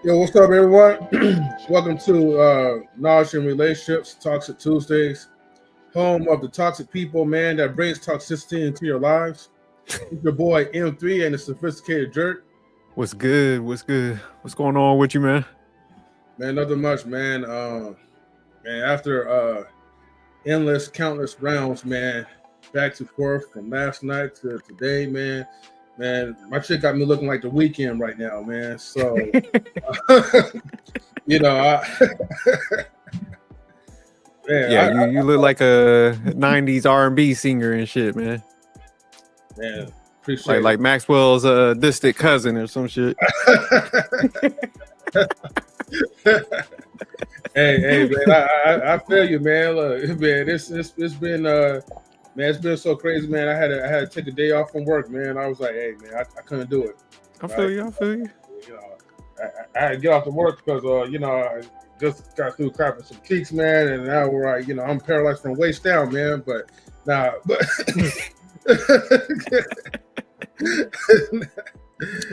Yo, what's up, everyone? Welcome to Knowledge and Relationships, Toxic Tuesdays, home of the toxic people, man, that brings toxicity into your lives. It's your boy M3 and the sophisticated jerk. What's good? What's good? What's going on with you, man? Man, nothing much, man. Man, after endless, countless rounds, man, back to forth from last night to today, man. Man, my chick got me looking like the weekend right now, man. So, you know, man, Yeah, you look like a '90s R&B singer and shit, man. Man, appreciate like Maxwell's distant cousin or some shit. hey, man, I feel you, man. Look, man, it's been man, it's been so crazy, man. I had to take a day off from work, man. I was like, hey, man, I couldn't do it. I feel you. You know, I had to get off to work because you know, I just got through crapping some cheeks, man, and now we're you know, I'm paralyzed from waist down, man. But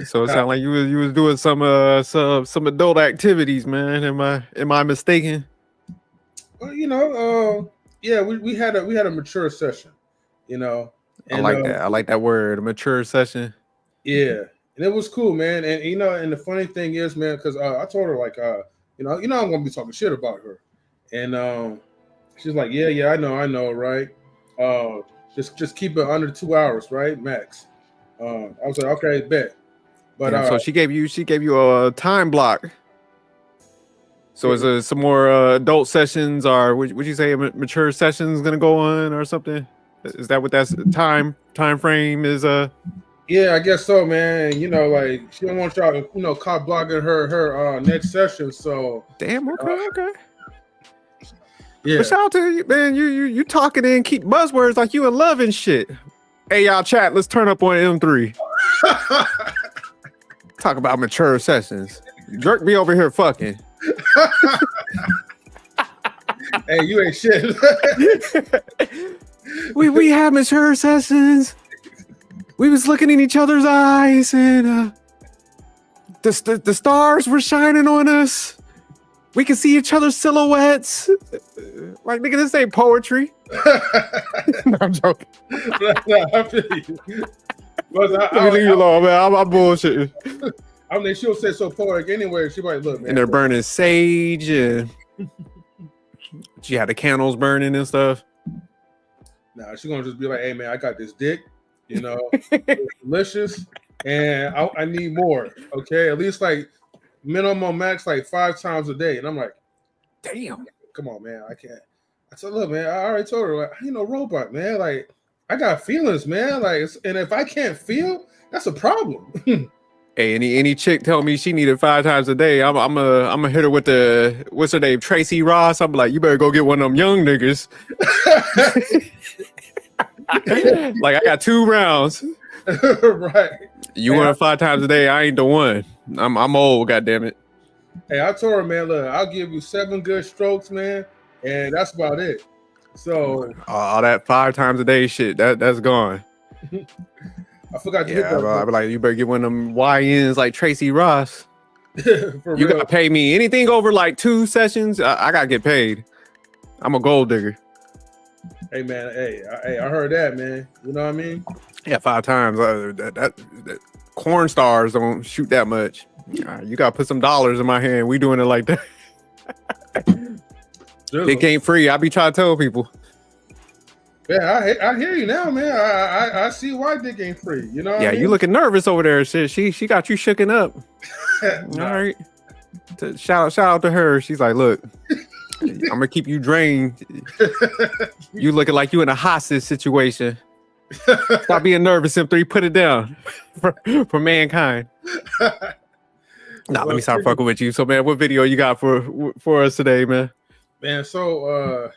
So it sounded like you was doing some adult activities, man. Am I mistaken? Well, you know, yeah, we had a mature session, you know. And, I like that. I like that word, a mature session. Yeah, and it was cool, man. And you know, and the funny thing is, man, because I told her like, you know, I'm gonna be talking shit about her, and she's like, yeah, I know, right? Just keep it under 2 hours, right, max. I was like, okay, bet. But so she gave you a time block. So is there some more adult sessions, or would you say a mature sessions gonna go on or something? Is that what that's time frame is? Yeah, I guess so, man. You know, like she don't want y'all, you know, caught blocking her next session. So damn, okay. Yeah. But shout out to you, man. You talking and keep buzzwords like you in love and shit. Hey, y'all chat, let's turn up on M3. Talk about mature sessions. Jerk me over here fucking. Hey, you ain't shit. we had mature sessions. We was looking in each other's eyes, and the stars were shining on us. We could see each other's silhouettes. Like, nigga, this ain't poetry. No, I'm joking. No, I feel you. Let me leave you alone, man. I'm bullshitting. I mean, she'll say so poetic anyway. She might look, man. And they're burning sage, and she had the candles burning and stuff. Nah, she's gonna just be like, "Hey, man, I got this dick. You know, it's delicious, and I need more. Okay, at least like minimum max like 5 times a day." And I'm like, "Damn, come on, man, I can't." I said, "Look, man, I already told her, like, you know, robot, man. Like, I got feelings, man. Like, and if I can't feel, that's a problem." Hey, any chick tell me she needed 5 times a day, I'm a hit her with the, what's her name, Tracy Ross. I'm like, you better go get one of them young niggas. Like, I got 2 rounds. Right. You want 5 times a day? I ain't the one. I'm old, goddammit. Hey, I told her, man, look, I'll give you 7 good strokes, man, and that's about it. So all that 5 times a day shit, that's gone. I forgot to get that. I'd be like, you better get one of them YNs like Tracy Ross. You gotta pay me anything over like 2 sessions. I gotta get paid. I'm a gold digger. Hey, man, hey, I heard that, man. You know what I mean? Yeah, 5 times. That corn stars don't shoot that much. You gotta put some dollars in my hand. We doing it like that. It ain't free. I be trying to tell people. Yeah, I hear you now, man. I see why dick ain't free. You know what I mean? You looking nervous over there. Shit, she got you shooken up. All right. Shout out to her. She's like, look, I'm gonna keep you drained. You looking like you in a hostage situation. Stop being nervous, M3. Put it down for mankind. Nah, let me start fucking with you. So, man, what video you got for us today, man? Man, so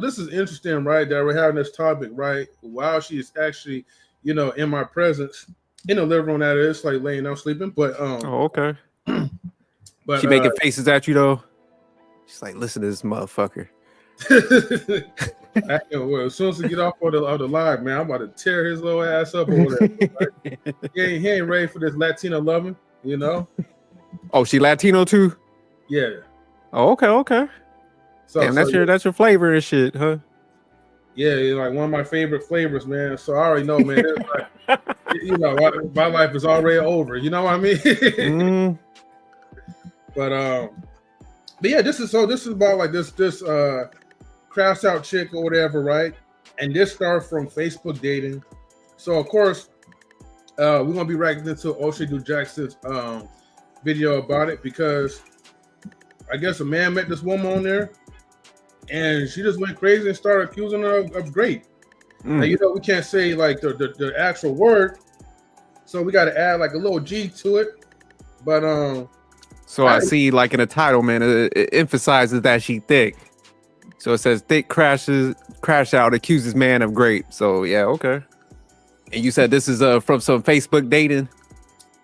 this is interesting, right? That we're having this topic, right? While she is actually, you know, in my presence in the living room, that is, like laying down sleeping. But oh, okay. But she making faces at you though. She's like, listen to this motherfucker. Well, as soon as we get off of the live, man, I'm about to tear his little ass up over there. Right? He ain't ready for this Latino loving, you know. Oh, she Latino too? Yeah. Oh, okay. So, damn, that's your flavor and shit, huh? Yeah, like one of my favorite flavors, man. So I already know, man. Like, my life is already over. You know what I mean? But yeah, this is about like this crash out chick or whatever, right? And this started from Facebook dating. So of course, we're gonna be reacting to O'Shea Jackson's video about it because I guess a man met this woman on there, and she just went crazy and started accusing her of GRAPE. Now we can't say like the actual word, so we got to add like a little G to it. But so I see like in the title, man, it emphasizes that she thick. So it says thick crash out, accuses man of GRAPE. So yeah, okay. And you said this is from some Facebook dating?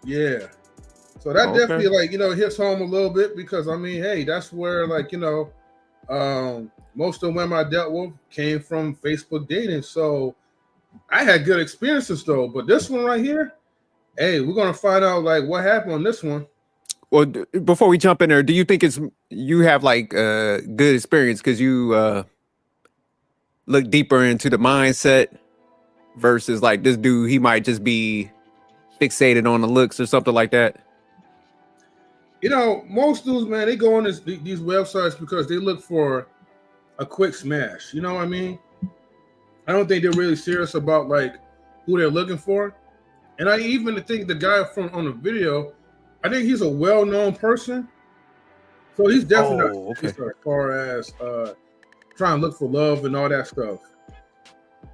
Yeah. So that definitely like, hits home a little bit because I mean, hey, that's where like, most of the women I dealt with came from Facebook dating. So I had good experiences though, but this one right here, hey, we're gonna find out like what happened on this one. Well, before we jump in there, do you think you have like good experience because you look deeper into the mindset versus like this dude, he might just be fixated on the looks or something like that? Most dudes, man, they go on these websites because they look for a quick smash. You know what I mean? I don't think they're really serious about like who they're looking for. And I even think the guy on the video, I think he's a well-known person. So he's definitely not as far as trying to look for love and all that stuff.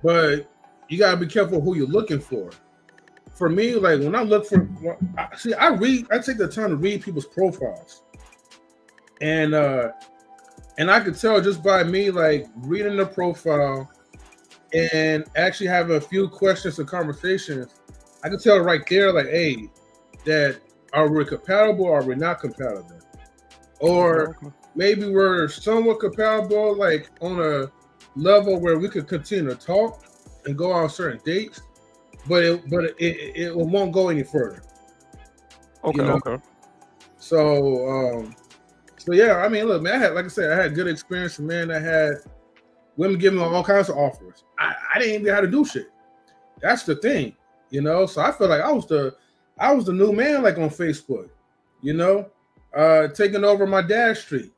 But you gotta be careful who you're looking for. For me, like when I look for, I take the time to read people's profiles, and I could tell just by me like reading the profile and actually having a few questions and conversations, I could tell right there, like, hey, that are we compatible or are we not compatible, or maybe we're somewhat compatible, like on a level where we could continue to talk and go on certain dates. But it won't go any further. Okay. So yeah, I mean, look, man, I had good experience, man. I had women giving me all kinds of offers. I didn't even know how to do shit. That's the thing, So I feel like I was the new man, like on Facebook, taking over my dad's street.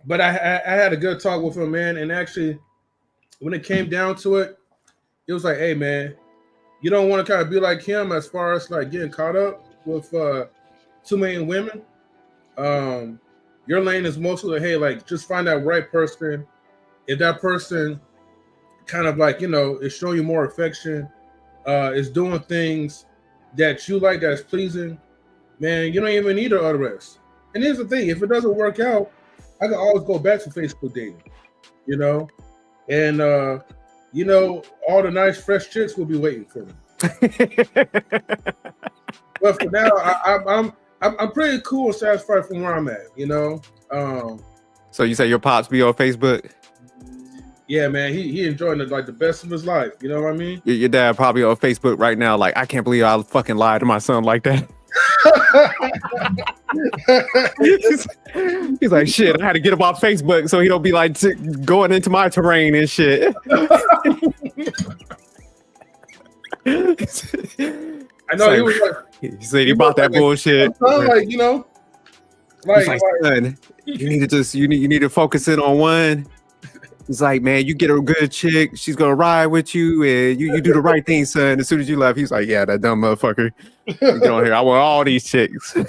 But I had a good talk with him, man. And actually, when it came down to it, it was like, hey, man, you don't want to kind of be like him as far as like getting caught up with too many women. Your lane is mostly like, hey, like just find that right person. If that person kind of like, is showing you more affection, is doing things that you like, that is pleasing, man, you don't even need the other rest. And here's the thing, if it doesn't work out, I can always go back to Facebook dating, and all the nice fresh chicks will be waiting for me. But for now, I'm pretty cool and satisfied from where I'm at, So you say your pops be on Facebook? Yeah, man, he enjoying it like the best of his life. You know what I mean? Your dad probably on Facebook right now, like, I can't believe I fucking lied to my son like that. He's like, shit, I had to get him off Facebook so he don't be like going into my terrain and shit. I know, he was like, he said he bought that bullshit. Like, son, you need to focus in on one. He's like, man, you get a good chick, she's gonna ride with you, and you do the right thing, son. As soon as you left, he's like, yeah, that dumb motherfucker. Get on here. I want all these chicks. Right.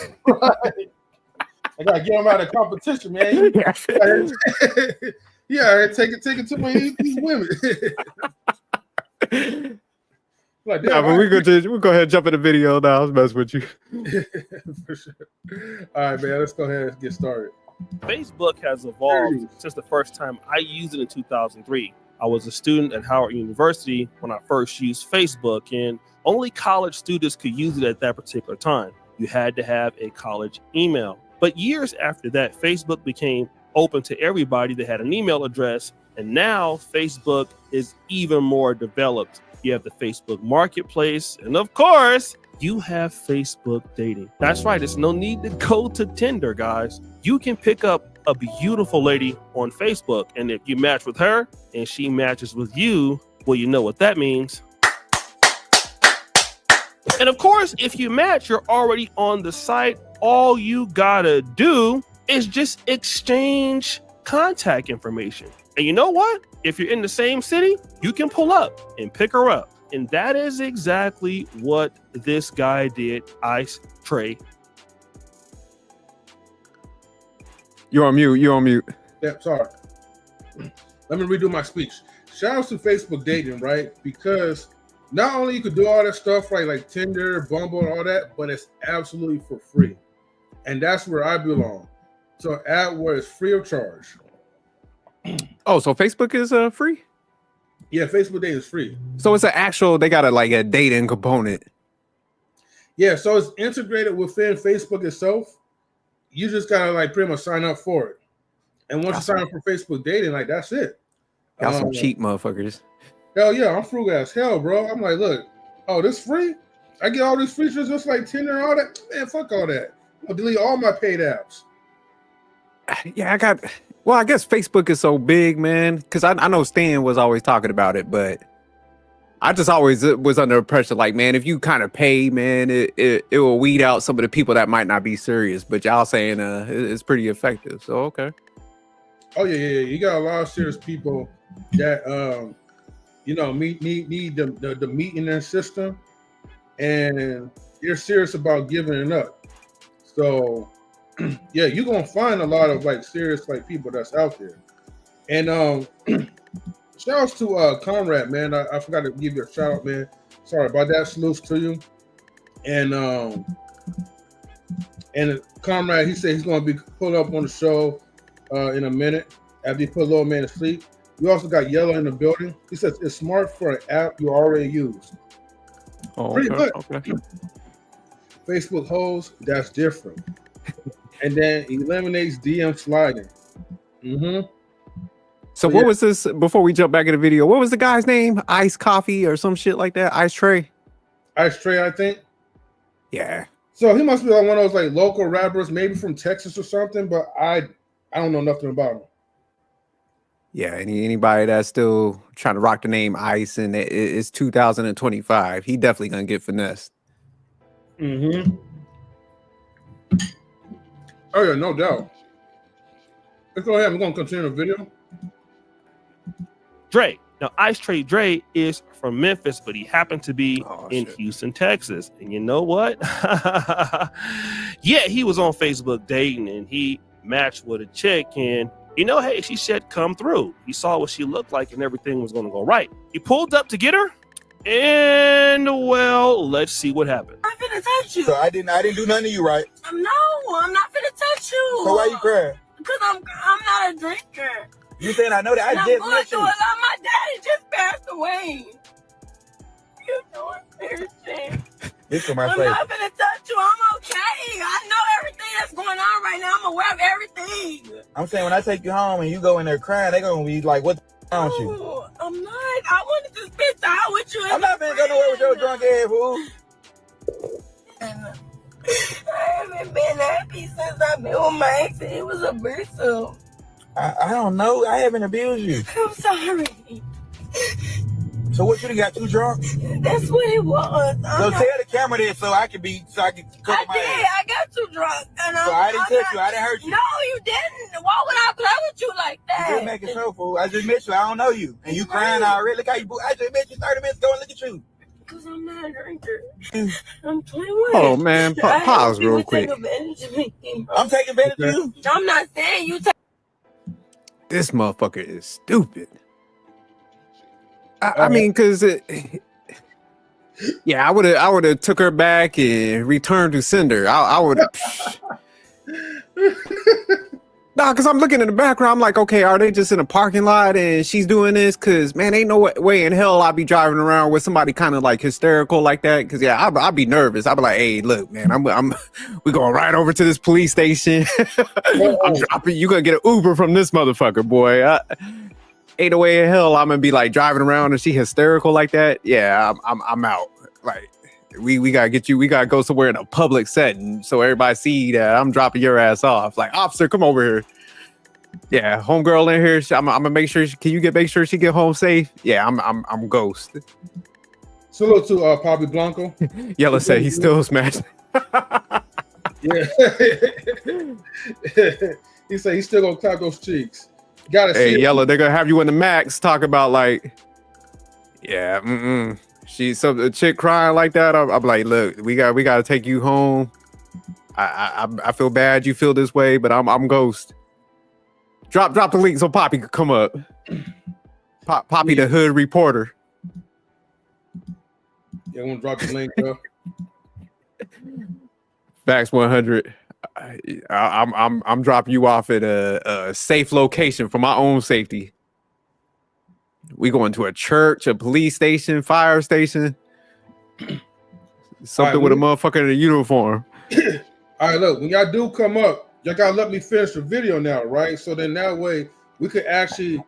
I gotta get him out of competition, man. Yeah, take it to these women. Like, yeah, but we'll go ahead and jump in the video now. I was messing with you. For sure. All right, man, let's go ahead and get started. Facebook has evolved since the first time I used it in 2003. I was a student at Howard University when I first used Facebook, and only college students could use it at that particular time. You had to have a college email. But years after that, Facebook became open to everybody that had an email address, and now Facebook is even more developed. you have the Facebook Marketplace, and of course, you have Facebook dating. That's right. There's no need to go to Tinder, guys. You can pick up a beautiful lady on Facebook, and if you match with her and she matches with you, well, you know what that means. And of course, if you match, you're already on the site. All you gotta do is just exchange contact information. And you know what? If you're in the same city, you can pull up and pick her up. And that is exactly what this guy did, Ice Trey. You're on mute. You're on mute. Yeah, sorry. Let me redo my speech. Shout out to Facebook dating, right? Because not only you could do all that stuff, right, like Tinder, Bumble, and all that, but it's absolutely for free. And that's where I belong. So an app where it's free of charge. Oh, so Facebook is free? Yeah, Facebook dating is free. So it's an actual, they got a dating component. Yeah, so it's integrated within Facebook itself. You just gotta like pretty much sign up for it. And once you sign up for Facebook dating, like that's it. Got some cheap motherfuckers. Hell yeah, I'm frugal as hell, bro. I'm like, look, oh, this free? I get all these features just like Tinder and all that. Man, fuck all that. I'll delete all my paid apps. Yeah, I guess Facebook is so big, man. Because I know Stan was always talking about it, but I just always was under pressure. Like, man, if you kind of pay, man, it will weed out some of the people that might not be serious. But y'all saying it's pretty effective. So okay. Oh yeah. You got a lot of serious people that need the meat in their system, and they're serious about giving it up. So yeah, you're gonna find a lot of like serious like people that's out there. And shout outs to Comrade, man. I forgot to give you a shout out, man. Sorry about that. Salutes to you. And Comrade, he said he's gonna be pulled up on the show in a minute after he put Little Man to sleep. We also got Yellow in the building. He says it's smart for an app you already use. Oh, pretty good. Okay. Facebook hoes, that's different. And then eliminates DM sliding. So what was this, before we jump back in the video, what was the guy's name? Ice Coffee or some shit like that? Ice Trey? Ice Trey, I think. Yeah. So he must be like one of those like local rappers, maybe from Texas or something, but I don't know nothing about him. Yeah, anybody that's still trying to rock the name Ice and it's 2025, he definitely gonna get finessed. Oh yeah, no doubt. Let's go ahead. We're gonna continue the video. Dre. Now, Ice Trey Dre is from Memphis, but he happened to be in Houston, Texas. And you know what? Yeah, he was on Facebook dating and he matched with a chick. And, hey, she said, come through. He saw what she looked like and everything was going to go right. He pulled up to get her. And, well, let's see what happened. I'm finna touch you. So I didn't do nothing to you, right? No, I'm not finna touch you. So why you crying? Because I'm not a drinker. You saying I know that? I just going met through you. a lot. My daddy just passed away. You know everything. This for my I'm face. not finna touch you. I'm okay. I know everything that's going on right now. I'm aware of everything. I'm saying when I take you home and you go in there crying, they gonna be like, what the wrong with you? Oh, I'm not. I wanted to spend time with you. I'm not finna go nowhere with your drunk ass, fool. I haven't been happy since I've been with my ex. It was abusive. I don't know. I haven't abused you. I'm sorry. So what, you done got too drunk? That's what it was. So tell the camera this so I can cover my ass. I got too drunk. And So I didn't touch you. I didn't hurt you. No, you didn't. Why would I play with you like that? You just making show, fool. I just met you. I don't know you. And you crying already. Look how you, I just met you 30 minutes ago and look at you. Because I'm not a drinker. I'm 21. Oh, man. Pause real quick. I'm taking advantage of you. I'm not saying you take. This motherfucker is stupid. I mean, because I would have took her back and returned to sender. I would have. Nah, because I'm looking in the background. I'm like, okay, are they just in a parking lot and she's doing this? Because, man, ain't no way in hell I'll be driving around with somebody kind of like hysterical like that. Because, yeah, I'll be nervous. I'll be like, hey, look, man, we going right over to this police station. I'm dropping. You going to get an Uber from this motherfucker, boy. 808 in hell, I'm gonna be like driving around and she hysterical like that. Yeah, I'm out. Like we gotta get you. We gotta go somewhere in a public setting so everybody see that I'm dropping your ass off. Like, officer, come over here. Yeah, homegirl in here. I'm gonna make sure. Can you make sure she get home safe? Yeah, I'm ghost. Salute to Poppy Blanco. Yella said he's still smashed. Yeah. He said he's still gonna clap those cheeks. Gotta see. Hey, Yella, they're gonna have you in the max talk about like, yeah, she's a chick crying like that. I'm like, look, we gotta take you home. I feel bad you feel this way, but I'm ghost. Drop the link so Poppy could come up. Poppy the hood reporter. Yeah, I'm gonna drop the link, bro. Facts 100. I'm dropping you off at a safe location for my own safety. We going to a church, a police station, fire station, something with a motherfucker in a uniform. All right, look, when y'all do come up, y'all gotta let me finish the video now, right? So then that way we could actually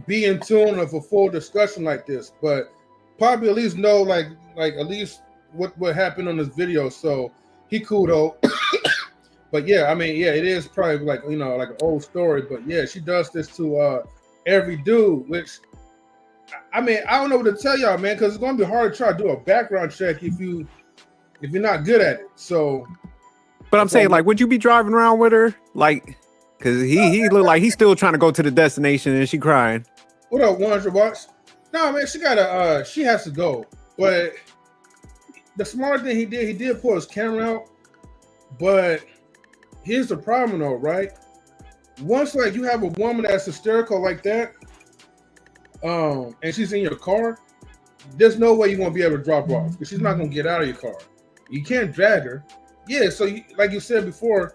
be in tune of a full discussion like this. But probably at least know like at least what happened on this video. So he cool though. But yeah, I mean, yeah, it is probably like, you know, like an old story. But yeah, she does this to every dude, which I mean, I don't know what to tell y'all, man, because it's gonna be hard to try to do a background check if you're not good at it. So, but I'm saying, like, would you be driving around with her, like, because he looked like he's still trying to go to the destination and she crying. What up, 100 bucks? No, man, she has to go. But the smart thing he did pull his camera out. But here's the problem though, right? Once like you have a woman that's hysterical like that, and she's in your car, there's no way you're gonna be able to drop her off because she's not gonna get out of your car. You can't drag her. Yeah, so like you said before,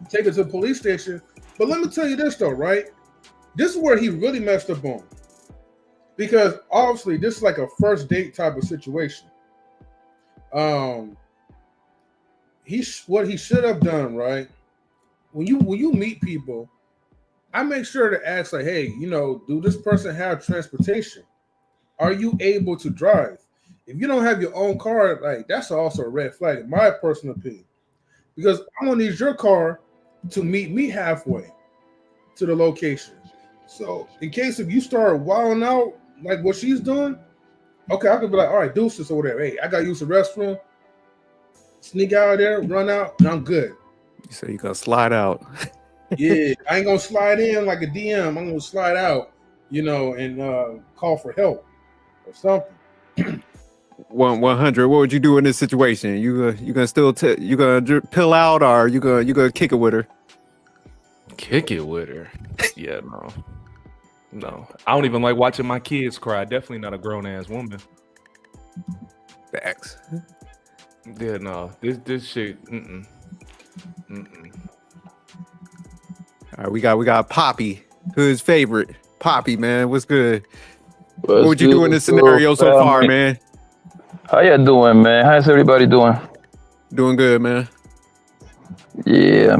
take her to the police station. But let me tell you this though, right? This is where he really messed up on. Because obviously this is like a first date type of situation. What he should have done, right? When you meet people, I make sure to ask like, hey, you know, do this person have transportation? Are you able to drive? If you don't have your own car, like that's also a red flag, in my personal opinion. Because I'm gonna need your car to meet me halfway to the location. So in case if you start wilding out like what she's doing, okay, I could be like, all right, deuces or whatever. Hey, I gotta use the restroom. Sneak out of there, run out, and I'm good. You say you gonna slide out? Yeah, I ain't gonna slide in like a DM. I'm gonna slide out, you know, and call for help or something. 100. What would you do in this situation? You gonna still you gonna pill out, or you gonna kick it with her? Kick it with her? Yeah, no. I don't even like watching my kids cry. Definitely not a grown ass woman. Facts. Yeah, no. This shit. All right, we got Poppy, who's favorite. Poppy, man, what's good? What would you do in this scenario so far, man? How you doing, man? How's everybody doing? Doing good, man. Yeah,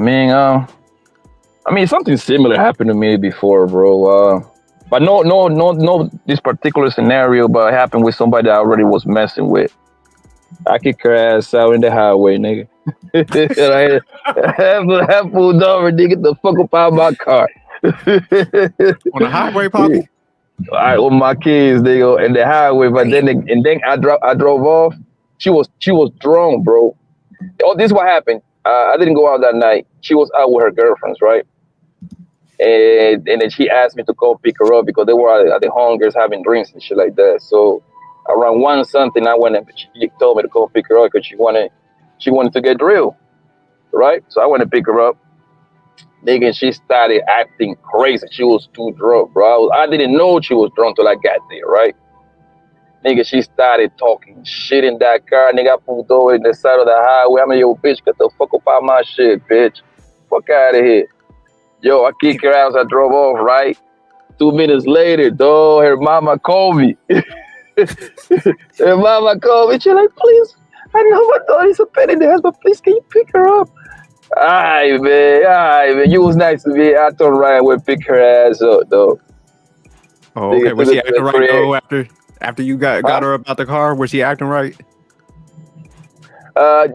I mean, something similar happened to me before, bro. But no, this particular scenario, but it happened with somebody that I already was messing with. I kicked her ass out in the highway, nigga. I have pulled over, nigga, get the fuck up out of my car. On the highway, Poppy? All right, with my kids, they go in the highway, but then I drove off. She was drunk, bro. Oh, this is what happened. I didn't go out that night. She was out with her girlfriends, right? And then she asked me to go pick her up because they were at the Hungers having drinks and shit like that. So around 1 something, I went and she told me to go pick her up because she wanted to get drilled, right? So I went to pick her up. Nigga, she started acting crazy. She was too drunk, bro. I didn't know she was drunk till I got there, right? Nigga, she started talking shit in that car. Nigga, I pulled over in the side of the highway. I'm like, yo, bitch, get the fuck up out of my shit, bitch. Fuck out of here. Yo, I kicked her out. I drove off, right? 2 minutes later, dog, her mama called me. Her mama called me. She like, please, I know my daughter's a pet in the house, but please, can you pick her up? All right, man. You was nice to me. I turned right and went pick her ass up, though. Oh, They okay. get Was to she the acting right crib. though after you got her up out the car? Was she acting right?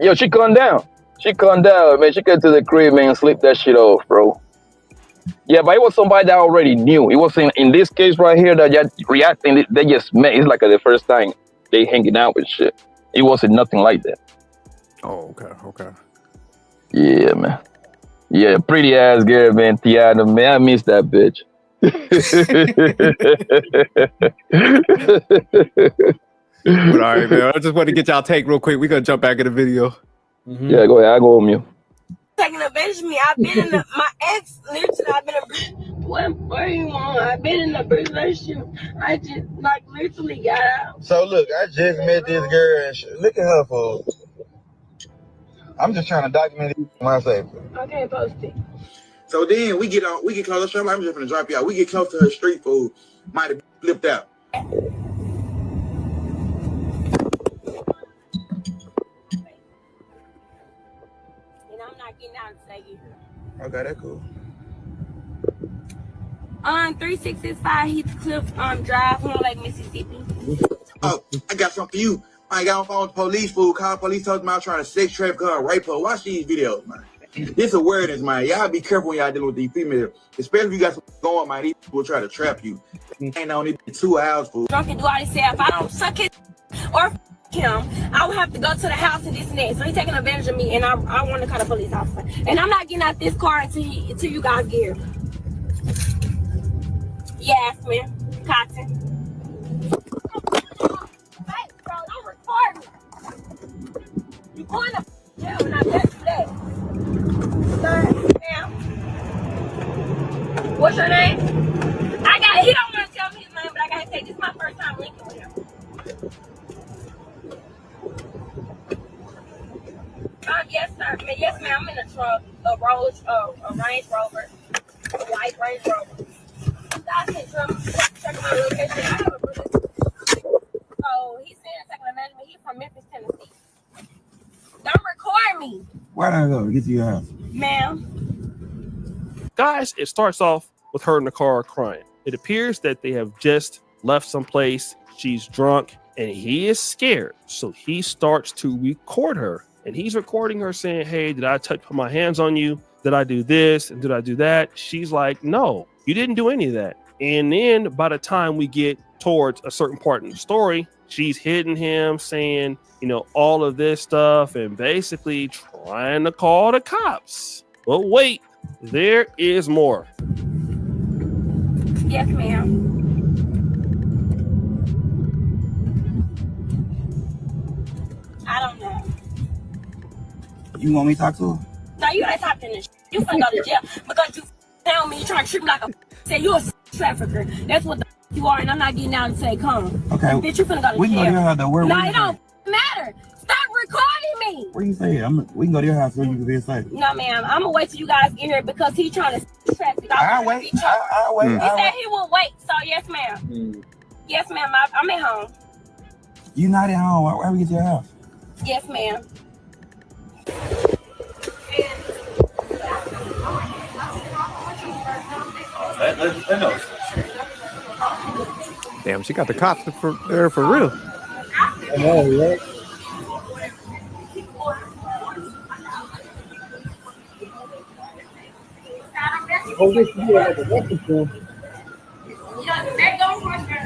Yo, she calmed down. She calmed down, man. She got to the crib, man, and sleep that shit off, bro. Yeah, but it was somebody that already knew. It wasn't in this case right here that just reacting. They just met. It's like the first time they hanging out with shit. It wasn't nothing like that. Oh, okay. Yeah, man. Yeah, pretty ass girl, man. Tiana, man. I miss that bitch. But all right, man. I just want to get y'all take real quick. We're gonna jump back in the video. Yeah, go ahead. I go on mute. Taking advantage of me. I've been in my ex literally. I've been what you want? I've been in a relationship. I just like literally got out. So look, I just met this girl and look at her, fool. I'm just trying to document it myself. Okay, post it. So then we get close. I'm just gonna drop you out. We get close to her street food. Might have flipped out. And I'm not getting out and say you. Okay, that's cool. On 3665 Heathcliff Drive, Horn Lake, Mississippi. Oh, I got something for you. I got on phone with the police, fool. Call police, told them I was trying to sex trap her and rape her. Watch these videos, man. This awareness, man. Y'all be careful when y'all dealing with these females. Especially if you got something going, man. These people try to trap you. Ain't only 2 hours, fool. Drunk and do all this stuff. If I don't suck it or him, I would have to go to the house and this and that. So he's taking advantage of me, and I want to call the police officer. And I'm not getting out this car until you guys get here. Yes, man. Cotton. Hey, bro, don't record me. You going to jail when I bet you that. Sir, ma'am. What's your name? He don't want to tell me his name, but I gotta say, this is my first time linking with him. Yes, sir. Yes, ma'am. I'm in a truck, a Range Rover, a white Range Rover. I sent him checking my location. I have a brother. So he's saying second amendment. He's from Memphis, Tennessee. Don't record me. Why don't I go get to your house? Ma'am. Guys, it starts off with her in the car crying. It appears that they have just left someplace. She's drunk and he is scared. So he starts to record her, and he's recording her saying, hey, did I put my hands on you? Did I do this? And did I do that? She's like, no, you didn't do any of that. And then by the time we get towards a certain part in the story, she's hitting him, saying, all of this stuff and basically trying to call the cops. But wait, there is more. Yes, ma'am. I don't know. You want me to talk to her? No, you ain't talking this. You finna go to jail because you tell me you trying to treat me like a say you a trafficker. That's what the you are, and I'm not getting out and say come. Okay. Bitch, you finna go to We can jail. go to your house though. No, it don't matter. Stop recording me. Where you say? We can go to your house where you can be safe. No, ma'am. I'm gonna wait till you guys get here because he's trying to traffic. I'll wait. I'll wait. He said he will wait. So yes, ma'am. Yes, ma'am. I'm at home. You not at home. Why we get to your house? Yes, ma'am. Damn, she got the cops there for real. I know, right?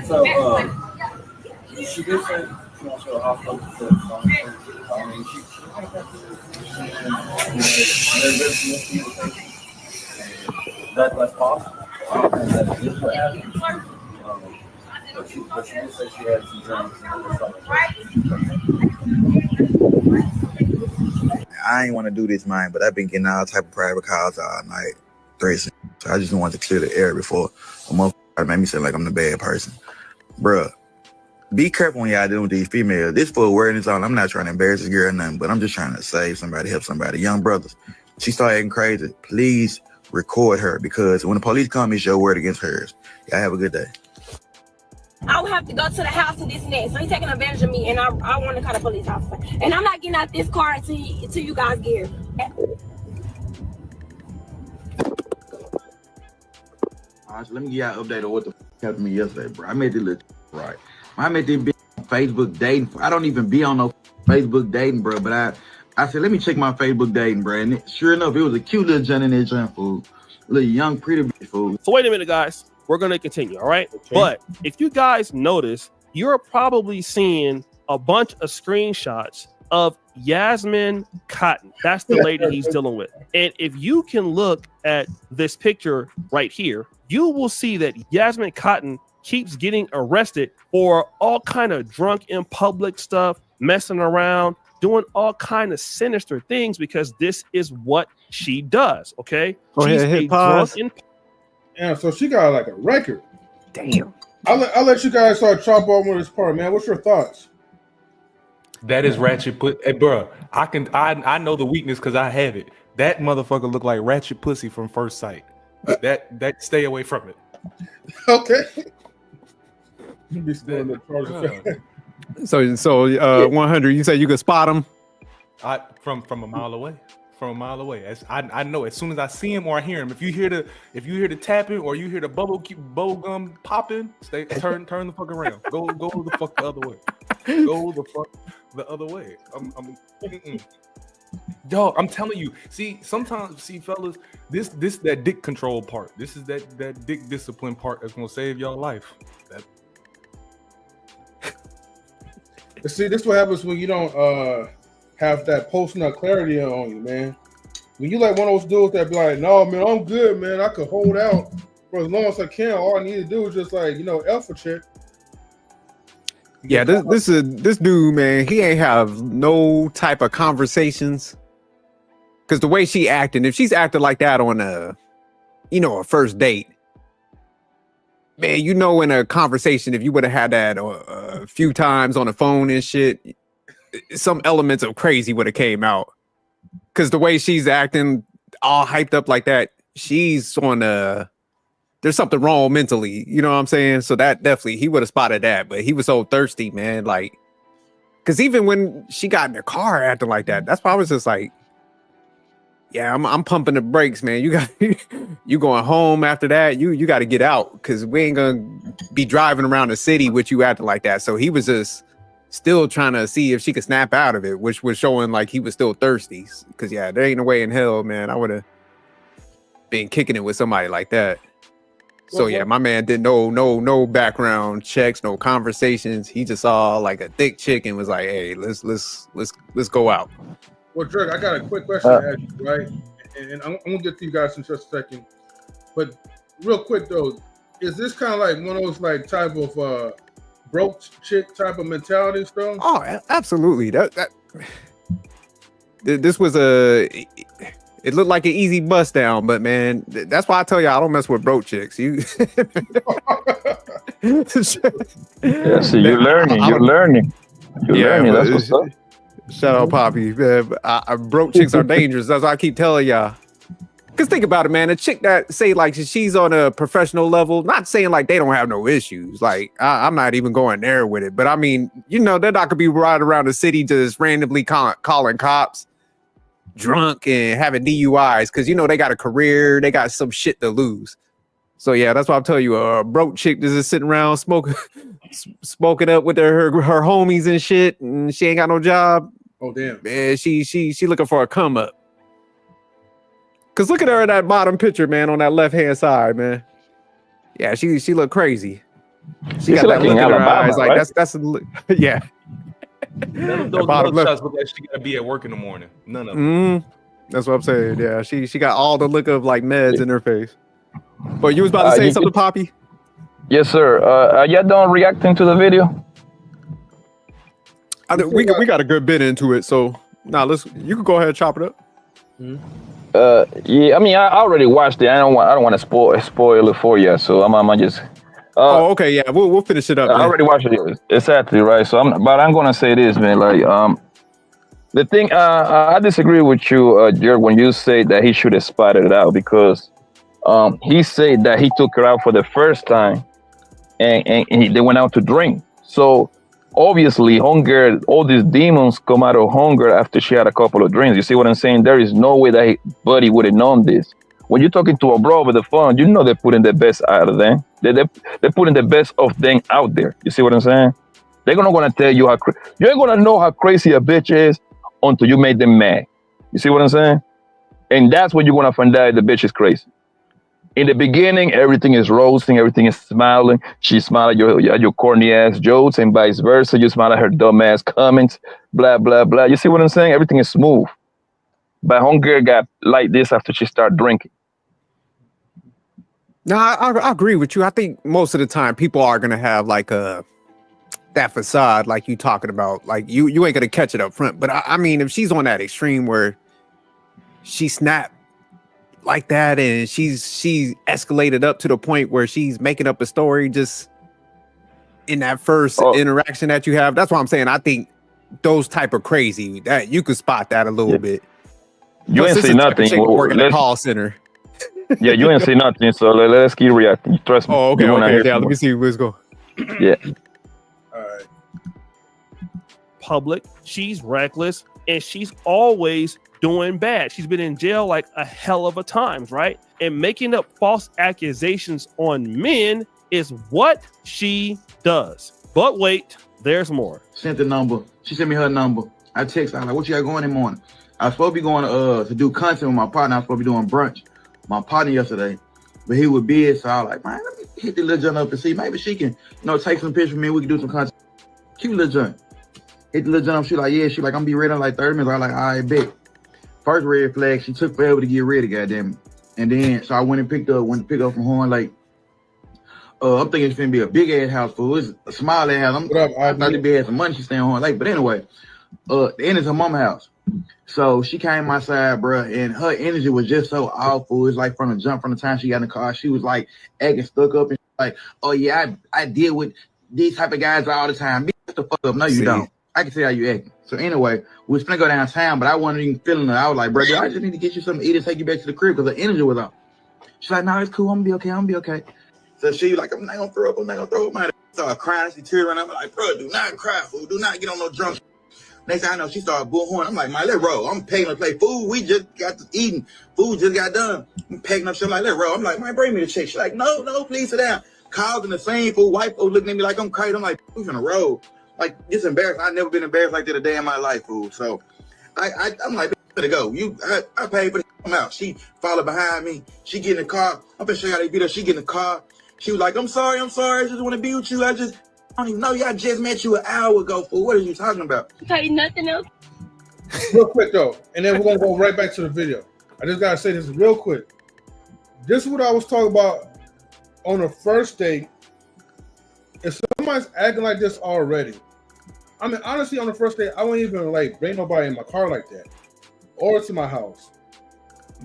So, she did say she wants to go to the hospital. I mean, that's possible. I don't think that is what happened. But she did say she had some drinks and stuff like I ain't want to do this, man, but I've been getting all type of private calls all night, threats. So I just wanted to clear the air before a motherfucker made me sound like I'm the bad person. Bruh, be careful when y'all dealing with these females. This for awareness on. I'm not trying to embarrass this girl or nothing, but I'm just trying to save somebody, help somebody. Young brothers, she started acting crazy. Please record her, because when the police come, it's your word against hers. Y'all have a good day. I would have to go to the house and this and that. So he's taking advantage of me, and I want to call the police officer. And I'm not getting out this car until you guys get here. All right, so let me give y'all an update on what the helped me yesterday, bro. I made this little right. I met this bitch on Facebook dating. I don't even be on no Facebook dating, bro. But I said, let me check my Facebook dating, bro. And sure enough, it was a cute little Johnny in there, John fool. Little young, pretty bitch fool. So wait a minute, guys. We're gonna continue, all right? Okay. But if you guys notice, you're probably seeing a bunch of screenshots of Yasmin Cotton. That's the lady he's dealing with. And if you can look at this picture right here, you will see that Yasmin Cotton keeps getting arrested for all kind of drunk in public stuff, messing around, doing all kind of sinister things because this is what she does. Okay, she's a drunk in. Yeah, so she got like a record. Damn. I'll let you guys start chop on this part, man. What's your thoughts? That is ratchet put. Hey, bro, I know the weakness because I have it. That motherfucker look like ratchet pussy from first sight. That stay away from it. Okay. So 100. You say you could spot him? From a mile away. From a mile away. I know as soon as I see him or I hear him. If you hear the tapping or you hear the bubble gum popping, turn the fuck around. Go the fuck the other way. Go the fuck the other way. Dog, I'm telling you. Sometimes fellas, this that dick control part. This is that dick discipline part that's gonna save your life. See, this is what happens when you don't have that post-nut clarity on you, man. When you like one of those dudes that be like, no, man, I'm good, man. I could hold out for as long as I can. All I need to do is just like, alpha check. Yeah, this dude, man, he ain't have no type of conversations. Cause the way she acting, if she's acting like that on a first date, man, in a conversation, if you would have had that a few times on the phone and shit, some elements of crazy would have came out. Cause the way she's acting all hyped up like that, she's on there's something wrong mentally, you know what I'm saying? So that definitely, he would have spotted that, but he was so thirsty, man. Like, cause even when she got in the car acting like that, that's why I was just like, yeah, I'm pumping the brakes, man. You going home after that, you got to get out. Cause we ain't gonna be driving around the city with you acting like that. So he was just still trying to see if she could snap out of it, which was showing like he was still thirsty. Cause yeah, there ain't no way in hell, man, I would have been kicking it with somebody like that. So yeah, my man did no background checks, no conversations. He just saw like a thick chick and was like, "Hey, let's go out." Well, Drake, I got a quick question to ask you, right? And I'm gonna get to you guys in just a second. But real quick though, is this kind of like one of those like type of broke chick type of mentality stuff? Oh, absolutely. This was it looked like an easy bust down, but man, that's why I tell you I don't mess with broke chicks. You yeah, so you're learning. That's what's up. Shout out, Poppy. Broke chicks are dangerous. That's why I keep telling y'all. Cause think about it, man. A chick that say like she's on a professional level, not saying like they don't have no issues. Like I'm not even going there with it, but I mean, they're not gonna be riding around the city just randomly calling cops, drunk and having DUIs because they got a career, they got some shit to lose. So yeah, that's why I'm telling you, a broke chick is just sitting around smoking up with her homies and shit, and she ain't got no job. Oh damn, man, she looking for a come up. Cause look at her in that bottom picture, man, on that left hand side, man. Yeah, she look crazy. She got that look in her eyes, like right? that's yeah. None of those mugshots look like she gotta be at work in the morning. None of them. That's what I'm saying. Yeah, she got all the look of like meds in her face. But you was about to say something, Poppy? Yes, sir. Are y'all done reacting to the video? We got a good bit into it, so you can go ahead and chop it up. Yeah, I mean, I already watched it. I don't want to spoil it for you, so I'm just. Okay, yeah, we'll finish it up. I already watched it. Exactly right. So I'm gonna say this, man. Like, the thing, I disagree with you, Jared, when you say that he should have spotted it out because, he said that he took her out for the first time, and they went out to drink. So obviously, hunger, all these demons come out of hunger after she had a couple of drinks. You see what I'm saying? There is no way that Buddy would have known this. When you're talking to a bro over the phone, they're putting the best out of them. They're putting the best of them out there. You see what I'm saying? They're not gonna tell you you ain't gonna know how crazy a bitch is until you make them mad. You see what I'm saying? And that's when you're gonna find out the bitch is crazy. In the beginning, everything is roasting, everything is smiling. She smiled at your corny ass jokes, and vice versa. You smile at her dumb ass comments, blah blah blah. You see what I'm saying? Everything is smooth. But hunger got like this after she started drinking. No, I agree with you. I think most of the time people are gonna have like that facade, like you talking about. Like you ain't gonna catch it up front. But I mean, if she's on that extreme where she snapped like that and she's escalated up to the point where she's making up a story just in that first interaction that you have, that's what I'm saying. I think those type of crazy that you could spot that a little bit. You ain't say nothing. Work at a call center. Yeah, you ain't say nothing. So let's keep reacting. Trust me. Oh, okay. Yeah, let me see where's going. Yeah. All right. Public. She's reckless, and she's always doing bad. She's been in jail like a hell of a times, right? And making up false accusations on men is what she does. But wait, there's more. Sent the number. She sent me her number. I text her, like, what you got going in the morning? I was supposed to be going to do content with my partner. I was supposed to be doing brunch. My partner yesterday, but he was busy, so I was like, man, let me hit the little joint up and see. Maybe she can, take some pictures of me. We can do some content. Cute little joint. Hit the little joint up. She like, yeah. She like, I'm gonna be ready in like 30 minutes. I was like, all right, bet. First red flag, she took forever to get ready, goddamn it. And then, so I went to pick up from Horn Lake. I'm thinking it's gonna be a big ass house, fool. It's a small ass house. I thought it'd be had some money. She staying on Horn Lake, but anyway, the end is her mama's house. So she came outside, bro, and her energy was just so awful. It's like from the time she got in the car, she was like acting stuck up and like, oh yeah, I deal with these type of guys all the time. Be the fuck up. No, you don't. I can see how you acting. So anyway, we was gonna go downtown, but I wasn't even feeling it. I was like, bro, I just need to get you something to eat and take you back to the crib because the energy was on. She's like, no, it's cool. I'm gonna be okay. So she like, I'm not gonna throw up. Man, started crying. She tears running. I'm like, bro, do not cry, fool. Do not get on no drunk. Next thing I know, she started bullhorn. I'm like, man, let roll. I'm paying her to play food. We just got to eating. Food just got done. I'm packing up shit. I'm like, let roll. I'm like, man, bring me the check. She's like, no, please sit down. Calls in the same food. White folks looking at me like I'm crazy. I'm like, we finna roll. Like, it's embarrassing. I've never been embarrassed like that a day in my life, fool. So I'm like, better go. I paid for the come out. She followed behind me. She get in the car. I'm finna show you how they beat her. She get in the car. She was like, I'm sorry. I just want to be with you. I don't even know you. I just met you an hour ago, fool. What are you talking about? Tell you nothing else. Real quick though, and then we're gonna go right back to the video. I just gotta say this real quick. This is what I was talking about on the first date. If somebody's acting like this already, I mean, honestly, on the first date, I wouldn't even like bring nobody in my car like that, or to my house.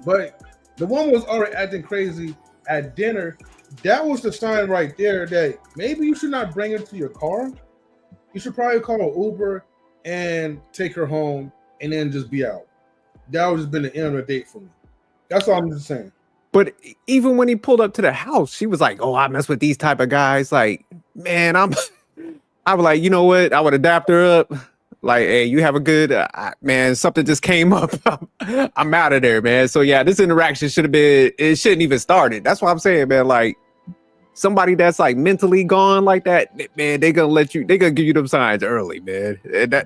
But the one was already acting crazy at dinner. That was the sign right there that maybe you should not bring her to your car. You should probably call an Uber and take her home and then just be out. That would have been the end of the date for me. That's all I'm just saying. But even when he pulled up to the house, she was like, oh, I mess with these type of guys. Like, man, I was like, you know what? I would adapt her up. Like, hey, you have a good, man, something just came up. I'm out of there, man. So yeah, this interaction it shouldn't even started. That's what I'm saying, man. Like, somebody that's like mentally gone like that, man, they gonna give you them signs early, man. And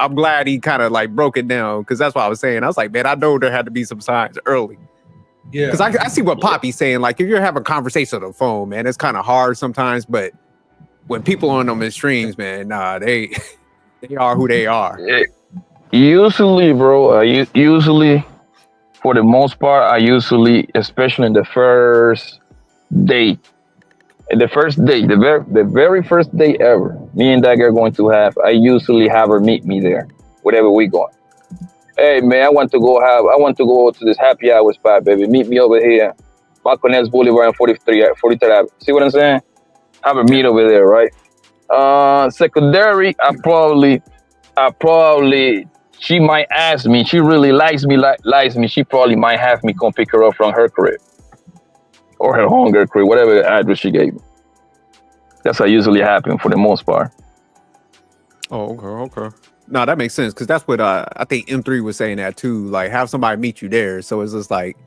I'm glad he kind of like broke it down, because that's what I was saying. I was like, man, I know there had to be some signs early. Yeah, because I see what Poppy's saying. Like, if you're having a conversation on the phone, man, it's kind of hard sometimes. But when people on them extremes, man, nah, they are who they are. Yeah. Usually, bro. Usually, for the most part, especially in the first date. The first date, the very first date ever, me and that girl going to have, I usually have her meet me there, whatever we going. Hey man, I want to go to this happy hour spot, baby. Meet me over here, Marconez Boulevard and 43rd Avenue. See what I'm saying? Have a meet over there, right? Secondary, I probably, she might ask me. She really likes me. She probably might have me come pick her up from her crib. Or her hunger crib, whatever address she gave me. That's how usually happen for the most part. Oh, okay. No, that makes sense, because that's what I think M3 was saying that too. Like, have somebody meet you there, so it's just like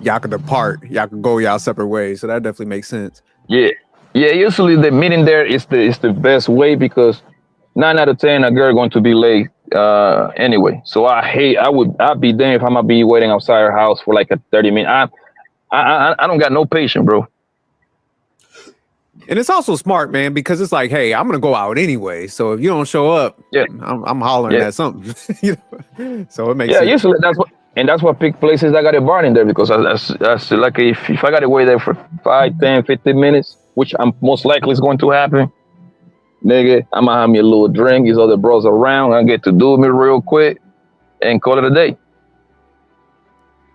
y'all can depart, y'all can go y'all separate ways. So that definitely makes sense. Yeah, yeah. Usually the meeting there is the best way because 9 out of 10 a girl going to be late anyway. So I'd be damned if I'm gonna be waiting outside her house for like a 30 minutes. I don't got no patience, bro. And it's also smart, man, because it's like, hey, I'm gonna go out anyway. So if you don't show up, Yeah, I'm hollering yeah, at something. You know? So it makes yeah. sense. Usually that's what pick places that got a bar in there because that's like if I got to wait there for 5, 10, 15 minutes, which I'm most likely is going to happen, nigga, I'm gonna have me a little drink. These other bros around, I get to do me real quick and call it a day.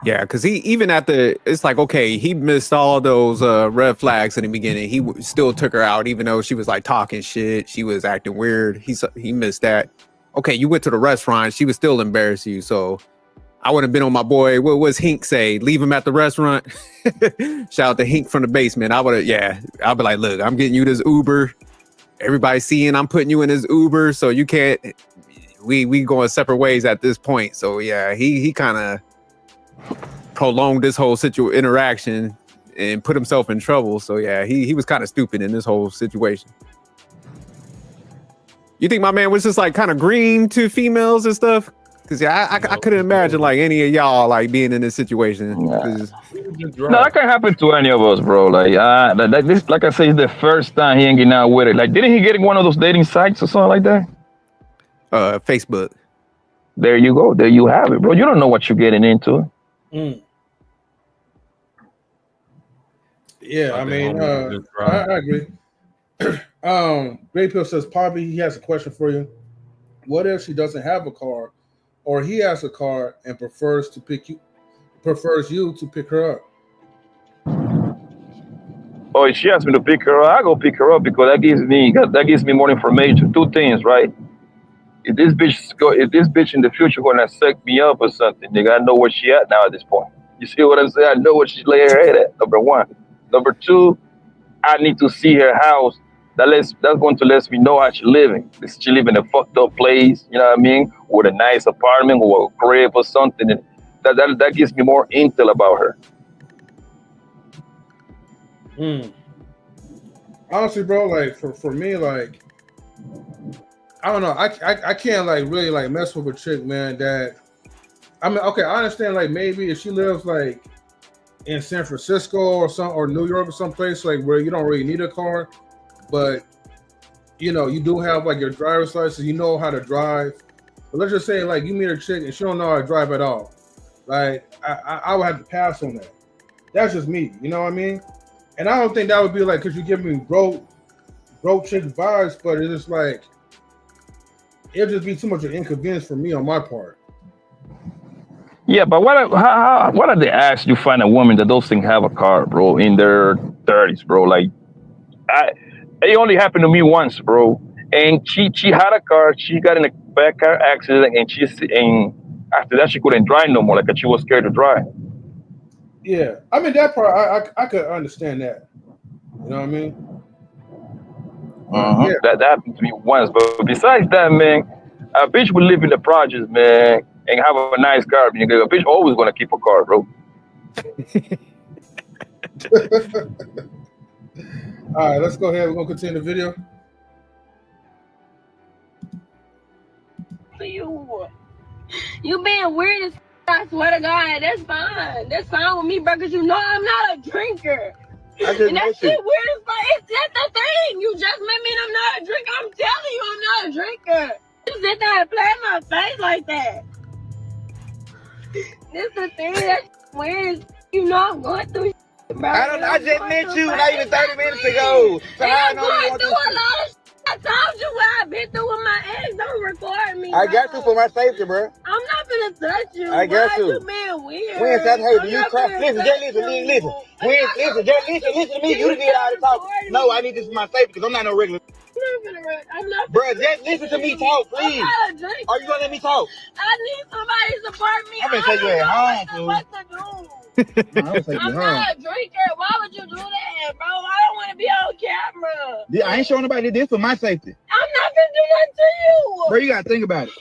Yeah, because he even at it's like, okay, he missed all those red flags in the beginning. He still took her out, even though she was like talking shit. She was acting weird. He missed that. Okay, you went to the restaurant. She was still embarrassed you. So I would have been on my boy. What was Hink say? Leave him at the restaurant. Shout out to Hink from the basement. I'll be like, look, I'm getting you this Uber. Everybody's seeing I'm putting you in this Uber, so you can't. We going separate ways at this point. So yeah, he kind of prolonged this whole interaction and put himself in trouble. So yeah, he was kind of stupid in this whole situation. You think my man was just like kind of green to females and stuff? Because yeah, I couldn't imagine like any of y'all like being in this situation. No, that can't happen to any of us, bro. Like this, like I say, it's the first time he ain't getting out with it. Like, didn't he get in one of those dating sites or something like that? Facebook. There you go. There you have it, bro. You don't know what you're getting into. Mm. Yeah, I mean, I agree. Great Pill says, Poppy, he has a question for you. What if she doesn't have a car, or he has a car and prefers you to pick her up? Oh, if she asks me to pick her up, I go pick her up because that gives me more information. Two things, right? If this bitch in the future gonna set me up or something, nigga, I know where she at now at this point. You see what I'm saying? I know where she lay her head at. Number one. Number two, I need to see her house. That's going to let me know how she living. Is she live in a fucked up place? You know what I mean? With a nice apartment or a crib or something. And that gives me more intel about her. Honestly, bro, like for me, like I don't know, I can't like really like mess with a chick, man. That I mean, okay, I understand like maybe if she lives like in San Francisco or New York or someplace like where you don't really need a car, but you know you do have like your driver's license, you know how to drive. But let's just say like you meet a chick and she don't know how to drive at all. Like I would have to pass on that. That's just me, you know what I mean? And I don't think that would be like because you give me broke chick vibes, but it's just like it'd just be too much of an inconvenience for me on my part. Yeah, but what are the odds you find a woman that those things have a car, bro, in their 30s, bro? Like, it only happened to me once, bro. And she had a car, she got in a bad car accident, and after that she couldn't drive no more. Like she was scared to drive. Yeah, I mean that part I could understand that. You know what I mean? Yeah. That happened to me once, but besides that, man, a bitch will live in the projects, man, and have a nice car. A bitch always gonna keep a car, bro. All right, let's go ahead. We're gonna continue the video. You being weird as I swear to God, that's fine. That's fine with me, bro, because you know I'm not a drinker. And that shit weird as fuck. It's just the thing. You just met me and I'm not a drinker. I'm telling you I'm not a drinker. You sit there and play in my face like that. This the thing that's weird. You know I'm going through shit, bro. I just met you not even 30 minutes ago. So and how I I'm know you going want through this a shit? lot of shit. I told you what I've been through with my ex. Don't record me. I got you for my safety, bro. I'm not gonna touch you. I got Why you. You being weird. We ain't that hurt. You not cry. finna Listen, touch just listen, you. listen. We ain't listen, just listen to me. You did all the talking. No, I need this for my safety because I'm not no regular. I'm not. Bro, just listen to me talk, please. I'm not a drinker. Are you gonna let me talk? I need somebody to support me. I'm gonna take you at home, fool. What to do? I'm gonna take you I'm home. not a drinker. Why would you do that, bro? I don't want to be on camera. Yeah, I ain't showing nobody this for my safety. I'm not gonna do nothing to you. Bro, you gotta think about it.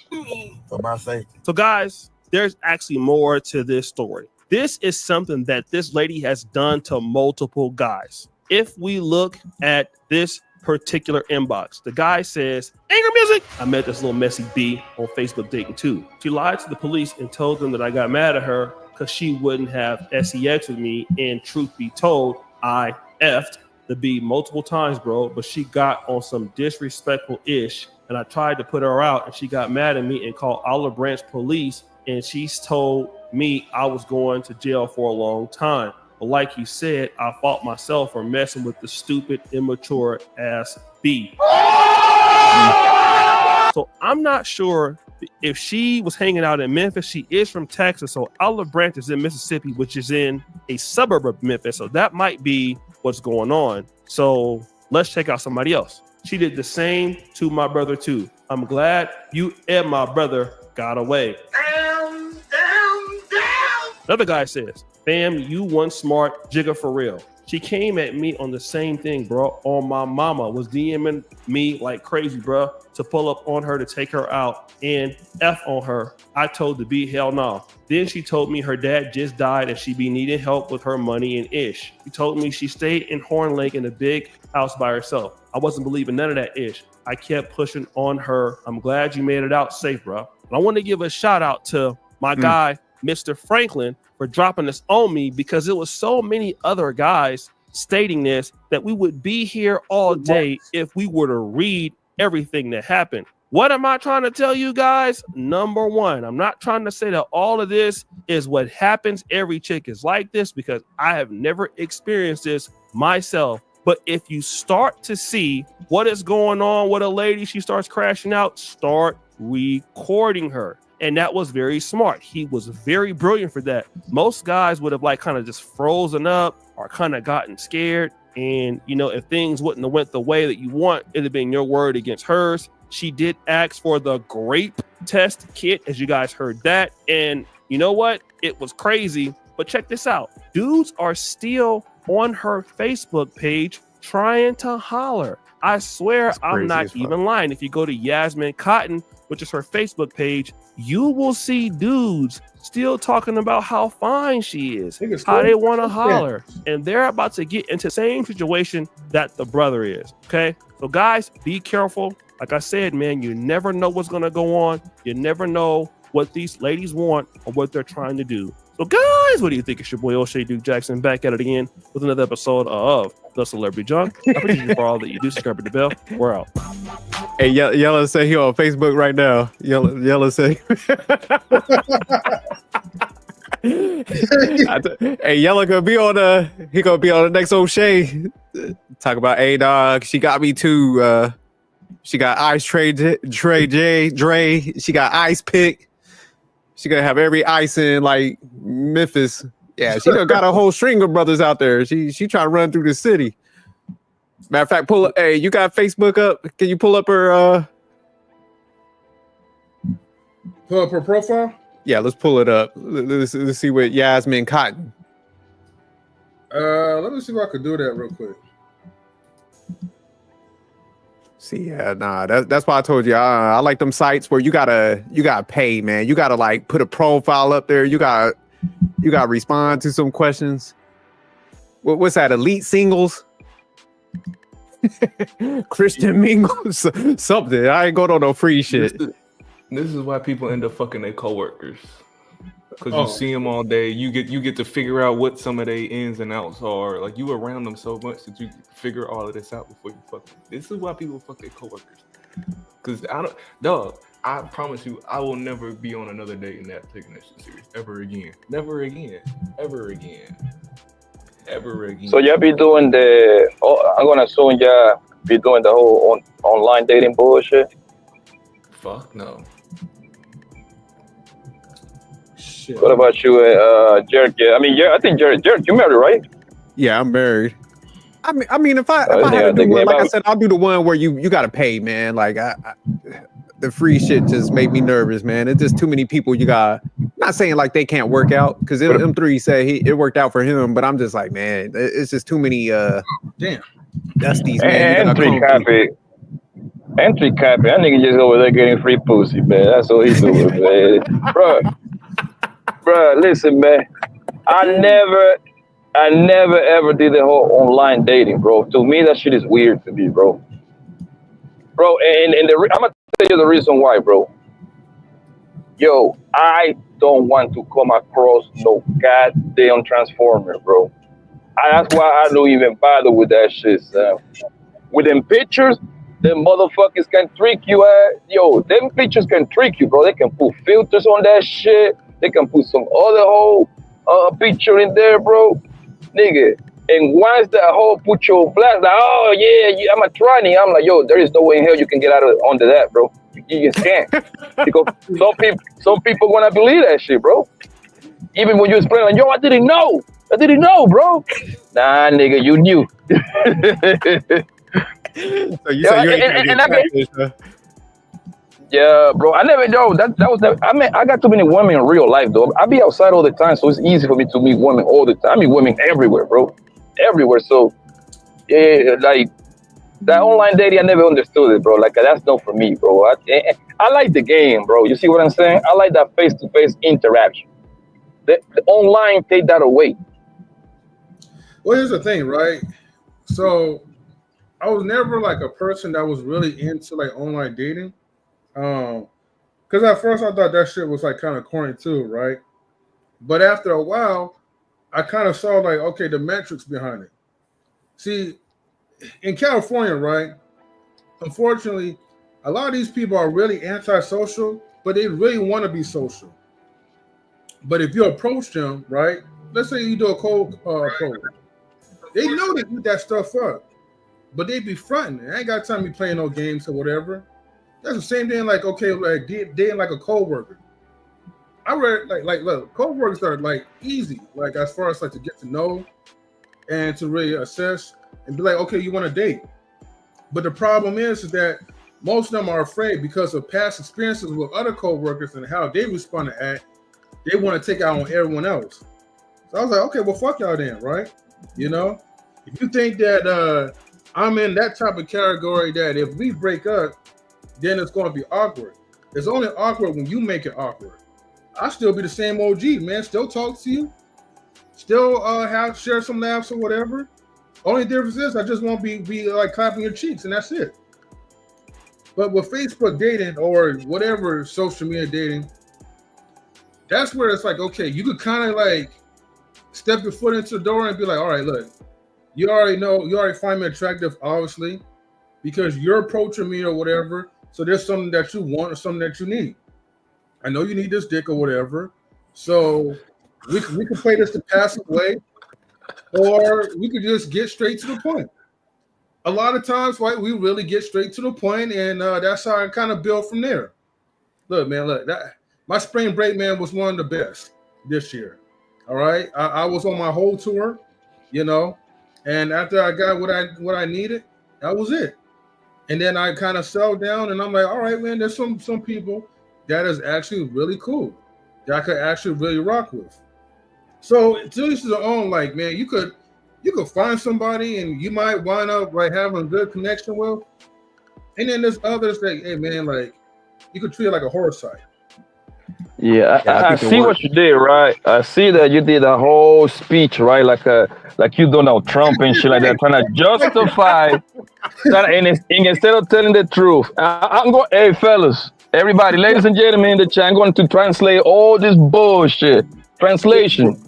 For my safety. So, guys, there's actually more to this story. This is something that this lady has done to multiple guys. if we look at this particular inbox, the guy says, anger music. I met this little messy B on Facebook dating too. She lied to the police and told them that I got mad at her because she wouldn't have sex with me. And truth be told, I effed the B multiple times, bro, but she got on some disrespectful ish. And I tried to put her out and she got mad at me and called Olive Branch police. And she's told me I was going to jail for a long time. But like you said, I fought myself for messing with the stupid, immature ass B. So I'm not sure if she was hanging out in Memphis. She is from Texas. So Olive Branch is in Mississippi, which is in a suburb of Memphis. So that might be what's going on. So let's check out somebody else. She did the same to my brother too. I'm glad you and my brother got away. Another guy says, fam, you one smart jigger for real. She came at me on the same thing, bro. On my mama was DMing me like crazy, bro, to pull up on her to take her out and F on her. I told the B, hell no. Then she told me her dad just died and she be needing help with her money and ish. She told me she stayed in Horn Lake in a big house by herself. I wasn't believing none of that ish. I kept pushing on her. I'm glad you made it out safe, bro. And I want to give a shout out to my guy, Mr. Franklin, for dropping this on me, because it was so many other guys stating this that we would be here all day if we were to read everything that happened. What am I trying to tell you guys? Number one, I'm not trying to say that all of this is what happens. Every chick is like this, because I have never experienced this myself. But if you start to see what is going on with a lady, she starts crashing out, start recording her. And that was very smart. He was very brilliant for that. Most guys would have like kind of just frozen up or kind of gotten scared. And, you know, if things wouldn't have went the way that you want, it'd have been your word against hers. She did ask for the GRAPE test kit, as you guys heard that. And you know what? It was crazy. But check this out. Dudes are still on her Facebook page trying to holler. I swear I'm not even lying. If you go to Yasmin Cotton, which is her Facebook page, you will see dudes still talking about how fine she is, how they want to holler, and they're about to get into the same situation that the brother is. Okay, so guys, be careful. Like I said, man, you never know what's gonna go on. You never know what these ladies want or what they're trying to do. So guys, what do you think? It's your boy O'Shea Duke Jackson back at it again with another episode of The Celebrity Junk. I appreciate you for all that you do. Subscribe to the bell. We're out. Hey, Yella say he on Facebook right now. Yella say. Hey, Yella gonna be on he gonna be on the next O'Shea. Talk about dog. She got me too. She got Ice Dre. She got Ice Pick. She gonna have every ice in like Memphis. Yeah, she got a whole string of brothers out there. She trying to run through the city. Matter of fact, pull up. Hey, you got Facebook up? Can you pull up her? Pull up her profile. Yeah, let's pull it up. Let's see what Yasmin Cotton. Let me see if I could do that real quick. See, yeah, nah, that's why I told you. I like them sites where you gotta pay, man. You gotta like put a profile up there. You gotta respond to some questions. What's that? Elite Singles, Christian Mingles, something. I ain't going on no free shit. This is why people end up fucking their coworkers. Because you see them all day, you get to figure out what some of their ins and outs are. Like, you around them so much that you figure all of this out before you fuck them. This is why people fuck their coworkers. Because I promise you, I will never be on another date and not taking that shit serious ever again. Never again. Ever again. Ever again. So y'all be doing I'm gonna assume y'all be doing the whole online dating bullshit. Fuck no. Shit. What about you, Jared? Yeah, I mean, I think Jared, you married, right? Yeah, I'm married. I mean, if I had to do one, like I said, I'll do the one where you gotta pay, man. Like the free shit just made me nervous, man. It's just too many people. You got. Not saying like they can't work out, because M3 said it worked out for him, but I'm just like, man, it's just too many. Damn. Dusties, man. Entry copy. That nigga just over there getting free pussy, man. That's what he's doing, man. Bro, listen, man. I I never ever did the whole online dating, bro. To me, that shit is weird to me, bro. Bro, I'm gonna tell you the reason why, bro. Yo, I don't want to come across no goddamn transformer, bro. That's why I don't even bother with that shit, Sam. With them pictures, them motherfuckers can trick you. Yo, them pictures can trick you, bro. They can put filters on that shit. They can put some other whole picture in there, bro. Nigga. And once that whole put your blast, like, oh yeah, I'm a tranny. I'm like, yo, there is no way in hell you can get out of under that, bro. You just can't. Because some people gonna believe that shit, bro. Even when you explain like, yo, I didn't know, bro. Nah, nigga, you knew. So you say you ain't gonna get catfish, huh? Yeah, bro. I never know. That was never. I mean, I got too many women in real life, though. I be outside all the time, so it's easy for me to meet women all the time. I meet women everywhere, bro. Everywhere. So, yeah, like that online dating, I never understood it, bro. Like that's not for me, bro. I like the game, bro. You see what I'm saying? I like that face-to-face interaction. The online take that away. Well, here's the thing, right? So, I was never like a person that was really into like online dating. Because at first I thought that shit was like kind of corny too, right? But after a while, I kind of saw like, okay, the metrics behind it. See, in California, right? Unfortunately, a lot of these people are really antisocial, but they really want to be social. But if you approach them, right? Let's say you do a cold approach, they know they eat that stuff up, but they be fronting. I ain't got time to be playing no games or whatever. That's the same thing. Like, okay, like dating like a coworker. I read like look, coworkers are like easy, like as far as like to get to know and to really assess and be like, okay, you want to date. But the problem is that most of them are afraid because of past experiences with other coworkers and how they respond to act. They want to take out on everyone else. So I was like, okay, well, fuck y'all then, right? You know, if you think that I'm in that type of category that if we break up, then it's going to be awkward. It's only awkward when you make it awkward. I'll still be the same OG, man. Still talk to you. Still share some laughs or whatever. Only difference is I just won't be like clapping your cheeks and that's it. But with Facebook dating or whatever social media dating, that's where it's like, okay, you could kind of like step your foot into the door and be like, all right, look, you already find me attractive, obviously, because you're approaching me or whatever. So there's something that you want or something that you need. I know you need this dick or whatever. So we can play this the passive way, or we could just get straight to the point. A lot of times, right, we really get straight to the point, and that's how I kind of build from there. Look, man, my spring break, man, was one of the best this year. All right, I was on my whole tour, you know, and after I got what I needed, that was it. And then I kind of settled down, and I'm like, all right, man, there's some people that is actually really cool that I could actually really rock with. So to each his own, like, man, you could find somebody and you might wind up like having a good connection with, and then there's others that, hey, man, like you could treat it like a horror site. Yeah, I see what you did, right? I see that you did a whole speech, right? Like you Donald Trump and shit like that, trying to justify that, and instead of telling the truth. I'm going, hey fellas, everybody, ladies and gentlemen in the chat, I'm going to translate all this bullshit. Translation.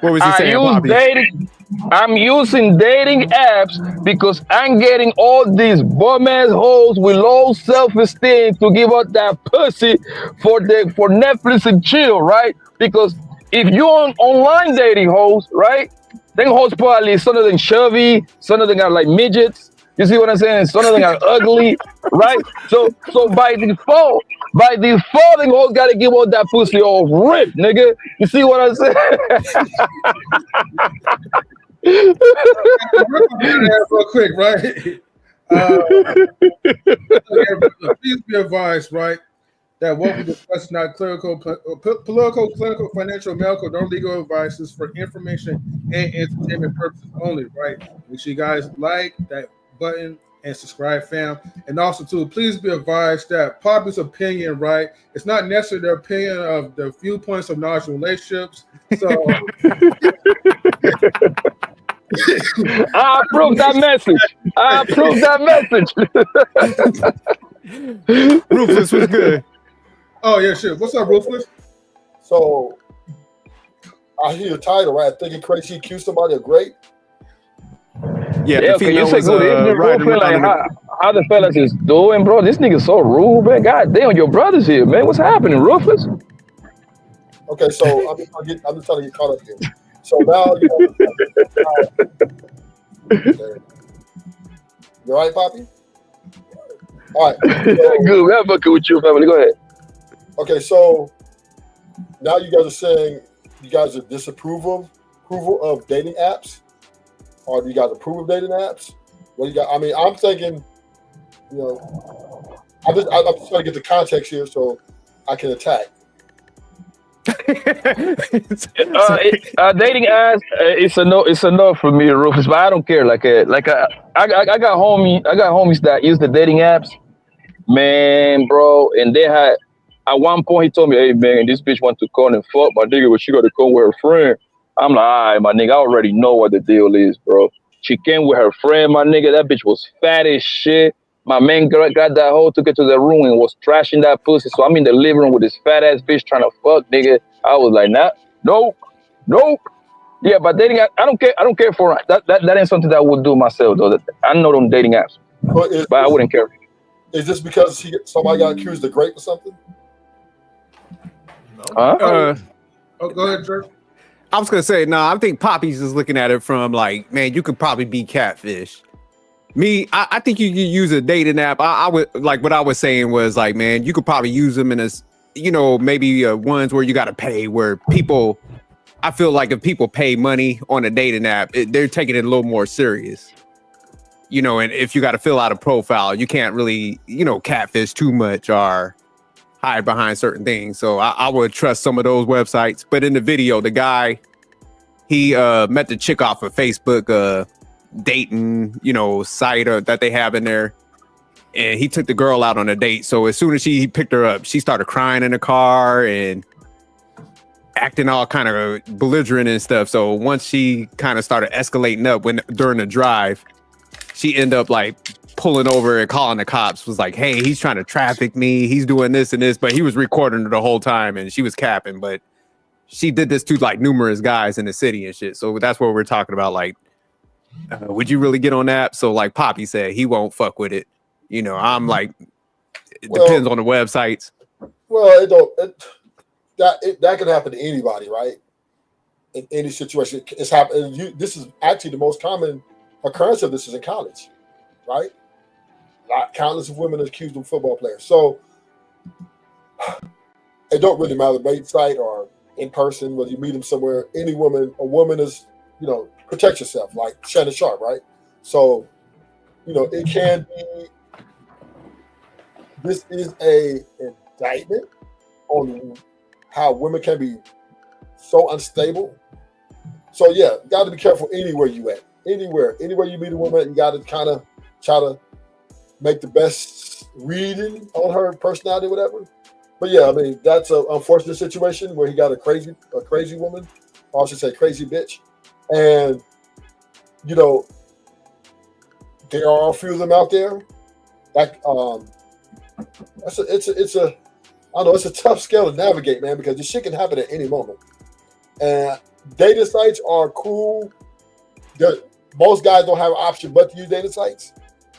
What was he saying? I'm using dating apps because I'm getting all these bum ass hoes with low self-esteem to give up that pussy for Netflix and chill, right? Because if you're on online dating hoes, right? Them hoes probably some of them chubby, some of them are like midgets. You see what I'm saying? Some of them are ugly, right? So by default, them hoes gotta give all that pussy off rip, nigga. You see what I'm saying? Real quick, right? Please be advised, right, that what we discuss is not political, financial, medical, no legal advice is for information and entertainment purposes only, right? Make sure you guys like that button and subscribe, fam. And also, too, please be advised that Poppy's opinion, right, it's not necessarily the opinion of the viewpoints of knowledge relationships. So I approve that message. I approve that message. Ruthless was good. Oh yeah, shit. What's up, Ruthless? So I hear your title, right? Thinking crazy accused somebody of grape. Yeah, Yeah, the can you female say was good evening, riding Ruthless? Like around. how the fellas is doing, bro? This nigga so rude, man. God damn, your brother's here, man. What's happening, Ruthless? Okay, so I'm just trying to get caught up here. So now you know. You all right, Poppy? All right. So, good. I'm fucking with you, family. Go ahead. okay, so now you guys are saying you guys are approval of dating apps, or do you guys approve of dating apps? What do you got? I mean, I'm thinking, you know, I'm just trying to get the context here so I can attack. Dating apps, it's a no. It's a no for me, Rufus. But I don't care. I got homies that use the dating apps, man, bro. And they had at one point he told me, "Hey, man, this bitch want to call and fuck my nigga, but she got to come with her friend." I'm like, "All right, my nigga, I already know what the deal is, bro." She came with her friend, my nigga. That bitch was fat as shit. My man got that hoe, took it to the room and was trashing that pussy. So I'm in the living room with this fat ass bitch trying to fuck, nigga. I was like, nah, nope. Yeah, but dating app, I don't care. I don't care for that. That ain't something that I would do myself, though. I know them dating apps, but I wouldn't care. Is this because somebody got accused of grape or something? Oh, go ahead, Jerk. I was gonna say, no, I think Poppy's is looking at it from like, man, you could probably be catfish. Me, I think you could use a dating app. I would like what I was saying was like, man, you could probably use them in a, you know, maybe ones where you got to pay, where people, I feel like if people pay money on a dating app, they're taking it a little more serious. You know, and if you got to fill out a profile, you can't really, you know, catfish too much or hide behind certain things. So I would trust some of those websites. But in the video, the guy, he met the chick off of Facebook, dating, you know, site that they have in there, and he took the girl out on a date. So as soon as he picked her up, she started crying in the car and acting all kind of belligerent and stuff. So once she kind of started escalating up during the drive, she ended up like pulling over and calling the cops. Was like, hey, he's trying to traffic me, he's doing this and this, but he was recording her the whole time and she was capping. But she did this to like numerous guys in the city and shit. So that's what we're talking about. Like, would you really get on that? So like Poppy said, he won't fuck with it. You know, I'm like, it depends on the websites. Well, that could happen to anybody, right? In any situation, it's happening. This is actually the most common occurrence of this is in college, right? Countless of women are accused of football players. So it don't really matter, bait site or in person, whether you meet them somewhere. A woman is, you know, protect yourself, like Shannon Sharp, right? So, you know, it can be. This is a indictment on how women can be so unstable. So yeah, you got to be careful anywhere you at. Anywhere you meet a woman, you got to kind of try to make the best reading on her personality, whatever. But yeah, I mean, that's an unfortunate situation where he got a crazy woman, or I should say crazy bitch. And, you know, there are a few of them out there. Like, it's a tough scale to navigate, man, because this shit can happen at any moment. And dating sites are cool. Most guys don't have an option but to use dating sites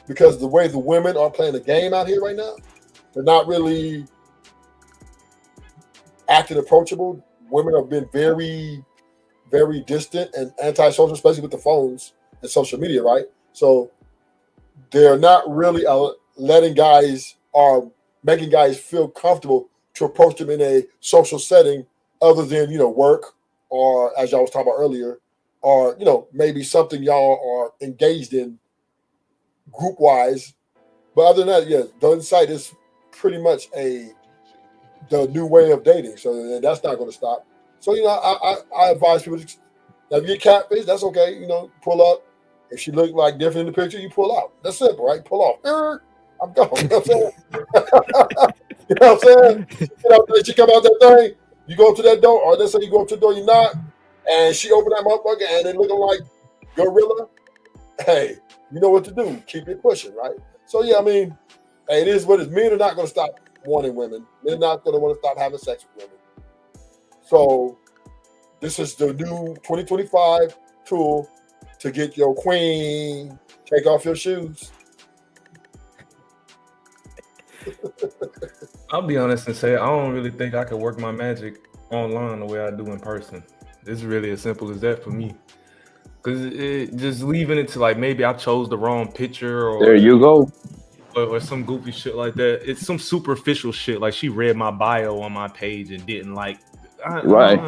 because the way the women are playing the game out here right now, they're not really acting approachable. Women have been very, very distant and antisocial, especially with the phones and social media, right? So they're not really letting guys or making guys feel comfortable to approach them in a social setting other than, you know, work or, as y'all was talking about earlier, or, you know, maybe something y'all are engaged in group-wise. But other than that, yeah, the site is pretty much the new way of dating. So that's not going to stop. So, you know, I advise people to, now if you get catfish, that's okay. You know, pull up. If she look like different in the picture, you pull out. That's simple, right? Pull off. I'm gone. You know what I'm saying? You know what I'm saying? You know, she come out that thing, you go up to that door, or let's say you go up to the door, you knock, and she open that motherfucker, and it looking like gorilla, hey, you know what to do. Keep it pushing, right? So yeah, I mean, hey, it is what it is. Men are not going to stop wanting women. Men are not going to want to stop having sex with women. So this is the new 2025 tool to get your queen. Take off your shoes. I'll be honest and say I don't really think I could work my magic online the way I do in person. It's really as simple as that for me. Cause just leaving it to like maybe I chose the wrong picture or There you go. or some goofy shit like that. It's some superficial shit. Like she read my bio on my page and didn't like. Right.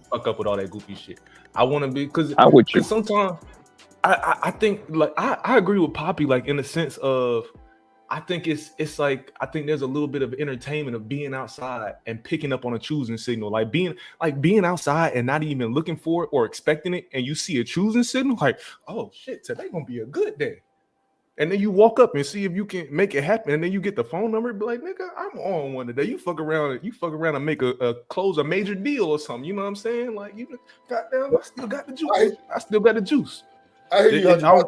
Fuck up with all that goofy shit. I want to be because I'm with you. sometimes I think like I agree with Poppy like in the sense of I think it's like I think there's a little bit of entertainment of being outside and picking up on a choosing signal, like being outside and not even looking for it or expecting it, and you see a choosing signal, like, oh shit, today gonna be a good day. And then you walk up and see if you can make it happen, and then you get the phone number, be like, nigga, I'm on one today. You fuck around and make a close a major deal or something. You know what I'm saying? Like, you goddamn, I still got the juice. I hear you. I don't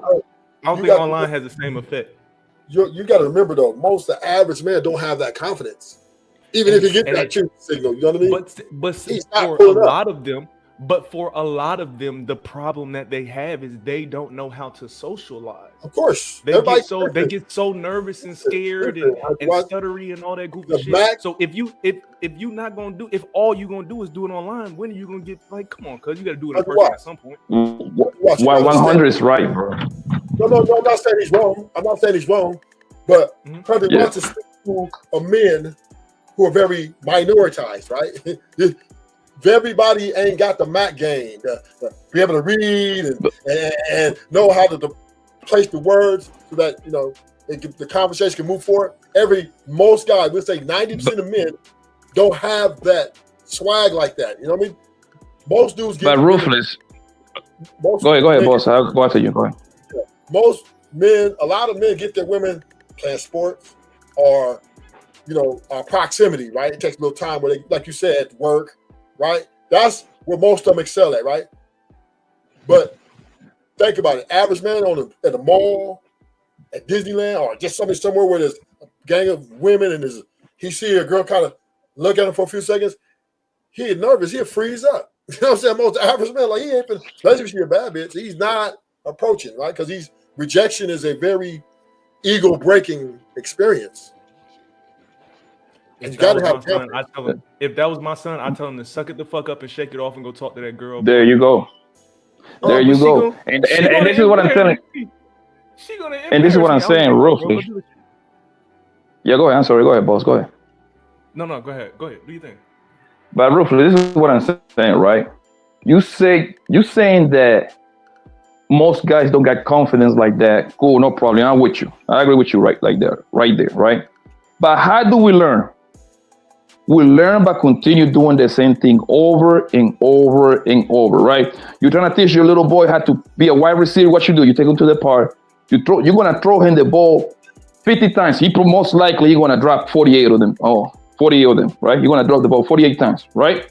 think online has the same effect. You got to remember though, most of the average man don't have that confidence, even if you get that choosing signal. You know what I mean? But for a lot of them, the problem that they have is they don't know how to socialize. Of course, they get so nervous and scared and stuttery and all that goofy shit. So if you not gonna do, if all you gonna do is do it online, when are you gonna get like, come on, cuz you got to do it in person at some point. 100 is right, bro. No, I'm not saying he's wrong. I'm not saying he's wrong, but President wants to speak to a men who are very minoritized, right? Everybody ain't got the Mac game to be able to read and know how to place the words so that the conversation can move forward. Most guys, we'll say 90% of men don't have that swag like that. You know what I mean? Most dudes get ruthless. Go ahead, boss. I'll go after you. Go ahead. Most men, a lot of men get their women playing sports or proximity, right? It takes a little time where they, like you said, work. Right? That's where most of them excel at, right? But think about it. Average man at the mall, at Disneyland, or just somewhere where there's a gang of women and he see a girl kind of look at him for a few seconds, he get nervous, he'll freeze up. You know what I'm saying? Most average man, like he ain't been, especially if she's a bad bitch, he's not approaching, right? Because rejection is a very ego-breaking experience. And you gotta have son, if that was my son, I tell him to suck it the fuck up and shake it off and go talk to that girl. There you go. There you go. And this is what I'm telling. And this is what I'm saying, roughly. Yeah, go ahead. I'm sorry. Go ahead, boss. Go ahead. No, go ahead. Go ahead. What do you think? But roughly, this is what I'm saying, right? You saying that most guys don't got confidence like that. Cool, no problem. I'm with you. I agree with you right there, right? But how do we learn? We learn by continue doing the same thing over and over and over, right? You're trying to teach your little boy how to be a wide receiver. What you do? You take him to the park. You're gonna throw him the ball 50 times. Most likely you're gonna drop 48 of them. 48 of them, right? You're gonna drop the ball 48 times, right?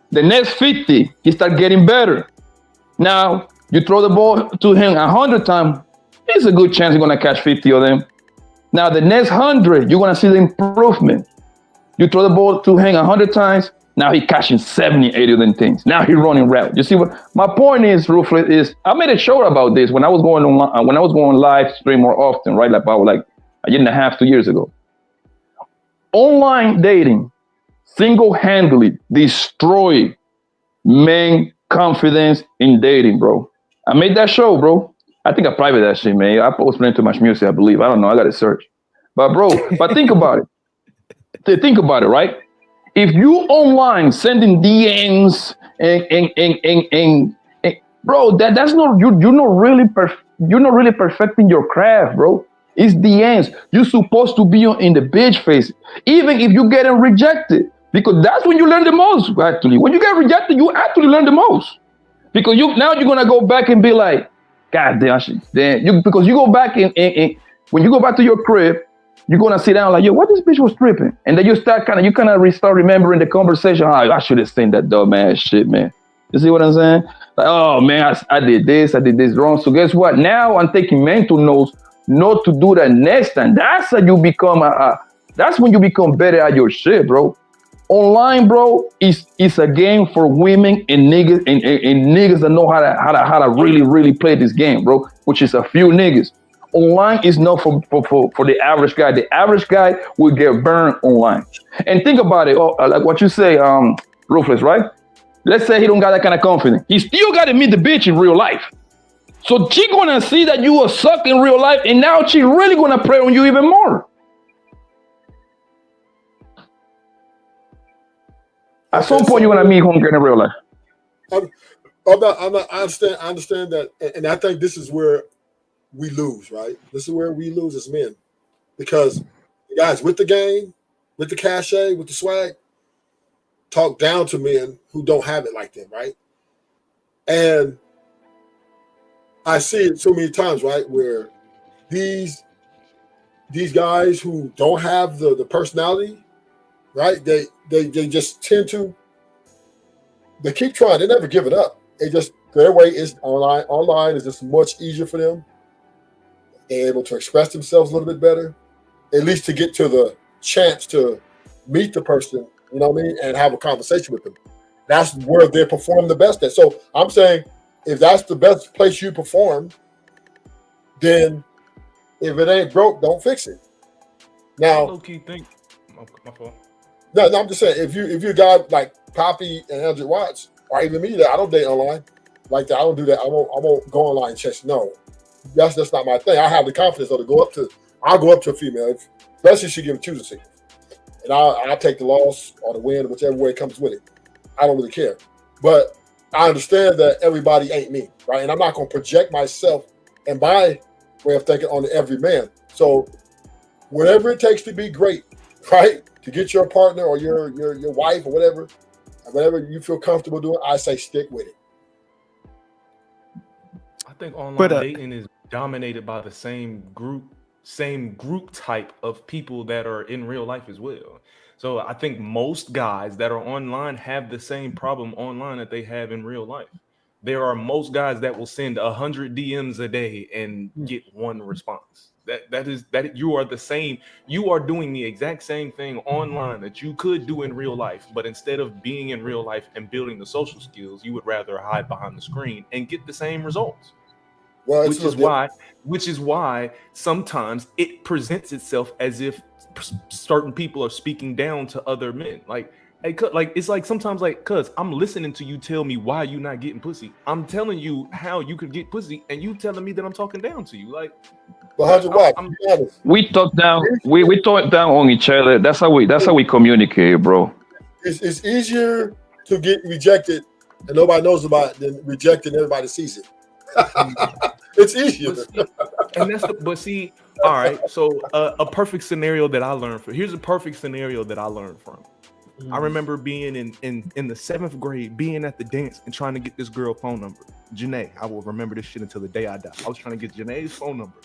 The next 50, he start getting better. Now you throw the ball to him 100 times. There's a good chance you're gonna catch 50 of them. Now the next 100, you're gonna see the improvement. You throw the ball to him 100 times. Now he catching 70, 80 of them things. Now he running route. You see what my point is, Rufus, is I made a show about this when I was going on, when I was going live stream more often, right? About like a year and a half, 2 years ago. Online dating single-handedly destroyed men confidence in dating, bro. I made that show, bro. I think I private that shit, man. I post playing too much music, I believe. I don't know. I got to search. But bro, think about it. Think about it, right? If you online sending DMs and bro, that's not you're not really perfecting your craft, bro. It's DMs. You're supposed to be in the bitch face, even if you're getting rejected, because that's when you learn the most. Actually, when you get rejected, you actually learn the most, because you're gonna go back and be like, God damn, because you go back and when you go back to your crib, you're gonna sit down like, yo, what this bitch was tripping, and then you start restart remembering the conversation. I should have seen that dumb ass shit, man. You see what I'm saying? Like, oh man, I did this wrong. So guess what? Now I'm taking mental notes not to do that next time. That's how you become that's when you become better at your shit, bro. Online, bro, is a game for women and niggas and niggas that know how to really play this game, bro. Which is a few niggas. Online is not for the average guy. The average guy will get burned online. And think about it, like what you say, Ruthless, right? Let's say he don't got that kind of confidence. He still got to meet the bitch in real life. So she gonna see that you are suck in real life, and now she really gonna prey on you even more. At some point, you're gonna meet homegirl in real life. I understand that, and I think this is where we lose, right? This is where we lose as men, because the guys with the game, with the cachet, with the swag, talk down to men who don't have it like them, right? And I see it so many times, right, where these guys who don't have the personality, right? They just tend to, they keep trying. They never give it up. They just, their way is online. Online is just much easier for them. They're able to express themselves a little bit better, at least to get to the chance to meet the person, you know what I mean, and have a conversation with them. That's where they perform the best at. So I'm saying, if that's the best place you perform, then if it ain't broke, don't fix it. Now, low-key think, my fault. No, I'm just saying, if you a guy like Poppy and Andrew Watts, or even me, that I don't date online like that. I don't do that. I won't go online and chase. No, that's not my thing. I have the confidence though to go up to. I'll go up to a female, especially if she gives choosing signals, and I'll take the loss or the win, whichever way it comes with it. I don't really care, but I understand that everybody ain't me, right? And I'm not going to project myself and my way of thinking on every man. So whatever it takes to be great, right? To get your partner or your wife or whatever you feel comfortable doing, I say stick with it. I think online dating is dominated by the same group type of people that are in real life as well. So I think most guys that are online have the same problem online that they have in real life. There are most guys that will send 100 DMs a day and get one response. That you are the same. You are doing the exact same thing online that you could do in real life, but instead of being in real life and building the social skills, you would rather hide behind the screen and get the same results. Well, which is why sometimes it presents itself as if certain people are speaking down to other men. Like, hey, it's like sometimes like, cuz I'm listening to you tell me why you not getting pussy. I'm telling you how you could get pussy, and you telling me that I'm talking down to you. Like, we talk down. We talk down on each other. That's how we communicate, bro. It's easier to get rejected and nobody knows about it than rejected and everybody sees it. It's easier. But see, all right. So a perfect scenario that I learned from. Here's a perfect scenario that I learned from. I remember being in the 7th grade, being at the dance and trying to get this girl phone number, Janae. I will remember this shit until the day I die. I was trying to get Janae's phone number.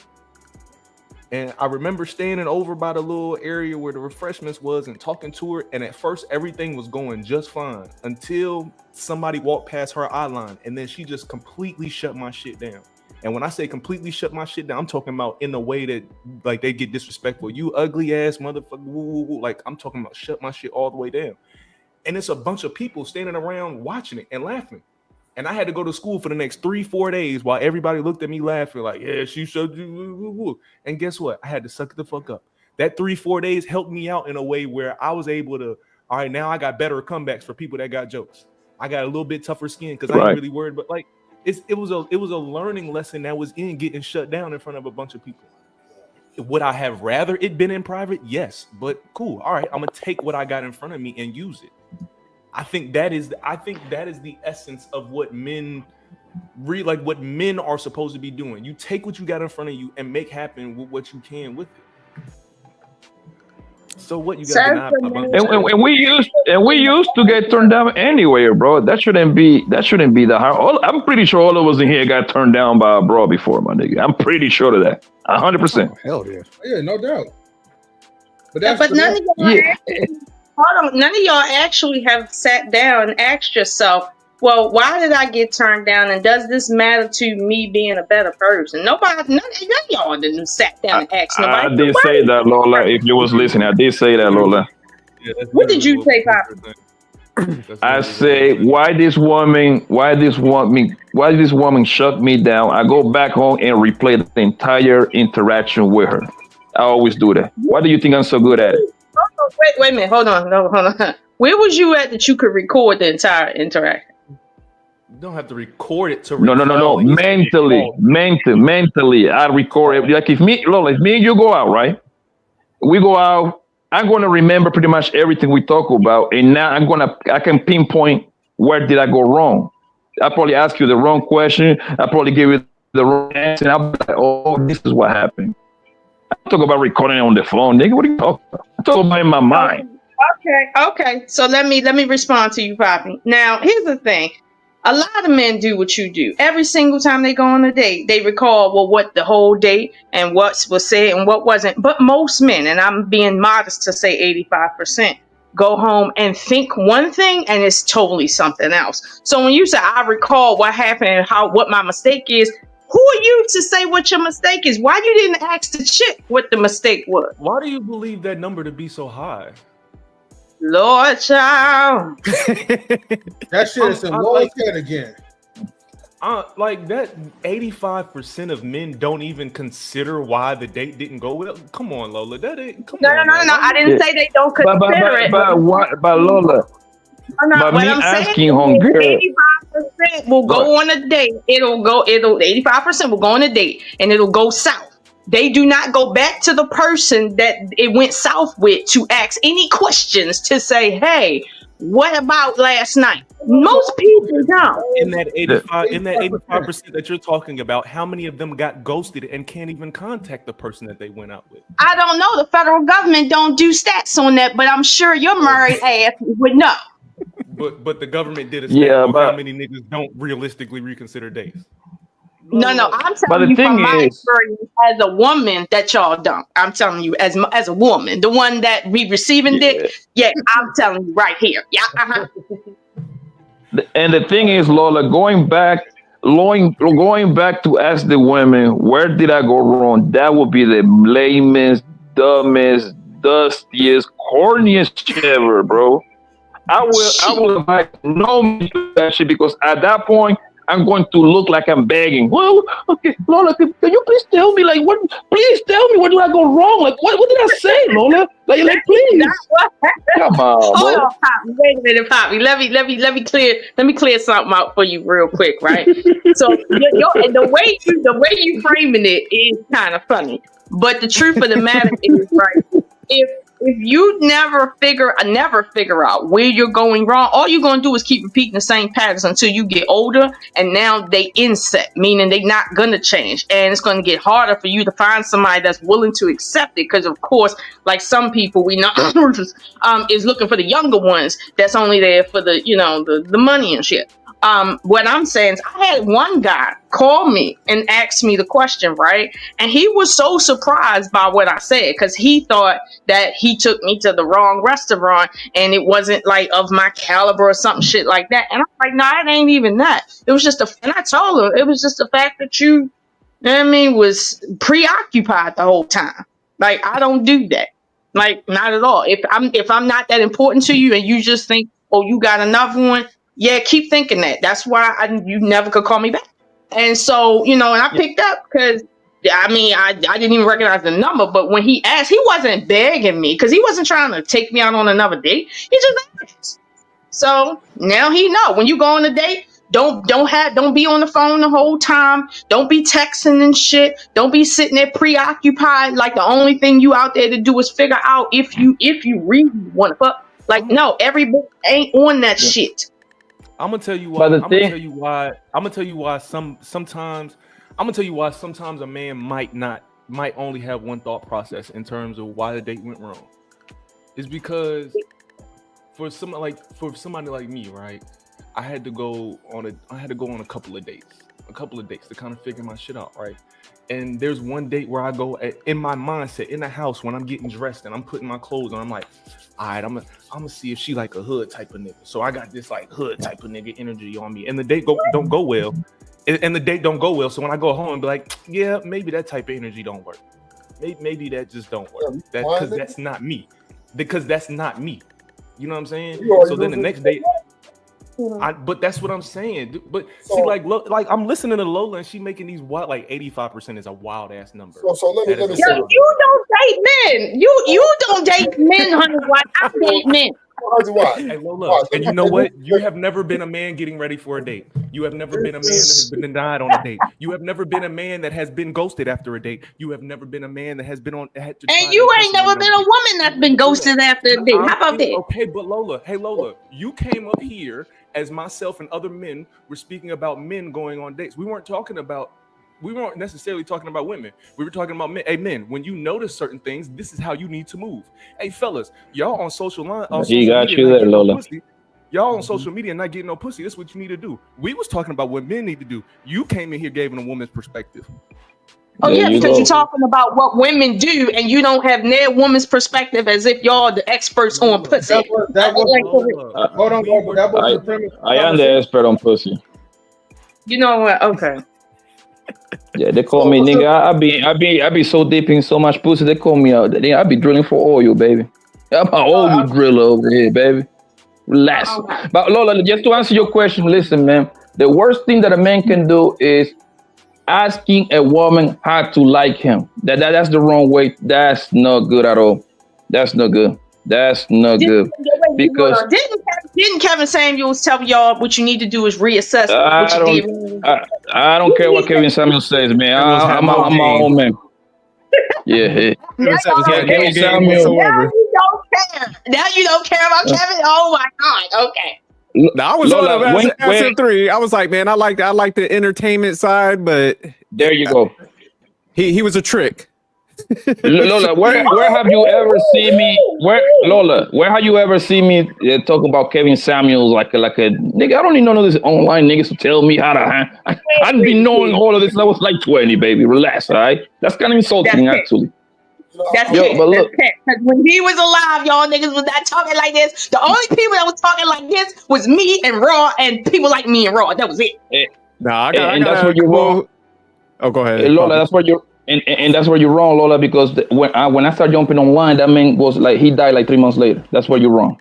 And I remember standing over by the little area where the refreshments was and talking to her. And at first, everything was going just fine until somebody walked past her eye line. And then she just completely shut my shit down. And when I say completely shut my shit down, I'm talking about in a way that like they get disrespectful. You ugly ass motherfucker. Woo, woo, woo. Like I'm talking about shut my shit all the way down. And it's a bunch of people standing around watching it and laughing. And I had to go to school for the next 3-4 days while everybody looked at me laughing like, yeah, she showed you. And guess what? I had to suck it the fuck up. That 3-4 days helped me out in a way where I was able to, all right, now I got better comebacks for people that got jokes. I got a little bit tougher skin because I ain't really worried, but like it was a learning lesson that was in getting shut down in front of a bunch of people. Would I have rather it been in private? Yes, but cool. All right, I'm gonna take what I got in front of me and use it. I think that is the essence of what men what men are supposed to be doing. You take what you got in front of you and make happen with what you can with it. So what you got? And we used to get turned down anyway, bro. That shouldn't be the hard. I'm pretty sure all of us in here got turned down by a bro before, my nigga. I'm pretty sure of that. 100%. Hell yeah. Yeah, no doubt. But none of y'all none of y'all actually have sat down and asked yourself, well, why did I get turned down? And does this matter to me being a better person? None of y'all didn't sat down and asked I nobody. did say that, Lola. If you was listening, I did say that, Lola. Yeah, that's What did you literally say, Papa? That's I literally say, what it why this woman shut me down? I go back home and replay the entire interaction with her. I always do that. Why do you think I'm so good at it? Oh, wait a minute. Hold on. No, hold on. Where was you at that you could record the entire interaction? You don't have to record it to No. recall it. Mentally, I record it. Like if me and you go out, right? We go out. I'm gonna remember pretty much everything we talk about, and now I can pinpoint where did I go wrong. I probably ask you the wrong question. I probably give you the wrong answer. And I'll be like, oh, this is what happened. I talk about recording on the phone, nigga. What are you talking about? I talk about it in my mind. Okay. So let me respond to you, Poppy. Now, here's the thing. A lot of men do what you do. Every single time they go on a date, they recall what the whole date and what was said and what wasn't. But most men, and I'm being modest to say 85%, go home and think one thing and it's totally something else. So when you say I recall what happened and what my mistake is, who are you to say what your mistake is? Why you didn't ask the chick what the mistake was? Why do you believe that number to be so high? Lord, child. That shit is in Lola's head again. Like that 85% of men don't even consider why the date didn't go well. Come on, Lola. That ain't come on. No. I didn't say they don't consider it. But Lola. But me asking homegirl. 85% will go on a date. It'll 85% will go on a date and it'll go south. They do not go back to the person that it went south with to ask any questions to say, hey, what about last night? Most people don't. In that 85% that you're talking about, how many of them got ghosted and can't even contact the person that they went out with? I don't know. The federal government don't do stats on that, but I'm sure your married ass would know. But the government did a stat on how many niggas don't realistically reconsider dates. No, I'm telling you from my experience as a woman that y'all don't. I'm telling you as a woman, the one that be receiving dick. Yeah, I'm telling you right here. Yeah. And the thing is, Lola, going back to ask the women, where did I go wrong? That would be the lamest, dumbest, dustiest, corniest shit ever, bro. I will like no me to that shit because at that point I'm going to look like I'm begging. Well, okay, Lola, can you please tell me what? Please tell me where did I go wrong? Like what did I say, Lola? Like please. Come on, hold on, Poppy. Wait a minute, Poppy. Let me clear something out for you real quick, right? So the way you framing it is kind of funny, but the truth of the matter is, right? If you never figure out where you're going wrong, all you're going to do is keep repeating the same patterns until you get older, and now they inset, meaning they're not going to change, and it's going to get harder for you to find somebody that's willing to accept it, because of course, like some people we know is looking for the younger ones that's only there for the the money and shit. What I'm saying is I had one guy call me and ask me the question, right? And he was so surprised by what I said because he thought that he took me to the wrong restaurant and it wasn't like of my caliber or something shit like that. And I'm like, no, it ain't even that. It was just and I told him it was just the fact that you know what I mean, was preoccupied the whole time. Like, I don't do that. Like, not at all. If I'm not that important to you and you just think, oh, you got another one, yeah, keep thinking that. That's why you never could call me back. And so, and I picked up because, I didn't even recognize the number. But when he asked, he wasn't begging me because he wasn't trying to take me out on another date. He just asked. So now he know when you go on a date, don't be on the phone the whole time. Don't be texting and shit. Don't be sitting there preoccupied like the only thing you out there to do is figure out if you really want to fuck. Like, no, everybody ain't on that shit. I'm gonna tell you why. I'm gonna tell you why sometimes a man might only have one thought process in terms of why the date went wrong. It's because for somebody like me, right? I had to go on a couple of dates. a couple of dates to kind of figure my shit out, right? And there's one date where I go in my mindset in the house when I'm getting dressed and I'm putting my clothes on. I'm like, all right, I'm gonna see if she like a hood type of nigga. So I got this like hood type of nigga energy on me, and the date don't go well. And the date don't go well. So when I go home and be like, yeah, maybe that type of energy don't work. Maybe that just don't work. Because that's not me. Because that's not me. You know what I'm saying? So then the next date, but that's what I'm saying. But see, like I'm listening to Lola and she making these wild, like 85% is a wild ass number. So let me Yo, you don't date men. You don't date men, honey. Why I date men? Hey Lola, and you know what? You have never been a man getting ready for a date. You have never been a man that has been denied on a date. You have never been a man that has been ghosted after a date. You have never been a man that has been on. And you ain't never been a woman that's been ghosted after a date. How about that? Okay, but Lola, hey Lola, you came up here as myself and other men were speaking about men going on dates. We weren't necessarily talking about women. We were talking about men. Hey, men, when you notice certain things, this is how you need to move. Hey, fellas, y'all on social media, Lola. Y'all on social media not getting no pussy. This is what you need to do. We was talking about what men need to do. You came in here giving a woman's perspective. Oh yeah, because you're talking about what women do, and you don't have their woman's perspective as if y'all the experts on pussy. Hold on, that was the premise. I am the expert on pussy. You know what? Okay. Yeah, they call me nigga. I be so deep in so much pussy. They call me out. I be drilling for oil, baby. I'm an oil driller over here, baby. Relax. But Lola, just to answer your question, listen, man. The worst thing that a man can do is asking a woman how to like him. That's the wrong way. That's not good at all. That's not good. That's not good. Because didn't Kevin Samuels tell y'all what you need to do is reassess what you did? I don't care what Kevin Samuels says, man. I'm my own man. Yeah. Kevin Samuels. Now you don't care about Kevin. Oh my God. Okay. Now, I was Lola, on SM3. I was like, man, I like the entertainment side, but there you go. He was a trick. Lola, where have you ever seen me? Where have you ever seen me talk about Kevin Samuels like a nigga? I don't need none of this online niggas to tell me how to. I've been knowing all of this since I was like 20, baby. Relax, all right? That's kind of insulting, actually. That's it. But look, because when he was alive, y'all niggas was not talking like this. The only people that was talking like this was me and Raw, and people like me and Raw. That was it. Nah, that's where you're wrong. Oh, go ahead, Lola. That's where you're. And that's where you're wrong, Lola, because when I started jumping online, that man was like, he died like 3 months later. That's where you're wrong.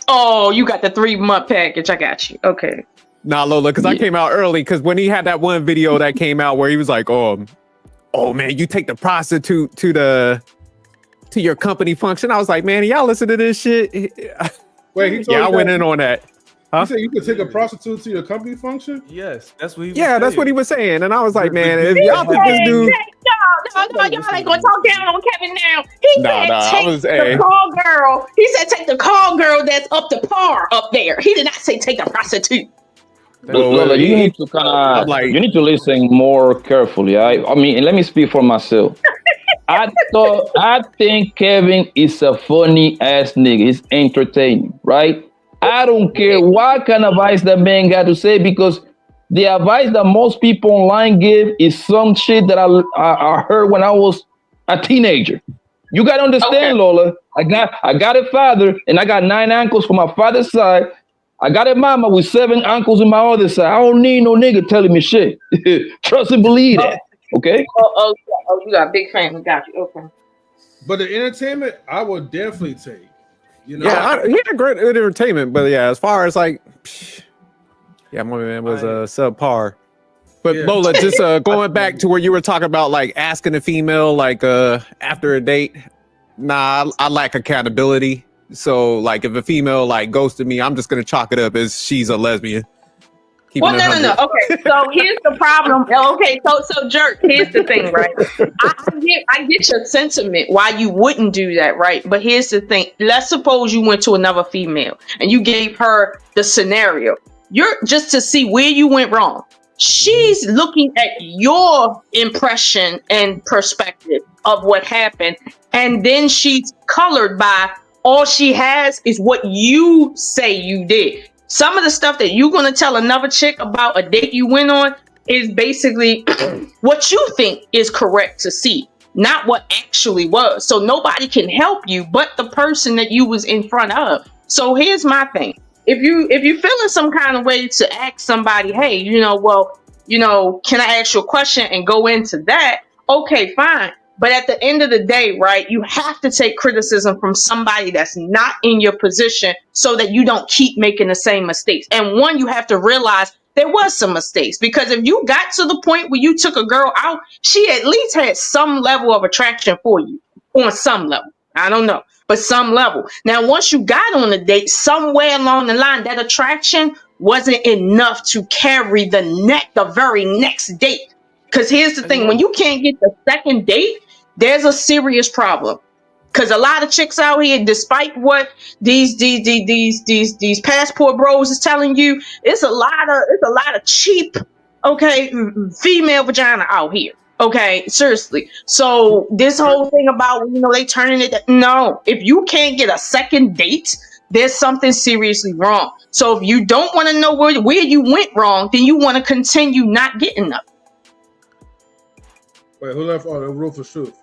Oh, you got the 3-month package. I got you. Okay. Nah, Lola, because I came out early, because when he had that one video that came out where he was like, oh man, you take the prostitute to your company function. I was like, man, y'all listen to this shit? Wait, I went in on that. Huh? You said you could take a prostitute to your company function? Yes, that's what he was saying. That's what he was saying. And I was like, man, if y'all think this dude... No, y'all ain't gonna talk down on Kevin now. He said take the call girl. He said take the call girl that's up to par up there. He did not say take a prostitute. Lola, you need to kind of you need to listen more carefully. I mean, let me speak for myself. I think Kevin is a funny ass nigga. He's entertaining, right? I don't care what kind of advice that man got to say, because the advice that most people online give is some shit that I heard when I was a teenager. You gotta understand, Lola. I got a father and I got 9 uncles from my father's side. I got a mama with 7 uncles on my other side. I don't need no nigga telling me shit. Trust and believe that. Okay? Oh, you got a big family. Got you. Okay. But the entertainment, I would definitely take. You know? Yeah, he had great entertainment, but yeah, as far as like, my man was subpar. But Lola, just going back to where you were talking about like asking a female like after a date. Nah, I lack accountability. So like if a female like ghosted me, I'm just gonna chalk it up as she's a lesbian. Well, no. Okay, so here's the problem. Okay, so Jerk, here's the thing, right? I get your sentiment why you wouldn't do that, right? But here's the thing. Let's suppose you went to another female and you gave her the scenario. You're just to see where you went wrong. She's looking at your impression and perspective of what happened, and then she's colored by all she has is what you say you did. Some of the stuff that you're going to tell another chick about a date you went on, is basically what you think is correct to see, not what actually was. So nobody can help you but the person that you was in front of. So here's my thing. If you feeling some kind of way to ask somebody, hey, can I ask you a question and go into that? Okay, fine. But at the end of the day, right, you have to take criticism from somebody that's not in your position so that you don't keep making the same mistakes. And one, you have to realize there was some mistakes, because if you got to the point where you took a girl out, she at least had some level of attraction for you on some level. I don't know, but some level. Now, once you got on a date, somewhere along the line, that attraction wasn't enough to carry the very next date. Because here's the thing, when you can't get the second date, there's a serious problem. Because a lot of chicks out here, despite what these passport bros is telling you, it's a lot of cheap, okay, female vagina out here. Okay, seriously. So this whole thing about they turning it, no. If you can't get a second date, there's something seriously wrong. So if you don't want to know where you went wrong, then you want to continue not getting nothing. Wait, who left? Oh, the Rufus Truth.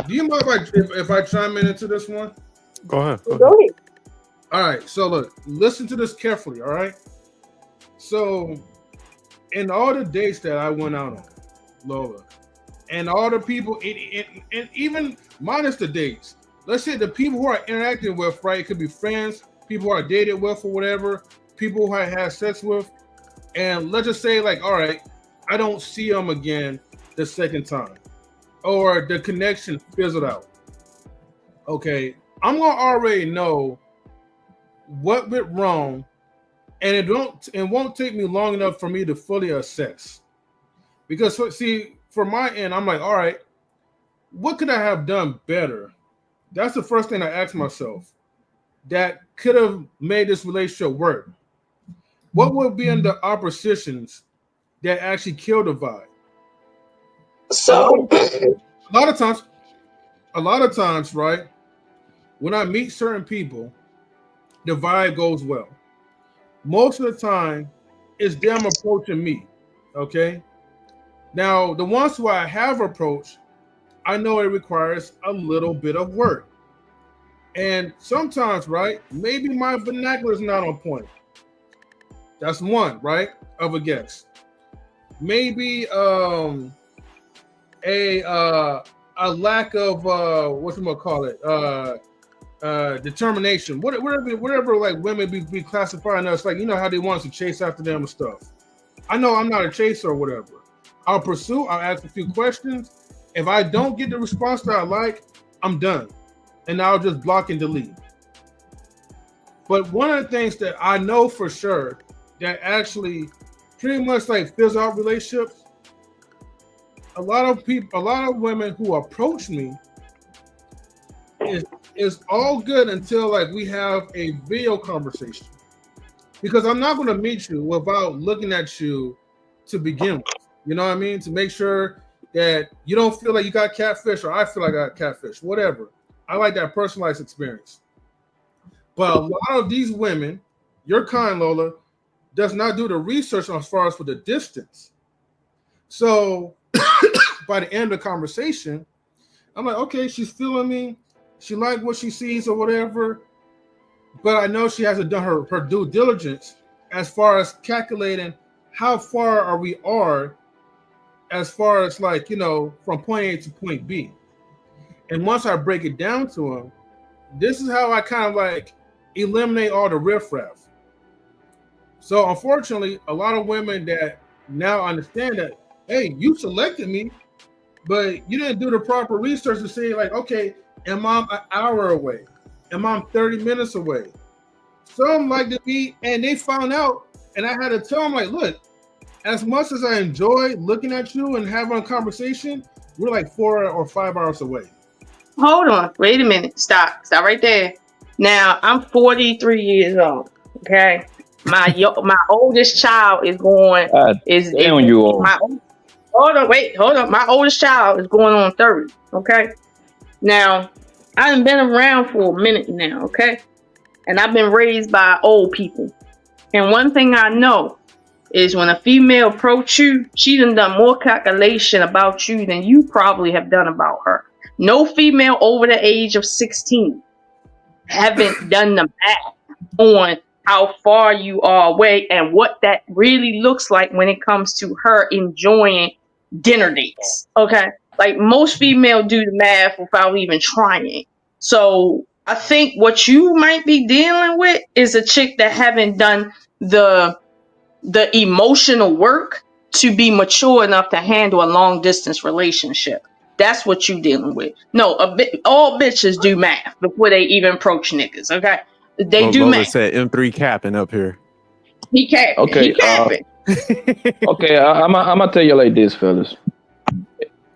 Do you mind if I chime into this one? Go ahead. Go ahead. All right. So look, listen to this carefully. All right. So, in all the dates that I went out on, Lola, and all the people, and even minus the dates, let's say the people who are interacting with, right? It could be friends, people who are dated with, or whatever, people who I had sex with, and let's just say, like, all right, I don't see them again the second time, or the connection fizzled out. Okay, I'm gonna already know what went wrong, and it won't take me long enough for me to fully assess. Because see, for my end, I'm like, all right, what could I have done better? That's the first thing I ask myself. That could have made this relationship work. What would be in the oppositions that actually killed the vibe? So a lot of times, right? When I meet certain people, the vibe goes well. Most of the time, it's them approaching me. Okay. Now, the ones who I have approached, I know it requires a little bit of work. And sometimes, right, maybe my vernacular is not on point. That's one, right, of a guess. Maybe a lack of determination. Whatever like women be classifying us, like, how they want us to chase after them and stuff. I know I'm not a chaser or whatever. I'll pursue, I'll ask a few questions. If I don't get the response that I like, I'm done. And I'll just block and delete. But one of the things that I know for sure that actually pretty much like fills out relationships, a lot of women who approach me is all good until like we have a video conversation. Because I'm not going to meet you without looking at you to begin with. You know what I mean? To make sure that you don't feel like you got catfish, or I feel like I got catfish, whatever. I like that personalized experience. But a lot of these women, your kind, Lola, does not do the research as far as for the distance. So by the end of the conversation, I'm like, okay, she's feeling me. She liked what she sees or whatever. But I know she hasn't done her due diligence as far as calculating how far we are as far as like, from point A to point B. And once I break it down to them, this is how I kind of like eliminate all the riffraff. So unfortunately, a lot of women that now understand that, hey, you selected me, but you didn't do the proper research to say like, okay, am I an hour away? Am I 30 minutes away? Some like to be, and they found out, and I had to tell them like, look, as much as I enjoy looking at you and having a conversation, we're like 4 or 5 hours away. Hold on, wait a minute. Stop right there. Now I'm 43 years old. Okay, my oldest child is going. Hold on. My oldest child is going on 30. Okay. Now I've been around for a minute now. Okay, and I've been raised by old people. And one thing I know, is when a female approach you, she done more calculation about you than you probably have done about her. No female over the age of 16 haven't done the math on how far you are away and what that really looks like when it comes to her enjoying dinner dates. Okay, like most females do the math without even trying. So I think what you might be dealing with is a chick that haven't done the emotional work to be mature enough to handle a long distance relationship. That's what you dealing with. No, all bitches do math before they even approach niggas. Okay, they do Lola math. said M3 capping up here. He capping. Okay, He capping. Okay, I'm gonna tell you like this, fellas.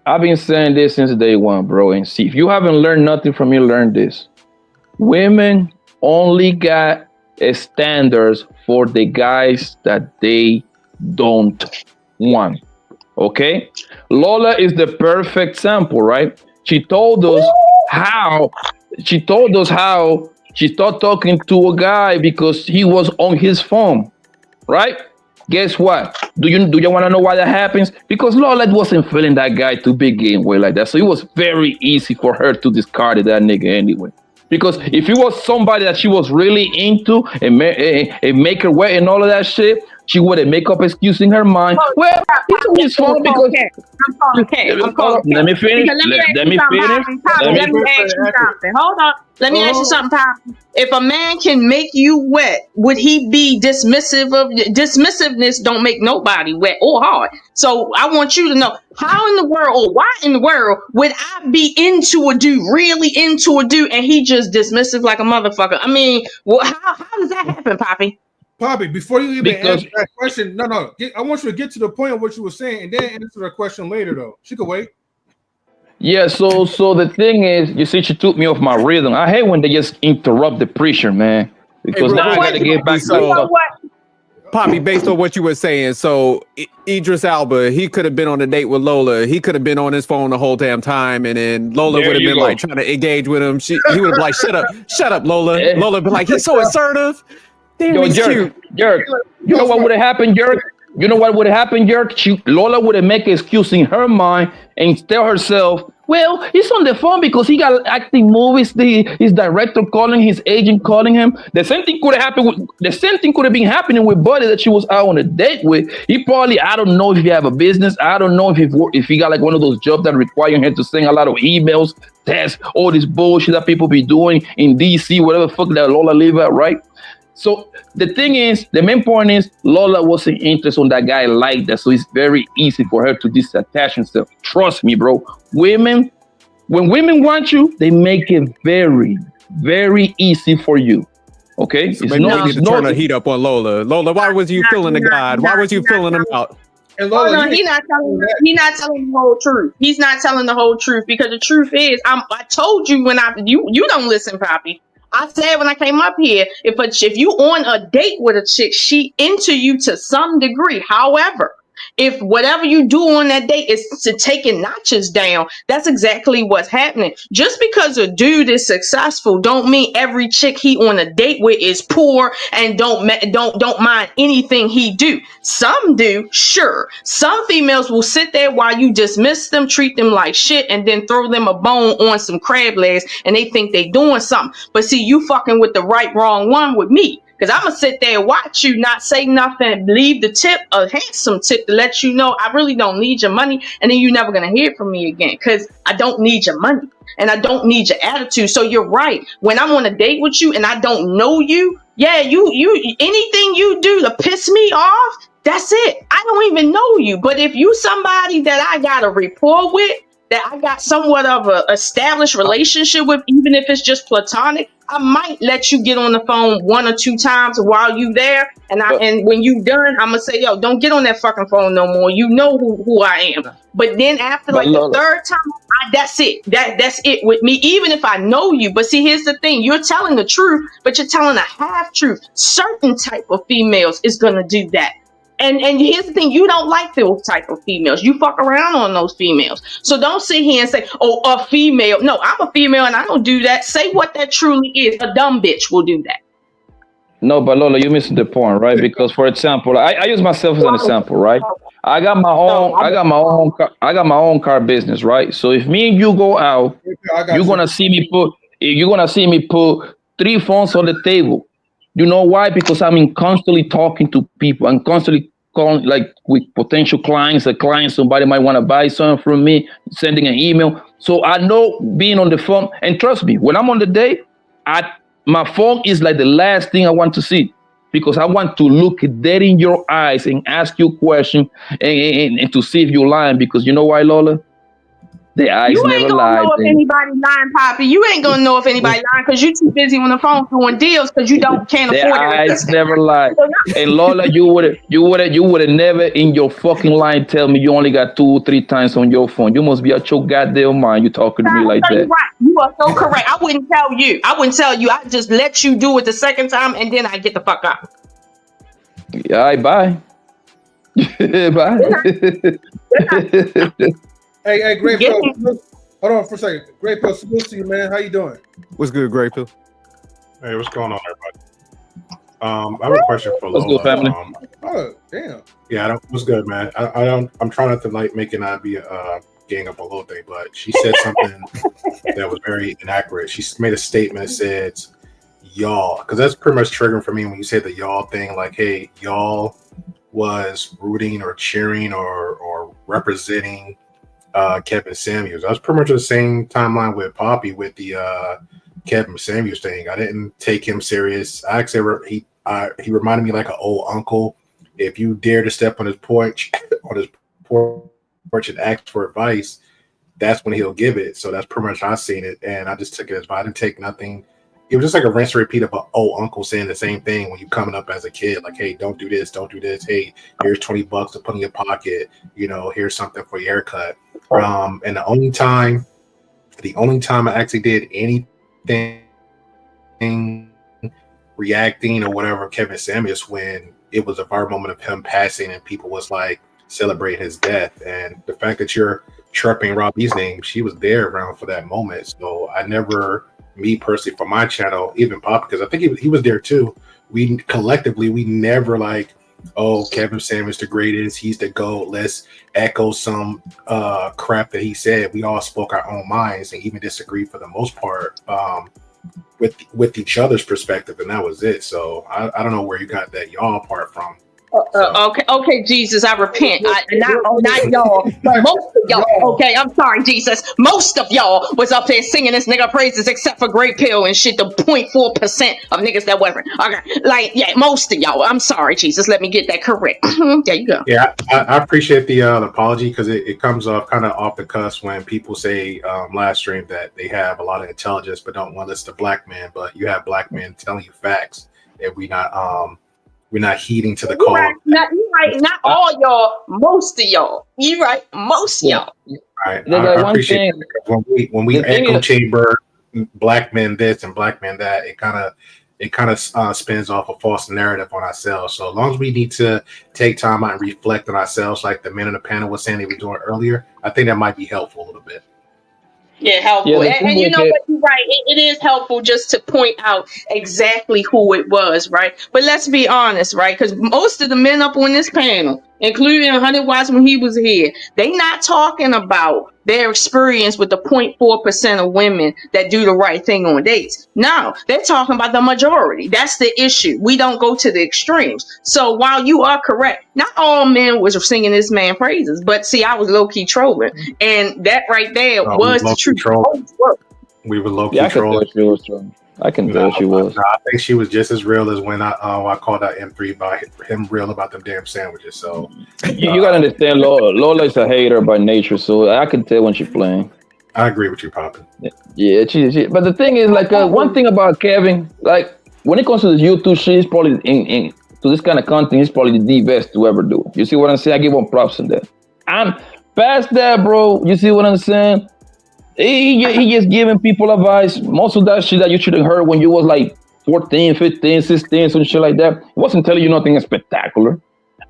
I've been saying this since day one, bro. And see, if you haven't learned nothing from me, learn this. Women only got standards for the guys that they don't want. Okay, Lola is the perfect sample, right? She told us how she started talking to a guy because he was on his phone, right? Guess what? Do you want to know why that happens? Because Lola wasn't feeling that guy to begin with like that, so it was very easy for her to discard that nigga anyway. Because if it was somebody that she was really into and make her wet and all of that shit, she wouldn't make up excuse in her mind. Well, it's on his phone because I'm calling let me finish. Let me finish. Let me ask you something. Hold on. Let me ask you something, Poppy. If a man can make you wet, would he be dismissive of dismissiveness? Don't make nobody wet or hard. So I want you to know how in the world or why in the world would I be into a dude, really into a dude, and he just dismissive like a motherfucker? I mean, well, how does that happen, Poppy? Poppy, before you even answer that question, I want you to get to the point of what you were saying and then answer the question later, though. She could wait. Yeah, so the thing is, you see, she took me off my rhythm. I hate when they just interrupt the preacher, man. Because now I gotta get back to Poppy, based on what you were saying, so Idris Elba, he could have been on a date with Lola. He could have been on his phone the whole damn time, and then Lola would have been like trying to engage with him. He would have been like, shut up, Lola. Lola would be like, he's so assertive. Damn, he's cute. Jerk. You know what would have happened, Jerk? You know what would have happened, Jerk? Lola would have made an excuse in her mind and tell herself, well, he's on the phone because he got acting movies. His director calling, his agent calling him. The same thing could have happened. The same thing could have been happening with Buddy that she was out on a date with. He probably, I don't know if he have a business. I don't know if he got like one of those jobs that require him to send a lot of emails, tests, all this bullshit that people be doing in DC, whatever the fuck that Lola live at, right? So the thing is, the main point is Lola wasn't interested in that guy like that. So it's very easy for her to disattach herself. Trust me, bro. When women want you, they make it very, very easy for you. Okay? So maybe you need to turn the heat up on Lola. Lola, why was you feeling the God? Why was you feeling him out? And Lola, he's not telling the whole truth. He's not telling the whole truth because the truth is, I told you when you don't listen, Poppy. I said when I came up here, if you on a date with a chick, she into you to some degree. However, if whatever you do on that date is to taking notches down, that's exactly what's happening. Just because a dude is successful don't mean every chick he on a date with is poor and don't mind anything he do. Some do, sure. Some females will sit there while you dismiss them, treat them like shit, and then throw them a bone on some crab legs and they think they doing something. But see, you fucking with the wrong one with me. Because I'm going to sit there and watch you not say nothing, leave the tip, a handsome tip to let you know I really don't need your money. And then you're never going to hear from me again because I don't need your money and I don't need your attitude. So you're right. When I'm on a date with you and I don't know you, yeah, you anything you do to piss me off, that's it. I don't even know you. But if you somebody that I got a rapport with, that I got somewhat of a established relationship with, even if it's just platonic, I might let you get on the phone 1 or 2 times while you there. And when you done, I'm gonna say, yo, don't get on that fucking phone no more. You know who I am. But then after like the third time, that's it. That's it with me, even if I know you. But see, here's the thing. You're telling the truth, but you're telling a half truth. Certain type of females is gonna do that. And here's the thing, you don't like those type of females. You fuck around on those females. So don't sit here and say, oh, a female. No, I'm a female and I don't do that. Say what that truly is. A dumb bitch will do that. No, but Lola, you're missing the point, right? Because for example, I use myself as an example, right? I got my own, I got my own car business, right? So if me and you go out, I got you're you. gonna see me put 3 phones on the table. You know why? Because I'm in constantly talking to people. I'm constantly calling like with potential clients, a client, somebody might want to buy something from me, sending an email. So I know being on the phone, and trust me, when I'm on the date, my phone is like the last thing I want to see because I want to look dead in your eyes and ask you a question and to see if you're lying. Because you know why, Lola? The eyes You never ain't gonna lie, know if baby. anybody lying, Poppy. You ain't gonna know if anybody lying because you too busy on the phone doing deals because you can't The afford it. eyes never lie. So now- And Lola, you would have never in your fucking line tell me you only got 2 or 3 times on your phone. You must be out your goddamn mind. You talking to me like so you're that. right. You are so correct. I wouldn't tell you. I just let you do it the second time and then I get the fuck out. Yeah, all right, bye. Bye. Hey, Great Pill. Hold on for a second. Great Pill, salute to you, man. How you doing? What's good, Great Pill? Hey, what's going on, everybody? I have a question for What's Lola. good, family? Oh, damn. Yeah, what's good, man? I don't. I'm trying not to like make it not be a gang up a little thing, but she said something that was very inaccurate. She made a statement that said y'all, because that's pretty much triggering for me when you say the y'all thing. Like, hey, y'all was rooting or cheering or representing Kevin Samuels. I was pretty much the same timeline with Poppy with the Kevin Samuels thing. I didn't take him serious. I actually he reminded me like an old uncle. If you dare to step on his porch and ask for advice, that's when he'll give it. So that's pretty much how I seen it, and I just took it as I didn't take nothing. It was just like a rinse and repeat of an old uncle saying the same thing when you coming up as a kid, like, hey, don't do this, don't do this. Hey, here's $20 to put in your pocket. You know, here's something for your haircut. And the only time I actually did anything reacting or whatever Kevin Samuels when it was a viral moment of him passing and people was like celebrating his death. And the fact that you're chirping Robbie's name, she was there around for that moment. So I never, me personally for my channel, even Pop, because I think he was there too. We collectively, we never like, oh, Kevin Samuels the greatest, he's the GOAT, let's echo some crap that he said. We all spoke our own minds and even disagreed for the most part with each other's perspective, and that was it. So I don't know where you got that y'all part from. Okay, Jesus, I repent. Not y'all, but most of y'all. Okay, I'm sorry, Jesus. Most of y'all was up there singing this nigga praises, except for Great Pill and shit. The 0.4% of niggas that wasn't. Okay, like yeah, most of y'all. I'm sorry, Jesus. Let me get that correct. There you go. Yeah, I appreciate the apology because it comes off kind of off the cuff when people say last stream that they have a lot of intelligence but don't want us to black men, but you have black men telling you facts and we're not heeding to the call. Right. Not all y'all. Most of y'all. You right. Most of y'all. Right. I appreciate it because when we echo chamber black men this and black men that, it kind of spins off a false narrative on ourselves. So as long as we need to take time out and reflect on ourselves, like the men in the panel was saying they were doing earlier, I think that might be helpful a little bit. Yeah, helpful. And you know what, you're right. It is helpful just to point out exactly who it was, right? But let's be honest, right? Because most of the men up on this panel, including 100 Watts when he was here, they not talking about their experience with the 0.4% of women that do the right thing on dates. No, they're talking about the majority. That's the issue. We don't go to the extremes. So while you are correct, not all men was singing this man praises, but see, I was low-key trolling. And that right there was the truth. We were low-key Yeah, I can tell trolling. she was trolling. I can tell she was. I think she was just as real as when I called out M3 by him real about them damn sandwiches. So You gotta understand, Lola is a hater by nature, so I can tell when she's playing. I agree with you, Poppy. Yeah, she. But the thing is, like, one thing about Kevin, like, when it comes to this YouTube shit, he's probably to this kind of content, he's probably the best to ever do. You see what I'm saying? I give him props in that. I'm past that, bro. You see what I'm saying? He just giving people advice. Most of that shit that you should have heard when you was like 14, 15, 16, some shit like that. He wasn't telling you nothing spectacular.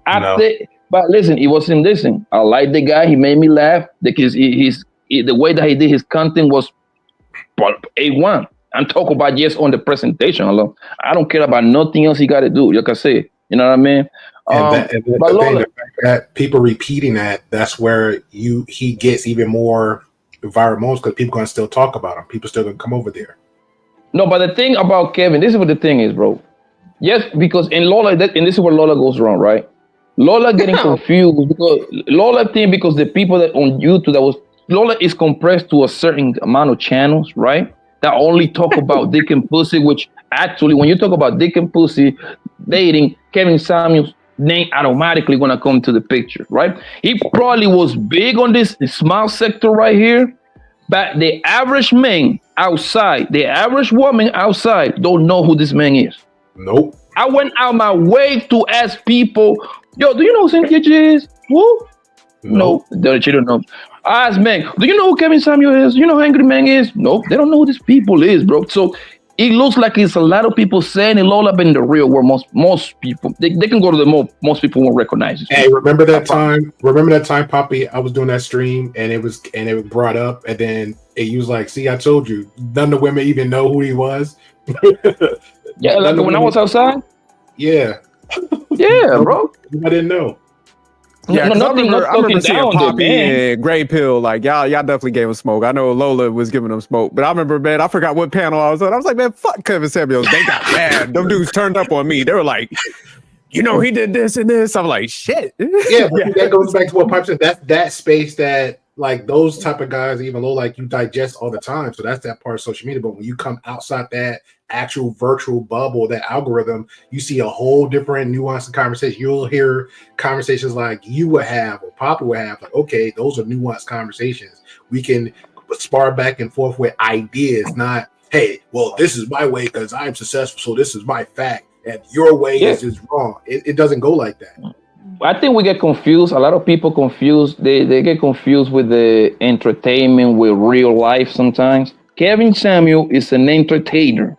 But listen, he wasn't listening. I like the guy. He made me laugh because the way that he did his content was A1. and talk about just on the presentation alone. I don't care about nothing else he got to do. Like I said, you know what I mean? And But the thing, Lola, the fact that people repeating that's where he gets even more viral moments because people gonna still talk about him. People still gonna come over there. no, but the thing about Kevin, this is what the thing is, bro. Yes, because in Lola, and this is where Lola goes wrong, right? Lola getting confused because Lola think because the people that on YouTube Lola is compressed to a certain amount of channels, right? That only talk about dick and pussy, which actually when you talk about dick and pussy dating, Kevin Samuels name automatically gonna come to the picture, right? He probably was big on this small sector right here, but the average man outside, the average woman outside don't know who this man is. Nope. I went out my way to ask people, yo, do you know who Cynthia is? Who? No, they don't know. I asked man, do you know who Kevin Samuel is? You know who Angry Man is? Nope, they don't know who these people is, bro. So it looks like it's a lot of people saying it all up in the real world. Most people, they can go to the most people won't recognize it. Hey, remember that time? Remember that time, Poppy? I was doing that stream and it was brought up, and then he was like, "See, I told you, none of the women even know who he was." Yeah, like when I was outside. Yeah, yeah, bro. I didn't know. Yeah, I remember seeing Poppy and Gray Pill. Like y'all definitely gave him smoke. I know Lola was giving them smoke, but I remember, man, I forgot what panel I was on. I was like, man, fuck Kevin Samuels. They got mad. Them dudes turned up on me. They were like, you know, he did this and this. I'm like, shit. Yeah, but that goes back to what Poppy said. That's that space that like those type of guys, even though like you digest all the time. So that's that part of social media. But when you come outside that actual virtual bubble, that algorithm, you see a whole different nuance of conversation. You'll hear conversations like you would have or Papa would have, like, okay, those are nuanced conversations. We can spar back and forth with ideas, not, hey, well, this is my way because I'm successful, so this is my fact, and your way is just wrong. It doesn't go like that. I think we get confused. A lot of people confused. They get confused with the entertainment with real life sometimes. Kevin Samuel is an entertainer.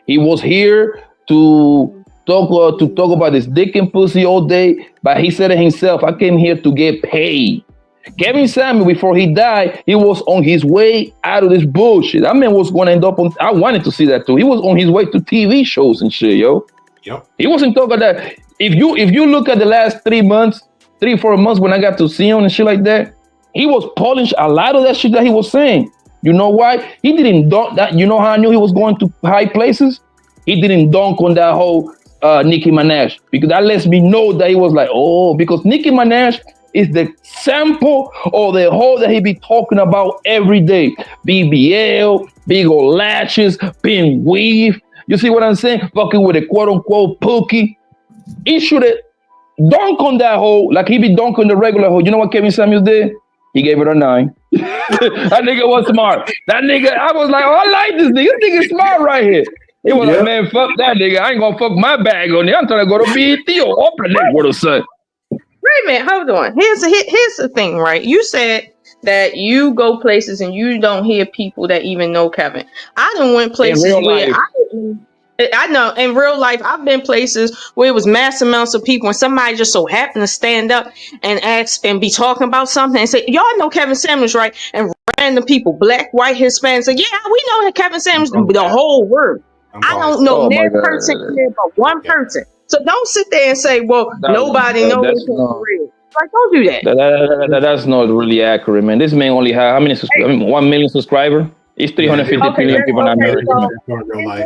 He was here to talk about this dick and pussy all day, but he said it himself. I came here to get paid. Kevin Samuel, before he died, he was on his way out of this bullshit. That man was going to end up on. I wanted to see that too. He was on his way to TV shows and shit, yo. Yep. He wasn't talking that. If you look at the last 3 months, 3-4 months when I got to see him and shit like that, he was polished a lot of that shit that he was saying. You know why? He didn't dunk that. You know how I knew he was going to high places? He didn't dunk on that whole Nicki Minaj, because that lets me know that he was like, oh, because Nicki Minaj is the sample or the whole that he be talking about every day. BBL, big old lashes, pin weave. You see what I'm saying? Fucking with a quote unquote pookie. He should have dunk on that hole like he be dunking the regular hole. You know what Kevin Samuels did? He gave it a 9. That nigga was smart. That nigga, I was like, oh, I like this nigga. This nigga smart right here. He was like, man, fuck that nigga. I ain't gonna fuck my bag on there. I'm trying to go to BET or open the neck with a son. Wait a minute, hold on. Here's the thing, right? You said that you go places and you don't hear people that even know Kevin. I done went places where I know in real life, I've been places where it was mass amounts of people and somebody just so happened to stand up and ask and be talking about something and say, y'all know Kevin Samuels, right? And random people, black, white, Hispanic, say, yeah, we know Kevin Samuels, the whole world. I don't know their person here but one person. So don't sit there and say, well, nobody knows real. Like, don't do that. That's not really accurate, man. This man only had how many subscribers? I mean, 1 million subscribers. It's 350 million people in America. Hold on,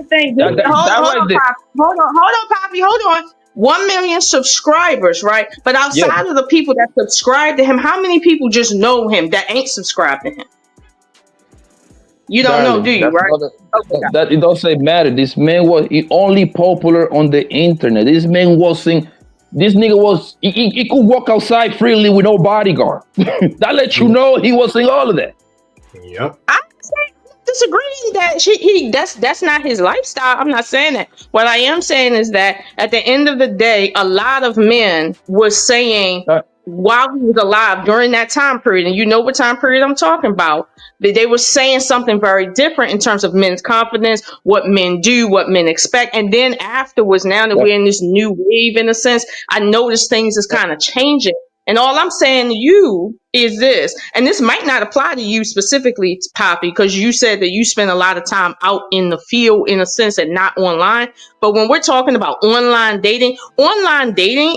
Poppy. Hold on. 1 million subscribers, right? But outside of the people that subscribe to him, how many people just know him that ain't subscribed to him? You don't know, do you? Right? That it doesn't matter. This man was only popular on the internet. This man wasn't. This nigga was. He could walk outside freely with no bodyguard. That lets you know he wasn't all of that. Yep. I'm disagreeing that that's not his lifestyle. I'm not saying that. What I am saying is that at the end of the day, a lot of men were saying while he was alive during that time period, and you know what time period I'm talking about, that they were saying something very different in terms of men's confidence, what men do, what men expect. And then afterwards, now that we're in this new wave, in a sense, I notice things is kind of changing. And all I'm saying to you is this, and this might not apply to you specifically, Poppy, because you said that you spend a lot of time out in the field in a sense and not online. But when we're talking about online dating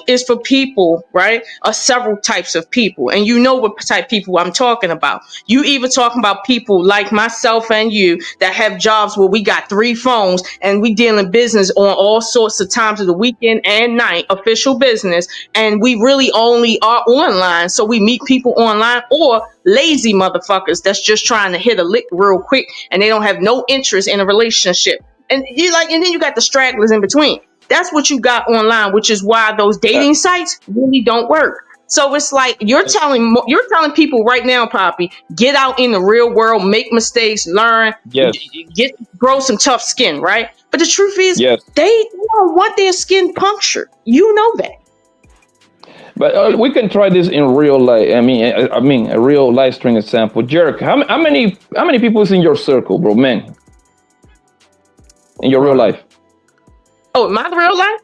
is for people, right? Several types of people, and you know what type of people I'm talking about. You even talking about people like myself and you that have jobs where we got 3 phones and we dealing business on all sorts of times of the weekend and night, official business, and we really only are online, so we meet people online, or lazy motherfuckers that's just trying to hit a lick real quick and they don't have no interest in a relationship. And and then you got the stragglers in between. That's what you got online, which is why those dating sites really don't work. So it's like you're telling people right now, Poppy, get out in the real world, make mistakes, learn, grow some tough skin, right? But the truth is, they don't want their skin punctured. You know that. But we can try this in real life. I mean, a real live string example. Jerk, how many people is in your circle, bro, man? In your real life? Oh, my real life?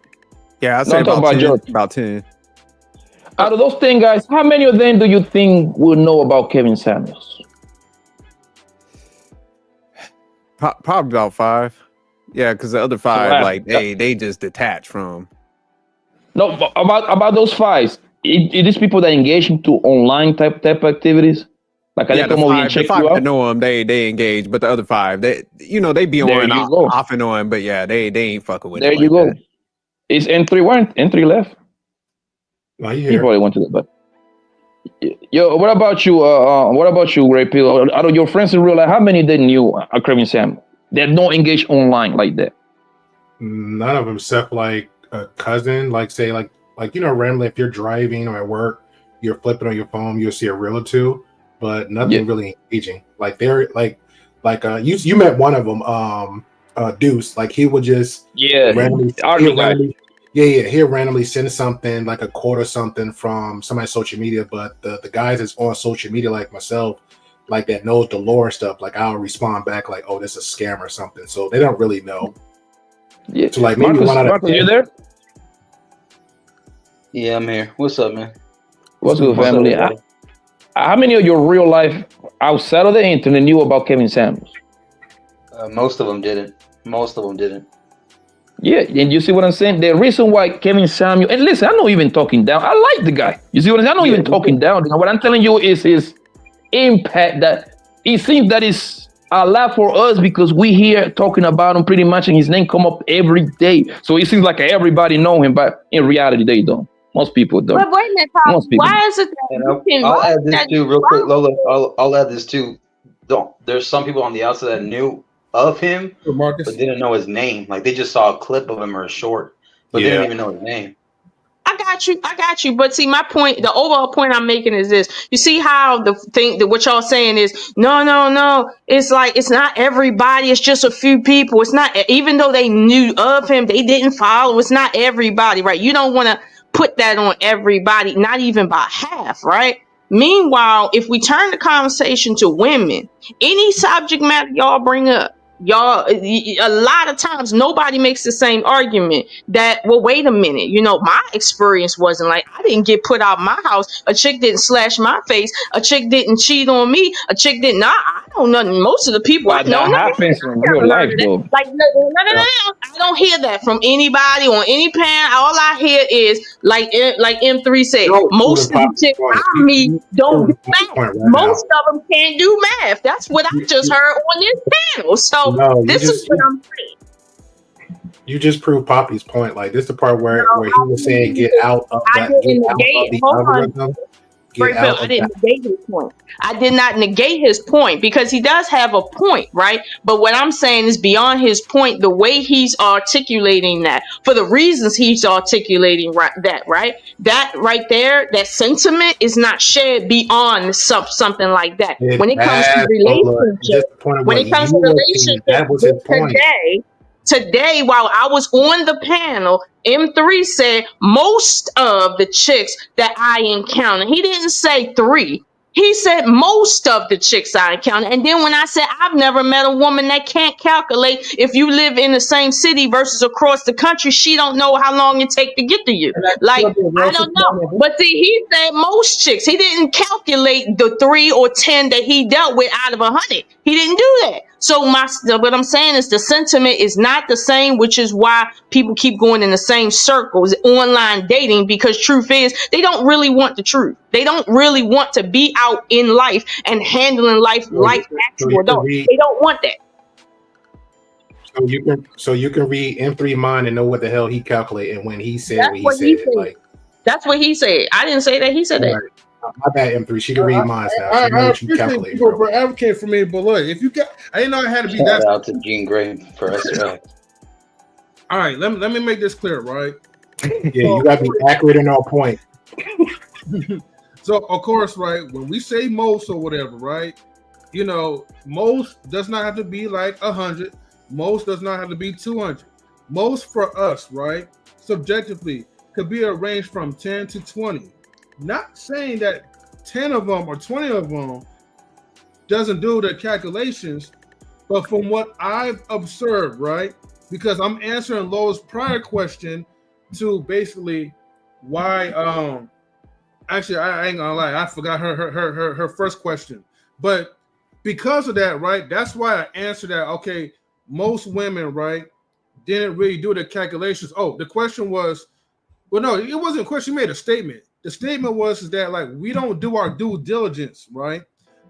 Yeah, I'd say about 10. Out of those 10 guys, how many of them do you think will know about Kevin Samuels? Probably about 5. Yeah, because the other 5, they just detach from. No, about those 5, it is people that engage into online type activities. Like the 5 that know them, they engage, but the other 5, they be on off and on, but yeah, they ain't fucking with. There you go. Is N3 left? Well, you he probably went to the but. Yo, what about you? GRAPE? Out of your friends in real life, how many they knew Kevin Samuels? They're not engaged online like that. None of them, except like a cousin. Like say, like randomly, if you're driving or at work, you're flipping on your phone, you'll see a reel or two, but nothing really engaging. Like they're like you met one of them, Deuce. Like he would just randomly. He'll randomly send something like a quote or something from somebody's social media, but the guys that's on social media like myself, like that knows the lore stuff, like I'll respond back like, oh, this is a scam or something. So they don't really know. Yeah. So like maybe Marcus, you there? Yeah, I'm here. What's up, man? What's good, family? How many of your real life outside of the internet knew about Kevin Samuels? Most of them didn't. Yeah, and you see what I'm saying? The reason why Kevin Samuels, and listen, I'm not even talking down. I like the guy. You see what I'm saying? I'm not even talking down. What I'm telling you is his impact, that it seems that is a lot for us because we here talking about him pretty much, and his name come up every day. So it seems like everybody know him, but in reality, they don't. Most people don't. But wait a minute, Pop, why is it that I'll add this too, real quick, Lola. I'll add this too. There's some people on the outside that knew of him, but didn't know his name. Like they just saw a clip of him or a short, but they didn't even know his name. I got you. But see, my point, the overall point I'm making is this. You see how what y'all saying is, no. It's like, it's not everybody. It's just a few people. It's not, even though they knew of him, they didn't follow. It's not everybody, right? You don't want to put that on everybody, not even by half, right? Meanwhile, if we turn the conversation to women, any subject matter y'all bring up, a lot of times nobody makes the same argument that, well, wait a minute, my experience wasn't like, I didn't get put out my house, a chick didn't slash my face, a chick didn't cheat on me, a chick didn't. I don't know nothing. Most of the people I know, that happens in real life, though. Like no, I don't hear that from anybody on any parent. All I hear is like M3 said, most of the chicks I meet don't do math. Most of them can't do math. That's what I just heard on this panel. So this is what I'm saying. You just proved Poppy's point. Like this is the part where he was saying get out of that. I didn't negate his point. I did not negate his point because he does have a point, right? But what I'm saying is beyond his point, the way he's articulating that, for the reasons he's articulating that right there, that sentiment is not shared beyond something like that. When it comes to relationships, Today, while I was on the panel, M3 said most of the chicks that I encountered. He didn't say 3. He said most of the chicks I encounter. And then when I said I've never met a woman that can't calculate if you live in the same city versus across the country, she don't know how long it take to get to you. Like, I don't know. But see, he said most chicks. He didn't calculate the 3 or 10 that he dealt with out of 100. He didn't do that. So what I'm saying is the sentiment is not the same, which is why people keep going in the same circles, online dating, because truth is they don't really want the truth. They don't really want to be out in life and handling life like actual adults. They don't want that. So you can read M3 mind and know what the hell he calculated when he said what he said. Like, that's what he said. I didn't say that. He said that. My bad, M3. She can read minds now. She knows what you calculated. For advocate for me, but look, if you got, I didn't know I had to be that. Shout out to Gene Grape for us. All right, let me make this clear, right? Yeah, you gotta be accurate and on point. So of course, right, when we say most or whatever, right? You know, most does not have to be like 100. Most does not have to be 200. Most for us, right? Subjectively, could be a range from 10 to 20. Not saying that 10 of them or 20 of them doesn't do the calculations, but from what I've observed, right? Because I'm answering Lola's prior question to basically why. Actually, I ain't gonna lie, I forgot her first question, but because of that, right? That's why I answered that. Okay, most women, right, didn't really do the calculations. Oh, the question was, well, no, it wasn't a question. She made a statement. The statement was that like we don't do our due diligence, right,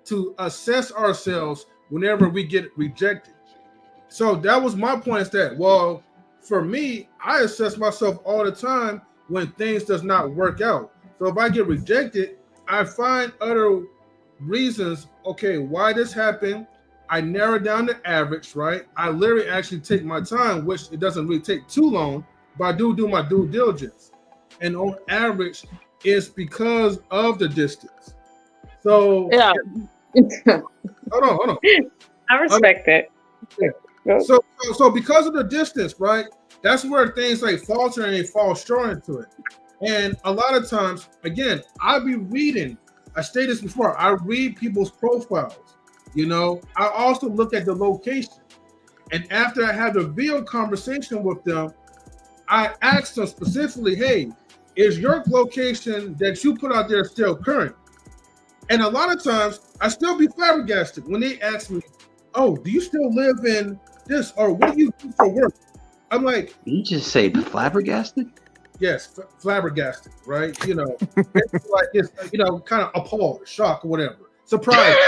to assess ourselves whenever we get rejected. So that was my point. Is that, well, for me, I assess myself all the time when things does not work out. So if I get rejected, I find other reasons. Okay, why this happened? I narrow down the average, right? I literally actually take my time, which it doesn't really take too long, but I do my due diligence. And on average, it's because of the distance. So yeah. Hold on. I respect that. Yeah. So because of the distance, right? That's where things like falter and they fall short into it. And a lot of times, again, I be reading. I stated this before. I read people's profiles. You know, I also look at the location. And after I have the video conversation with them, I ask them specifically, hey, is your location that you put out there still current? And a lot of times, I still be flabbergasted when they ask me, oh, do you still live in this? Or what do you do for work? I'm like, you just say flabbergasted? Yes, flabbergasted, right? You know, it's like it's, you know, kind of appalled, shocked, or whatever. Surprised.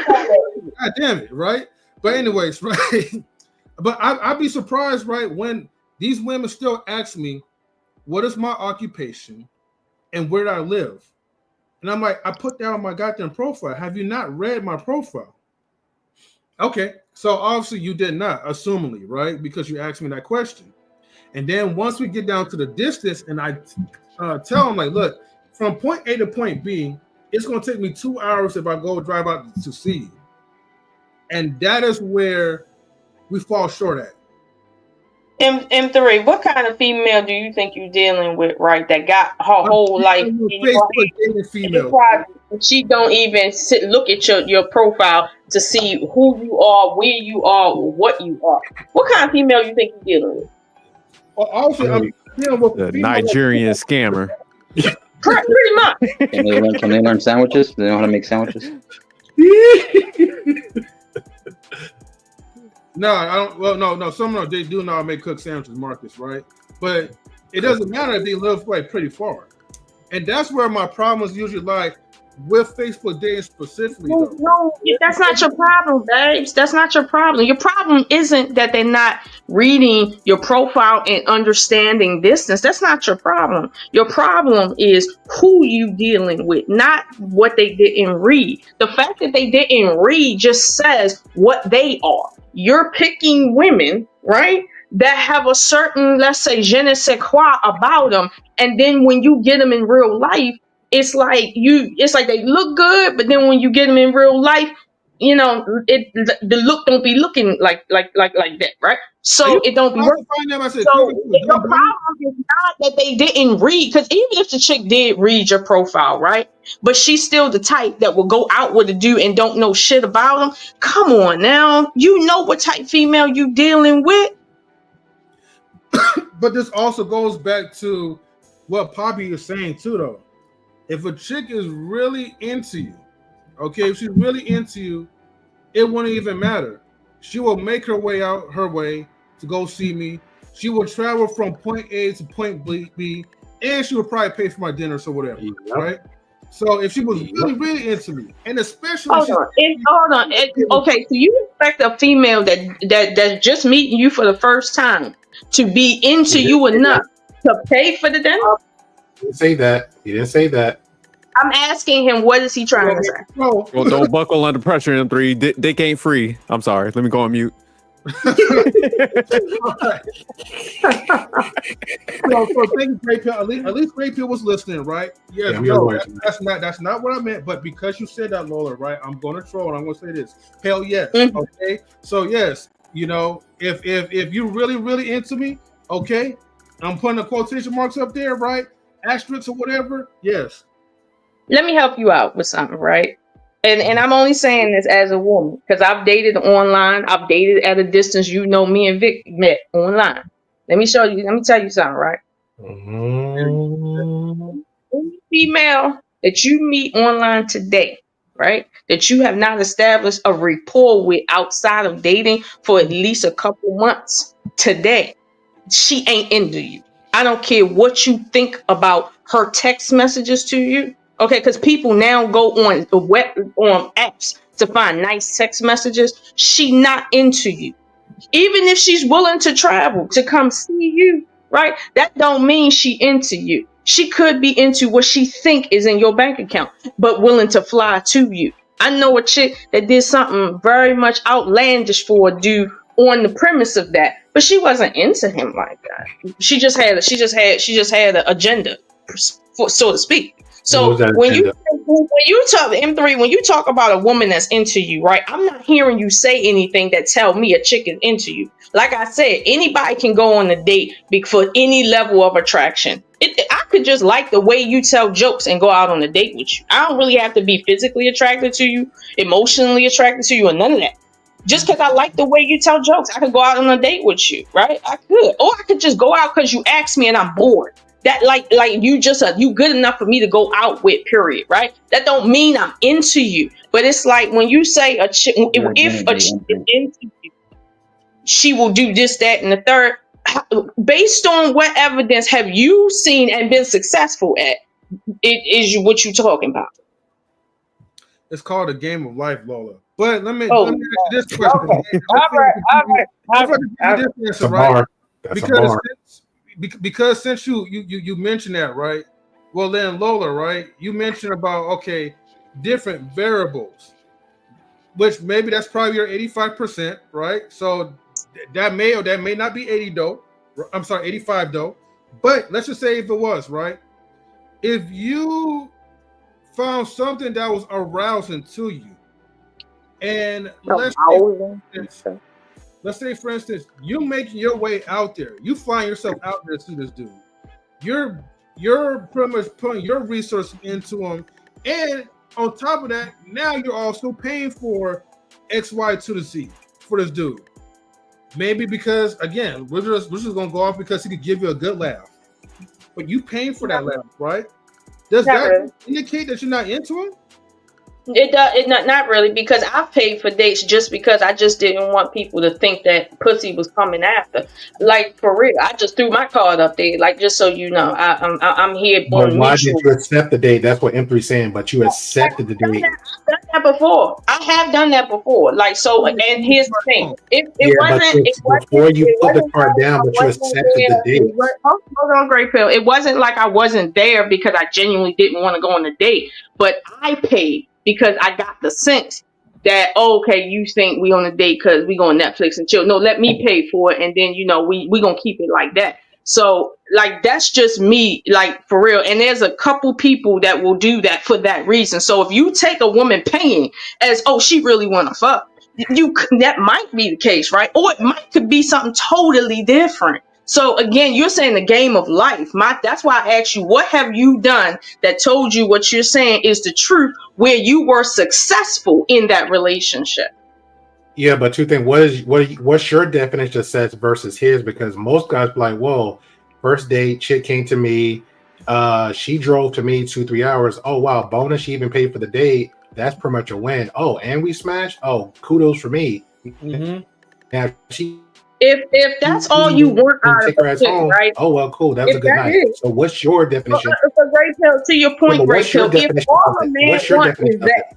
God damn it, right? But anyways, right? But I'd be surprised, right, when these women still ask me, what is my occupation and where do I live? And I'm like, I put that on my goddamn profile. Have you not read my profile? Okay, so obviously you did not, assumingly, right? Because you asked me that question. And then once we get down to the distance and I tell them, like, look, from point A to point B, it's going to take me 2 hours if I go drive out to see you. And that is where we fall short at. M3, what kind of female do you think you're dealing with, right? That got her whole life in your head. Female. She don't even look at your profile to see who you are, where you are, or what you are. What kind of female you think you're dealing with? Well, also, I'm dealing with the Nigerian scammer. Pretty much. Can they learn sandwiches? Do they know how to make sandwiches? No, I don't. Well, no. Some of them, they do know how to make cook sandwiches, Marcus, right? But it doesn't matter if they live like pretty far, and that's where my problems usually lie with Facebook dating specifically. No, that's not your problem, babes. That's not your problem. Your problem isn't that they're not reading your profile and understanding distance. That's not your problem. Your problem is who you dealing with, not what they didn't read. The fact that they didn't read just says what they are. You're picking women, right, that have a certain, let's say, je ne sais quoi about them. And then when you get them in real life, it's like they look good, but then when you get them in real life, you know, the look don't be looking like that, right? So it don't be I working. find them, I said, So the the problem is not that they didn't read, because even if the chick did read your profile, right? But she's still the type that will go out with a dude and don't know shit about him. Come on now, you know what type female you dealing with. But this also goes back to what Poppy is saying too, though. If a chick is really into you, okay, if she's really into you, it wouldn't even matter. She will make her way out her way to go see me. She will travel from point A to point B, and she would probably pay for my dinner or whatever, right? So if she was really into me, and especially Hold on. Okay, so you expect a female that's just meeting you for the first time to be into you enough to pay for the dinner? He didn't say that. He didn't say that. I'm asking him, what is he trying to say? Well, don't buckle under pressure, M3. Dick ain't free. I'm sorry. Let me go on mute. So thank you, Grape. At least Grape was listening, right? Yes, that's not what I meant. But because you said that, Lola, right? I'm going to troll and I'm going to say this. Hell yes. Okay. So yes, you know, if you really into me, okay, I'm putting the quotation marks up there, right? Asterisks or whatever. Yes. Let me help you out with something, right? And I'm only saying this as a woman because I've dated online. I've dated at a distance. You know, me and Vic met online. Let me tell you something, right? Any female that you meet online today, right, that you have not established a rapport with outside of dating for at least a couple months today, she ain't into you. I don't care what you think about her text messages to you. Okay, because people now go on apps to find nice text messages. She not into you. Even if she's willing to travel to come see you, right? That don't mean she into you. She could be into what she think is in your bank account, but willing to fly to you. I know a chick that did something very much outlandish for a dude on the premise of that, but she wasn't into him like that. She just had an agenda, so to speak. So when you talk M3, when you talk about a woman that's into you, right? I'm not hearing you say anything that tell me a chick is into you. Like I said, anybody can go on a date for any level of attraction. I could just like the way you tell jokes and go out on a date with you. I don't really have to be physically attracted to you, emotionally attracted to you, or none of that. Just because I like the way you tell jokes, I could go out on a date with you, right? I could, or I could just go out because you asked me and I'm bored. That like you good enough for me to go out with, period, right? That don't mean I'm into you, but it's like when you say a chick, if a chick is into you, she will do this, that, and the third. Based on what evidence have you seen and been successful at? It is what you talking about. It's called a game of life, Lola. But let me ask you this question. Okay. All right. Because since you mentioned that, right? Well then, Lola, right? You mentioned about different variables, which maybe that's probably your 85%, right? So that may or that may not be 80 though. I'm sorry, 85 though. But let's just say if it was, right? If you found something that was arousing to you, and let's say, for instance, you making your way out there, you find yourself out there to see this dude. You're pretty much putting your resources into him, and on top of that, now you're also paying for X, Y to the Z for this dude. Maybe because again, we're just gonna go off because he could give you a good laugh, but you paying for that laugh, right? Does that indicate that you're not into him? It does. Not really, because I've paid for dates just because I just didn't want people to think that pussy was coming after. Like for real, I just threw my card up there, like just so you know, I'm here. But why did you accept the date? That's what M3's saying. But you accepted the date. I've done that before. I have done that before. Like so, and here's the thing: before you put the card down, but you accepted the date. Hold on, Great Pill. It wasn't like I wasn't there because I genuinely didn't want to go on a date, but I paid. Because I got the sense that, okay, you think we on a date because we go on Netflix and chill. No, let me pay for it. And then, we going to keep it like that. So like that's just me, like for real. And there's a couple people that will do that for that reason. So if you take a woman paying as, oh, she really want to fuck, that might be the case, right? Or it could be something totally different. So again, you're saying the game of life. That's why I asked you, what have you done that told you what you're saying is the truth, where you were successful in that relationship? Yeah, but two things. What's your definition of sex versus his? Because most guys be like, whoa, first date, chick came to me, she drove to me 2-3 hours. Oh wow, bonus, she even paid for the date. That's pretty much a win. Oh, and we smashed. Oh, kudos for me. Mm-hmm. Now she. If that's all you want out of a chick, right? Oh well, cool. That was a good night. So what's your definition? For Great Pill, to your point, Great Pill. If all a man wants is that.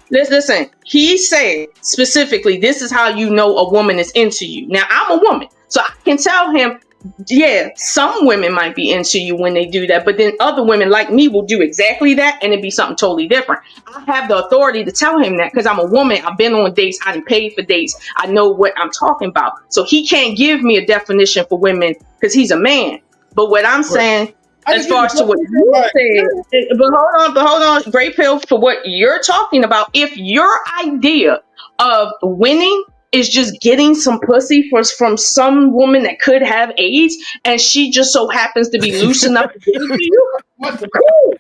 Listen, he said specifically, this is how you know a woman is into you. Now, I'm a woman, so I can tell him, yeah, some women might be into you when they do that, but then other women like me will do exactly that, and it'd be something totally different. I have the authority to tell him that because I'm a woman. I've been on dates. I didn't pay for dates. I know what I'm talking about. So he can't give me a definition for women because he's a man. But what I'm saying, as far as to what you said, but hold on, Great Pill, for what you're talking about, if your idea of winning is just getting some pussy from some woman that could have AIDS and she just so happens to be loose enough to give it to you, cool.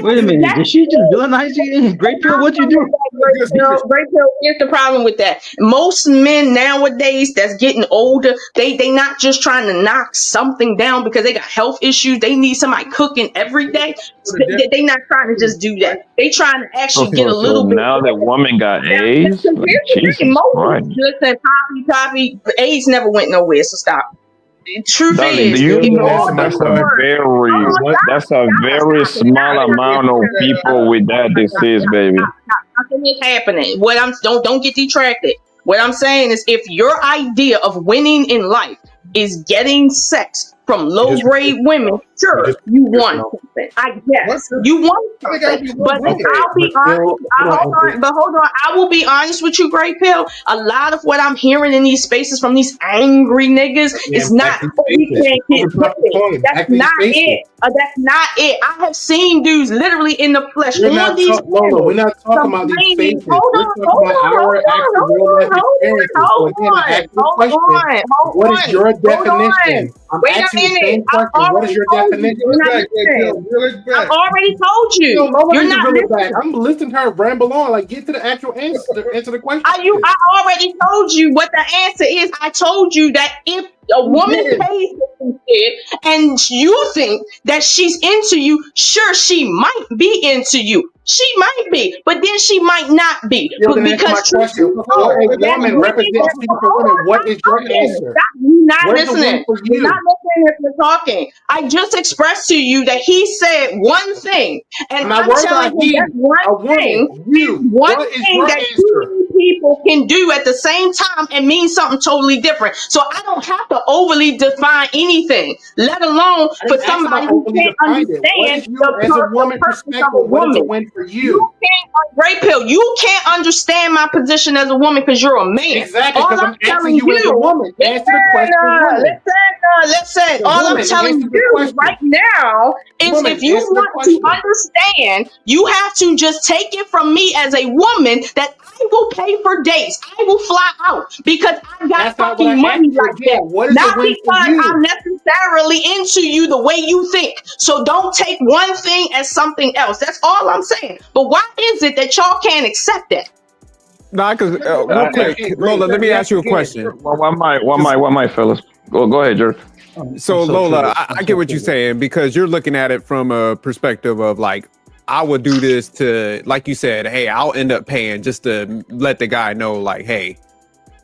Wait a minute, did she just do a nice Great Pill? What you do? Great Pill, here's the problem with that. Most men nowadays that's getting older, they not just trying to knock something down because they got health issues. They need somebody cooking every day. They not trying to just do that. They trying to actually get a little bit. Now that woman got AIDS, listen, Poppy, AIDS never went nowhere. So stop. Truth is, that's a very small amount of people with that disease, baby. Nothing is happening. Don't get detracted. What I'm saying is, if your idea of winning in life is getting sex from low-grade women, sure, you want something. I guess you want something. But I'll be honest. Hold on. I will be honest with you, Great Pill. A lot of what I'm hearing in these spaces from these angry niggas is not. We can't get pussy. That's not it. That's not it. I have seen dudes literally in the flesh on these. Lola, we're not talking about these spaces. Hold on. What is your definition? I'm asking the same question. What is your definition? I've already told you. You're not listening. I'm listening to her ramble on. Like, get to the actual answer the question. I already told you what the answer is. I told you that if a woman pays for some shit and you think that she's into you, sure, she might be into you. She might be, but then she might not be. Because what is your answer? You're not listening. You're not listening if you're talking. I just expressed to you that he said one thing, and I'm telling you that one thing that two people can do at the same time and mean something totally different. So I don't have to overly define anything, let alone for somebody who can't understand the purpose of a woman. You can't, Great Pill, you can't understand my position as a woman because you're a man. Exactly, because I'm asking you as a woman. Answer the question. Listen. All I'm telling you right now is if you want to understand, you have to just take it from me as a woman that I will pay for dates. I will fly out because I got fucking money like that. Not because I'm necessarily into you the way you think. So don't take one thing as something else. That's all I'm saying. But why is it that y'all can't accept that? Nah, because real quick, Lola, let me ask you a question. One mic, fellas. Go ahead, Jerk. So Lola, I get what you're saying because you're looking at it from a perspective of like, I would do this to, like you said, hey, I'll end up paying just to let the guy know, like, hey,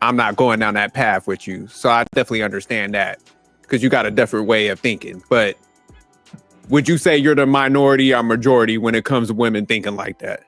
I'm not going down that path with you. So I definitely understand that because you got a different way of thinking. But would you say you're the minority or majority when it comes to women thinking like that?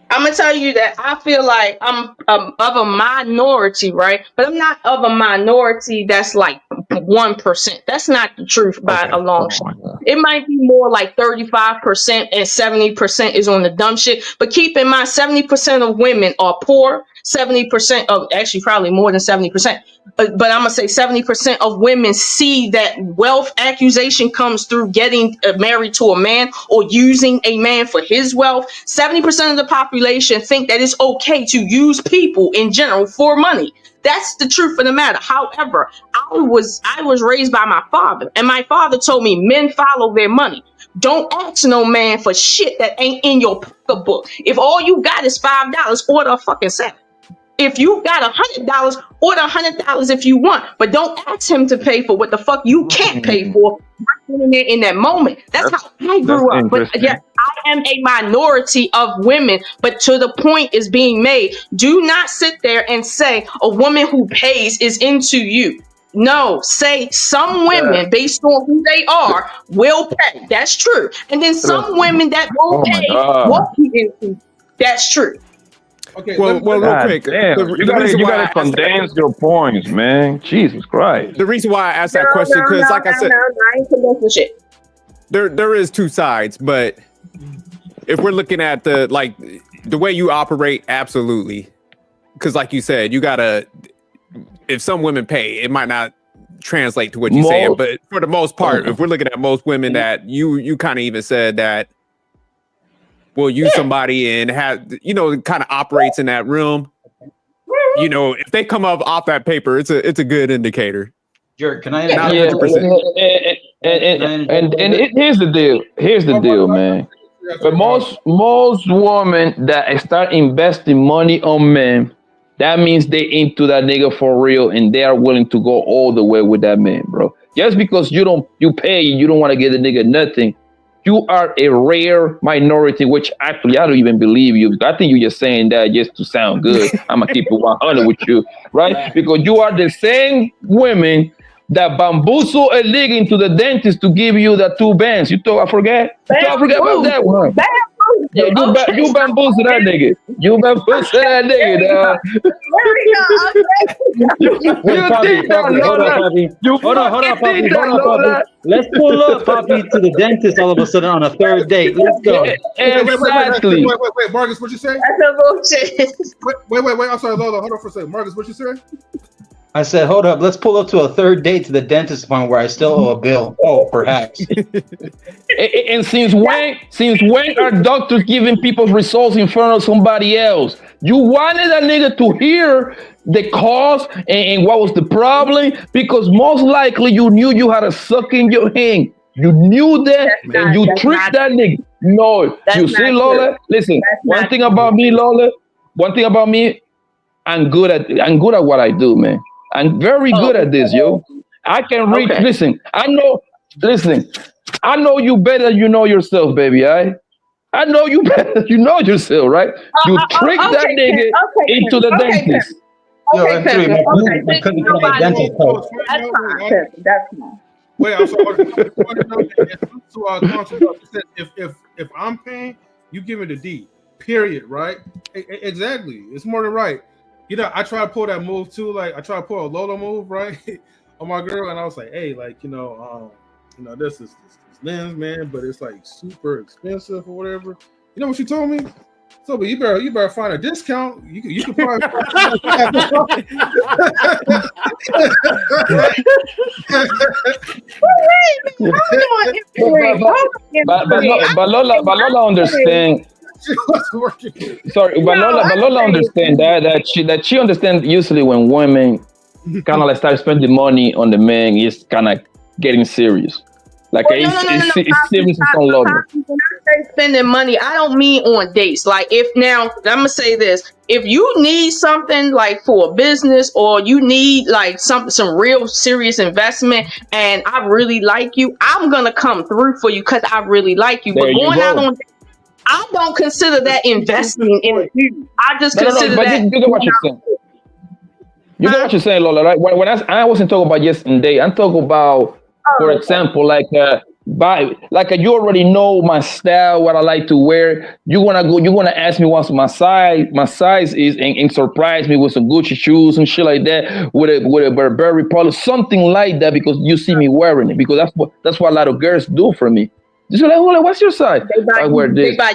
I'm gonna tell you that I feel like I'm of a minority, right? But I'm not of a minority that's like 1%. That's not the truth by a long shot. It might be more like 35% and 70% is on the dumb shit. But keep in mind, 70% of women are poor. 70% of, actually probably more than 70%, but I'm gonna say 70% of women see that wealth accusation comes through getting married to a man or using a man for his wealth. 70% of the population think that it's okay to use people in general for money. That's the truth of the matter. However, I was raised by my father, and my father told me men follow their money. Don't ask no man for shit that ain't in your pocketbook. If all you got is $5, order a fucking $7. If you got $100, order $100 if you want, but don't ask him to pay for what the fuck you can't pay for in that moment. That's how I grew up. But yeah, I am a minority of women, but to the point is being made. Do not sit there and say a woman who pays is into you. No, say some women, based on who they are, will pay. That's true. And then some women that won't pay won't be into you. That's true. Okay, well, real quick, damn, you gotta condense your points, man. Jesus Christ. The reason why I asked that question, because like I said, I ain't condensing shit. There is two sides, but if we're looking at the way you operate, absolutely, because like you said, you gotta. If some women pay, it might not translate to what you're saying, but for the most part, if we're looking at most women that you kind of even said that will use somebody and have, kind of operates in that realm, if they come up off that paper, it's a good indicator. Jared, can I? Not 100%. And here's the deal. Here's the deal, man. But most women that start investing money on men, that means they into that nigga for real, and they are willing to go all the way with that man, bro. Just because you pay, you don't want to get the nigga nothing. You are a rare minority, which actually I don't even believe you. I think you're just saying that just to sound good. I'm gonna keep it 100 with you, right? Because you are the same women that bamboozle a nigga into the dentist to give you the 2 bands. You thought I forget? I forget about that one. Yeah, you bamboozle that nigga. You bamboozle that nigga, dog. Hold on, Poppy. Let's pull up Poppy to the dentist all of a sudden on a 3rd date. Let's go. Exactly. Wait, Marcus, what you say? That's a bullshit. Wait. I'm sorry, Lola. Hold on for a second. Marcus, what you say? I said, hold up, let's pull up to a 3rd date to the dentist appointment where I still owe a bill. Oh, perhaps. And since when are doctors giving people's results in front of somebody else? You wanted a nigga to hear the cause and what was the problem, because most likely you knew you had a suck in your hand. You knew that, and you tricked that nigga. No, you see, Lola. Listen, one thing about me, Lola. One thing about me, I'm good at what I do, man. I'm very good at this, yo. I can read. Okay. Listen, I know you better than you know yourself, baby. I know you better than you know yourself, right? You tricked that nigga into the dentist. That's fine. Wait, I'm sorry. If I'm paying, you give it a D. Period. Right? Exactly. It's more than right. I try to pull that move too. Like I try to pull a Lola move, right, on my girl, and I was like, "Hey, like this is this lens, man, but it's like super expensive or whatever." You know what she told me? So, but you better find a discount. You can probably. But Lola understand. Sorry, but Lola understand that she understands usually when women kind of like start spending money on the man, it's kind of getting serious. Like it's serious on Lola. When I say spending money, I don't mean on dates. Like I'm gonna say this: if you need something like for a business, or you need like some real serious investment, and I really like you, I'm gonna come through for you because I really like you. But going out on dates, I don't consider that investing in you. I just consider that. You get what you're saying. You get what you're saying, Lola, right? When I wasn't talking about yesterday, I'm talking about, for example, like you already know my style, what I like to wear. You're gonna ask me what's my size is, and surprise me with some Gucci shoes and shit like that, with a Burberry polo, something like that, because you see me wearing it. Because that's what a lot of girls do for me. Just like, Lola, what's your size? I wear this. They buy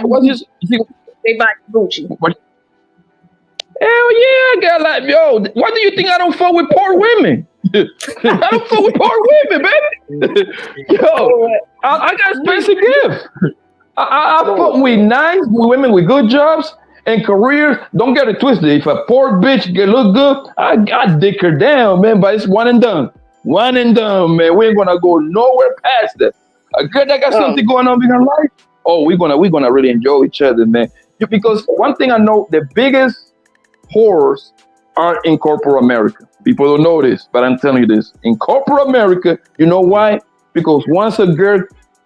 Gucci. What? Hell yeah, I got like, yo, why do you think I don't fuck with poor women? I don't fuck with poor women, baby. Yo, I got expensive gifts. I fuck with nice women with good jobs and careers. Don't get it twisted. If a poor bitch get look good, I dick her down, man. But it's one and done. One and done, man. We ain't gonna go nowhere past that. A girl that got something going on in her life, oh, we're gonna really enjoy each other, man. Because one thing I know, the biggest horrors are in corporate America. People don't know this, but I'm telling you this. In corporate America, you know why? Because once a girl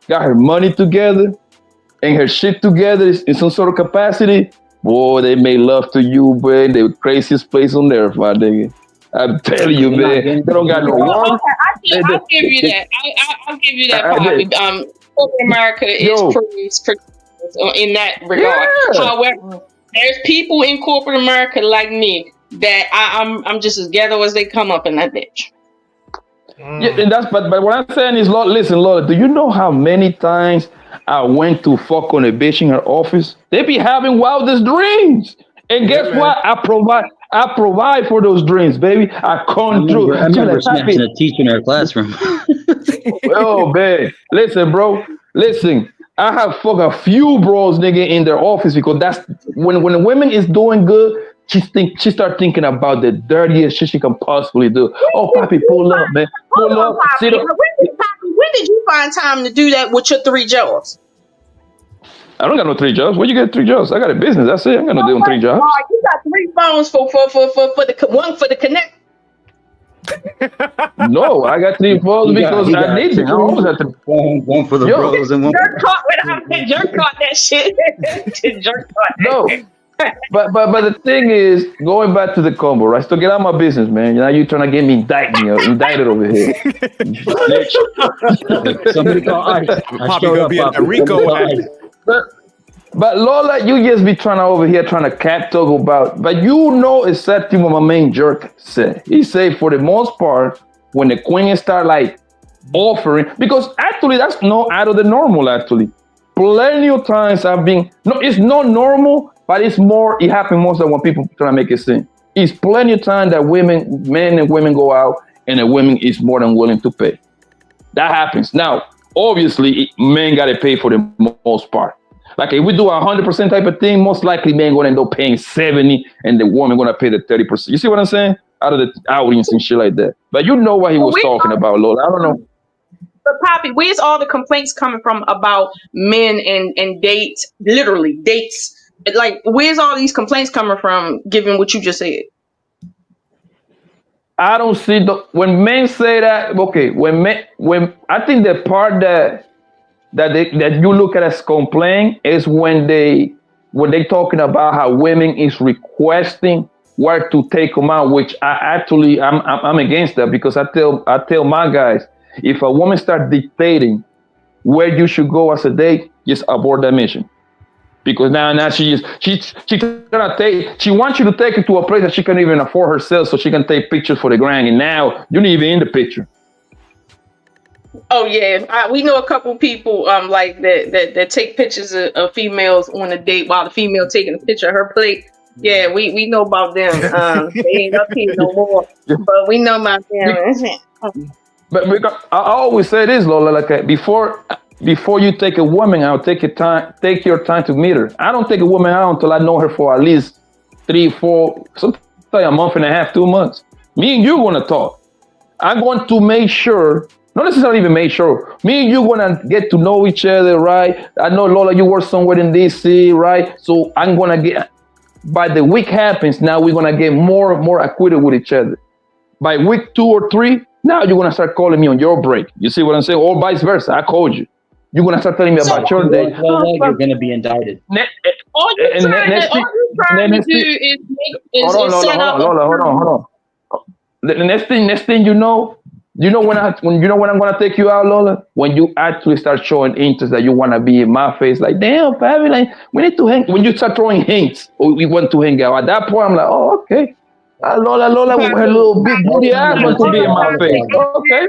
got her money together and her shit together in some sort of capacity, boy, they make love to you, boy. The craziest place on earth, my nigga. I'm telling you, man. They don't got no work. I'll give you that. I'll give you that, Bobby. Corporate America is pretty in that regard. Yeah. However, there's people in corporate America like me that I'm just as ghetto as they come up in that bitch. Yeah, and that's but what I'm saying is, listen, Lola, do you know how many times I went to fuck on a bitch in her office? They be having wildest dreams. And guess what? I provide for those dreams, baby. I come through. I remember smashing a teacher in our classroom. Oh, man. Listen, bro. Listen. I have fucked a few bros, nigga, in their office because that's when a woman is doing good, she start thinking about the dirtiest shit she can possibly do. Oh, Poppy, pull up, man. Pull up. When did you find time to do that with your 3 jobs? I don't got no 3 jobs. Where you get 3 jobs? I got a business. That's it. I got no doing 3 jobs. You got 3 phones for the one for the connect. No, I got 3 phones because I need them. I always have to. One for the bros and one. Jerk caught that shit. Jerk caught. No, but the thing is, going back to the combo, right? So get out of my business, man. Now you trying to get me indicted over here. Somebody call Ice. Poppy gonna be in Rico. But Lola, you just be trying to cat talk about, but you know exactly what my main jerk said. He said for the most part, when the queen start like offering, because actually that's not out of the normal actually. Plenty of times it's not normal, but it happens most of when people try to make it seem. It's plenty of time that men and women go out and the women is more than willing to pay. That happens. Now, obviously, men got to pay for the most part. Like if we do 100% type of thing, most likely men going to end up paying 70 and the woman going to pay the 30%. You see what I'm saying? Out of the audience and shit like that. But you know what he was talking about, Lola. I don't know. But Poppy, where's all the complaints coming from about men and dates, literally dates? Like, where's all these complaints coming from, given what you just said? I don't see when men say that. Okay, when I think the part that you look at as complaint is when they talking about how women is requesting where to take them out, which I'm against that because I tell my guys, if a woman start dictating where you should go as a date, just abort that mission. Because now she wants you to take her to a place that she can't even afford herself, so she can take pictures for the gram. And now you're not even in the picture. Oh yeah, we know a couple people like that take pictures of females on a date while the female taking a picture of her plate. Yeah, we know about them. They ain't up here no more, but we know about them. But I always say this, Lola, like before you take a woman out, take your time to meet her. I don't take a woman out until I know her for at least 3, 4, sometimes a month and a half, 2 months. Me and you want to talk. I'm going to make sure, not necessarily even make sure, me and you want to get to know each other, right? I know, Lola, you work somewhere in DC, right? So I'm going to get, by the week happens, now we're going to get more acquainted with each other. By week 2 or 3, now you're going to start calling me on your break. You see what I'm saying? Or vice versa. I called you. You're going to start telling me about your day. You're going to be indicted. All you're trying to do is set up. Hold on. The next thing you know when I'm going to take you out, Lola? When you actually start showing interest that you want to be in my face, like, damn, Fabi, like, we need to hang. When you start throwing hints, or we want to hang out. At that point, I'm like, oh, okay. Lola with her little big booty ass wants to be in my face. Okay.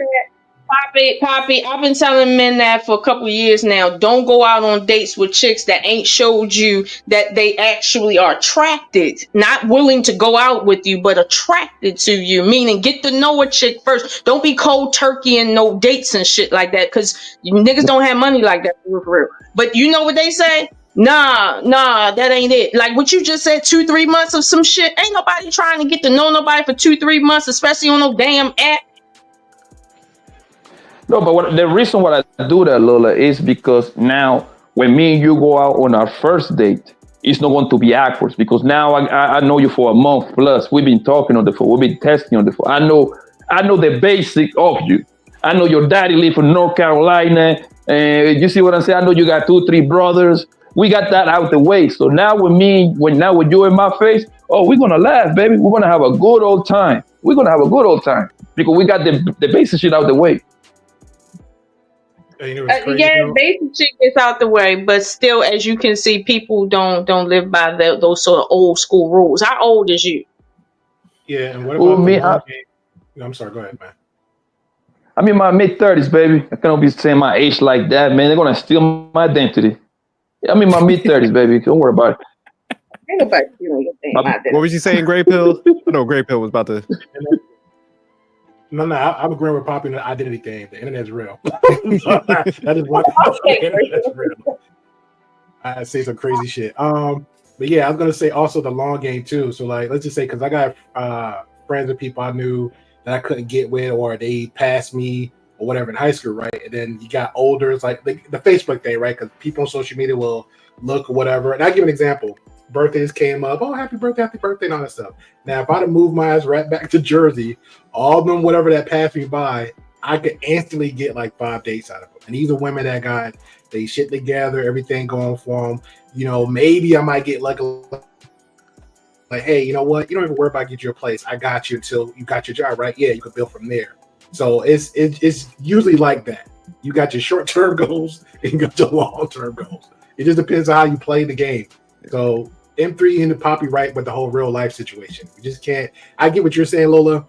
Poppy, I've been telling men that for a couple of years now. Don't go out on dates with chicks that ain't showed you that they actually are attracted, not willing to go out with you, but attracted to you. Meaning, get to know a chick first. Don't be cold turkey and no dates and shit like that, because niggas don't have money like that for real. But you know what they say? Nah, that ain't it. Like what you just said, 2-3 months of some shit. Ain't nobody trying to get to know nobody for 2-3 months, especially on no damn app. No, but the reason why I do that, Lola, is because now when me and you go out on our first date, it's not going to be awkward because now I know you for a month plus. We've been talking on the phone. We've been testing on the phone. I know the basic of you. I know your daddy live in North Carolina. And you see what I'm saying? I know you got 2-3 brothers. We got that out the way. So now with you in my face, oh, we're going to laugh, baby. We're going to have a good old time. We're going to have a good old time because we got the basic shit out the way. Basic shit gets out the way, but still, as you can see, people don't live by those sort of old school rules. How old is you? Yeah, and what about me? I'm sorry. Go ahead, man. I'm in my mid-30s, baby. I can't be saying my age like that, man. They're gonna steal my identity. I'm in my mid-30s, baby. Don't worry about it. Ain't nobody stealing your thing. What was you saying, Grape Hill? No, Grape Hill was about to. No, I'm agreeing with Poppy on the identity thing. The internet's real. That is one thing. The internet's real. I say some crazy shit. But yeah, I was gonna say also the long game too. So like, let's just say because I got friends and people I knew that I couldn't get with, or they passed me or whatever in high school, right? And then you got older. It's like the Facebook thing, right? Because people on social media will look or whatever. And I'll give an example. Birthdays came up. Oh, happy birthday, and all that stuff. Now, if I'd have moved my ass right back to Jersey, all of them, whatever that passed me by, I could instantly get like 5 dates out of them. And these are women that got they shit together, everything going for them. You know, maybe I might get like hey, you know what? You don't even worry about getting your place. I got you until you got your job, right? Yeah, you can build from there. So it's usually like that. You got your short-term goals and you got your long-term goals. It just depends on how you play the game. So M3 and the Poppy right with the whole real life situation. You just can't. I get what you're saying, Lola,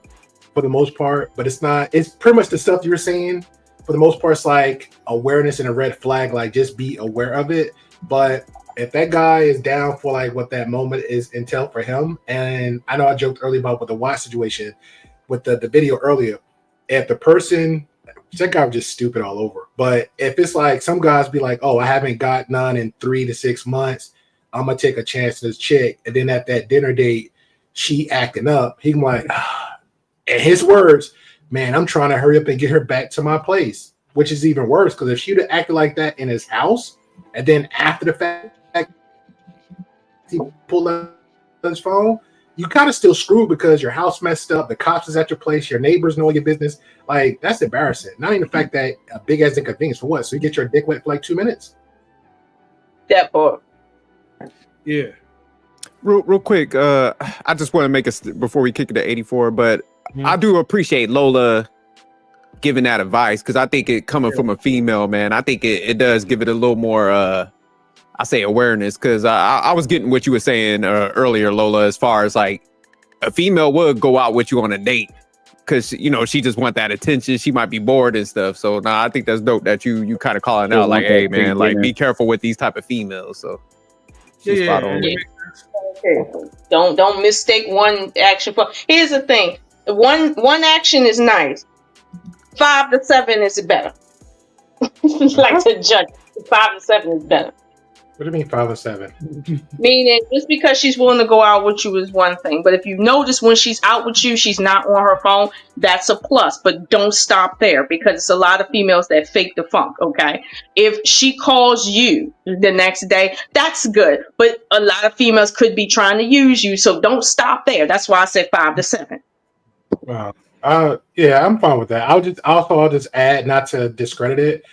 for the most part, but it's not. It's pretty much the stuff you're saying. For the most part, it's like awareness and a red flag. Like just be aware of it. But if that guy is down for like what that moment is intel for him, and I know I joked earlier about with the watch situation with the video earlier. If the person, that guy was just stupid all over. But if it's like some guys be like, oh, I haven't got none in 3 to 6 months. I'm gonna take a chance to this chick, and then at that dinner date, she acting up. He can like, in his words, man, I'm trying to hurry up and get her back to my place, which is even worse because if she'd have acted like that in his house, and then after the fact he pulled out his phone, you kind of still screwed because your house messed up, the cops is at your place, your neighbors know your business. Like that's embarrassing. Not even the fact that a big ass inconvenience for what? So you get your dick wet for like 2 minutes. That part. Yeah. Real quick, I just want to make before we kick it to 84, but I do appreciate Lola giving that advice because I think it coming from a female, man, I think it does give it a little more, I say awareness because I was getting what you were saying earlier, Lola, as far as like a female would go out with you on a date because, you know, she just want that attention. She might be bored and stuff. So I think that's dope that you kind of calling out like, hey, man, like be careful with these type of females. So. Yeah. Okay. Don't mistake one action for. Here's the thing: one action is nice. 5 to 7 is better. Like to judge, 5 to 7 is better. What do you mean 5 or 7? Meaning, just because she's willing to go out with you is one thing, but if you notice when she's out with you, she's not on her phone, that's a plus. But don't stop there because it's a lot of females that fake the funk, okay? If she calls you the next day, that's good. But a lot of females could be trying to use you, so don't stop there. That's why I said 5 to 7. Wow. Yeah, I'm fine with that. I'll just add, not to discredit it.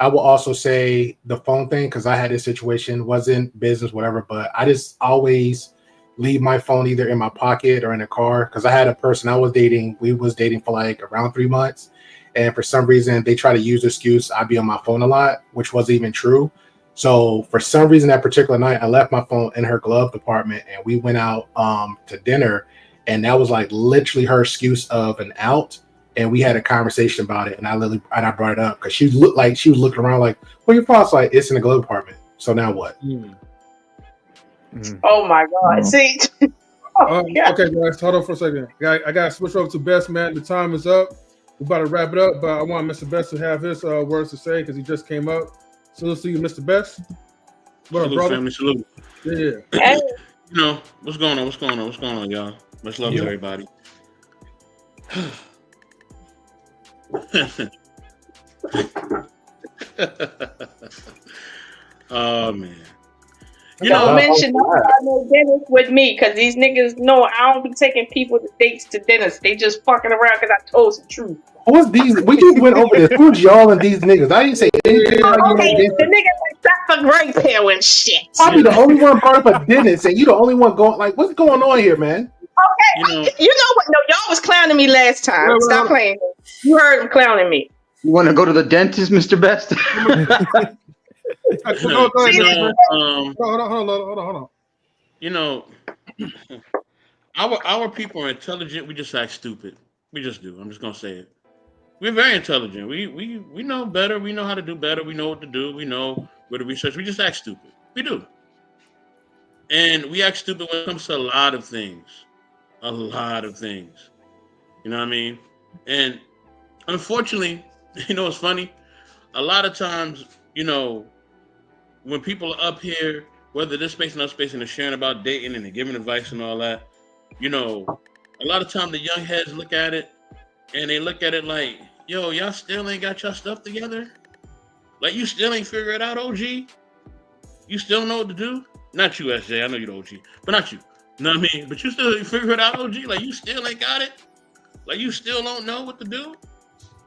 I will also say the phone thing because I had this situation, wasn't business, whatever, but I just always leave my phone either in my pocket or in the car because I had a person I was dating. We was dating for like around 3 months, and for some reason they try to use the excuse I'd be on my phone a lot, which wasn't even true. So for some reason that particular night, I left my phone in her glove compartment, and we went out to dinner, and that was like literally her excuse of an out. and we had a conversation about it, and I brought it up because she looked like she was looking around like, "Well, your father's like it's in the glove department. So now what?" Oh my God! See. Okay, guys, hold on for a second. I got to switch over to Best, man. The time is up. We're about to wrap it up, but I want Mr. Best to have his words to say because he just came up. Salute to you, Mr. Best. What up, Salute, brother? family. Salute. Yeah. You know, what's going on? What's going on? What's going on, y'all? Much love to everybody. Oh, man. Don't mention no Dennis with me because these niggas know I don't be taking people to dates to Dennis. They just fucking around because I told the truth. Who's these? We just went over this. Who's y'all and these niggas? I didn't say anything. Okay, the niggas like that for grape pill and shit. I'll be the only one brought up a Dennis, and you the only one going like, what's going on here, man? Okay, you know what? No, y'all was clowning me last time. Stop playing. You heard him clowning me. You want to go to the dentist, Mr. Best? Hold on. You know, our people are intelligent. We just act stupid. We just do. I'm just gonna say it. We're very intelligent. We know better. We know how to do better. We know what to do. We know where to research. We just act stupid. We do. And we act stupid when it comes to a lot of things. A lot of things. You know what I mean? And unfortunately, you know what's funny? A lot of times, you know, when people are up here, whether this space and that space, and they're sharing about dating and they're giving advice and all that, you know, a lot of time the young heads look at it and they look at it like, yo, y'all still ain't got y'all stuff together? Like, you still ain't figure it out, OG? You still know what to do? Not you, SJ. I know you're the OG, but not you. You know what I mean? But you still figure it out, OG? Like, you still ain't got it? Like, you still don't know what to do?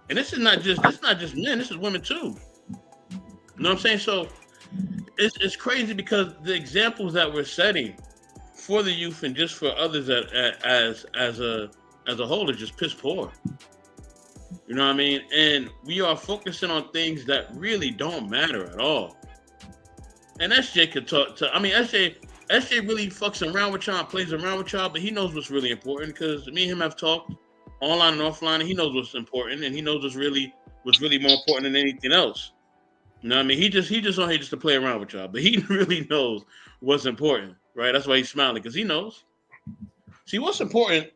And this is not just men, this is women too. You know what I'm saying? So it's crazy because the examples that we're setting for the youth and just for others as a whole are just piss poor. You know what I mean? And we are focusing on things that really don't matter at all. And SJ could talk to, I mean, SJ really fucks around with y'all, plays around with y'all, but he knows what's really important because me and him have talked online and offline, and he knows what's important, and he knows what's really more important than anything else. You know what I mean? He just on here just to play around with y'all, but he really knows what's important, right? That's why he's smiling, because he knows. See, what's important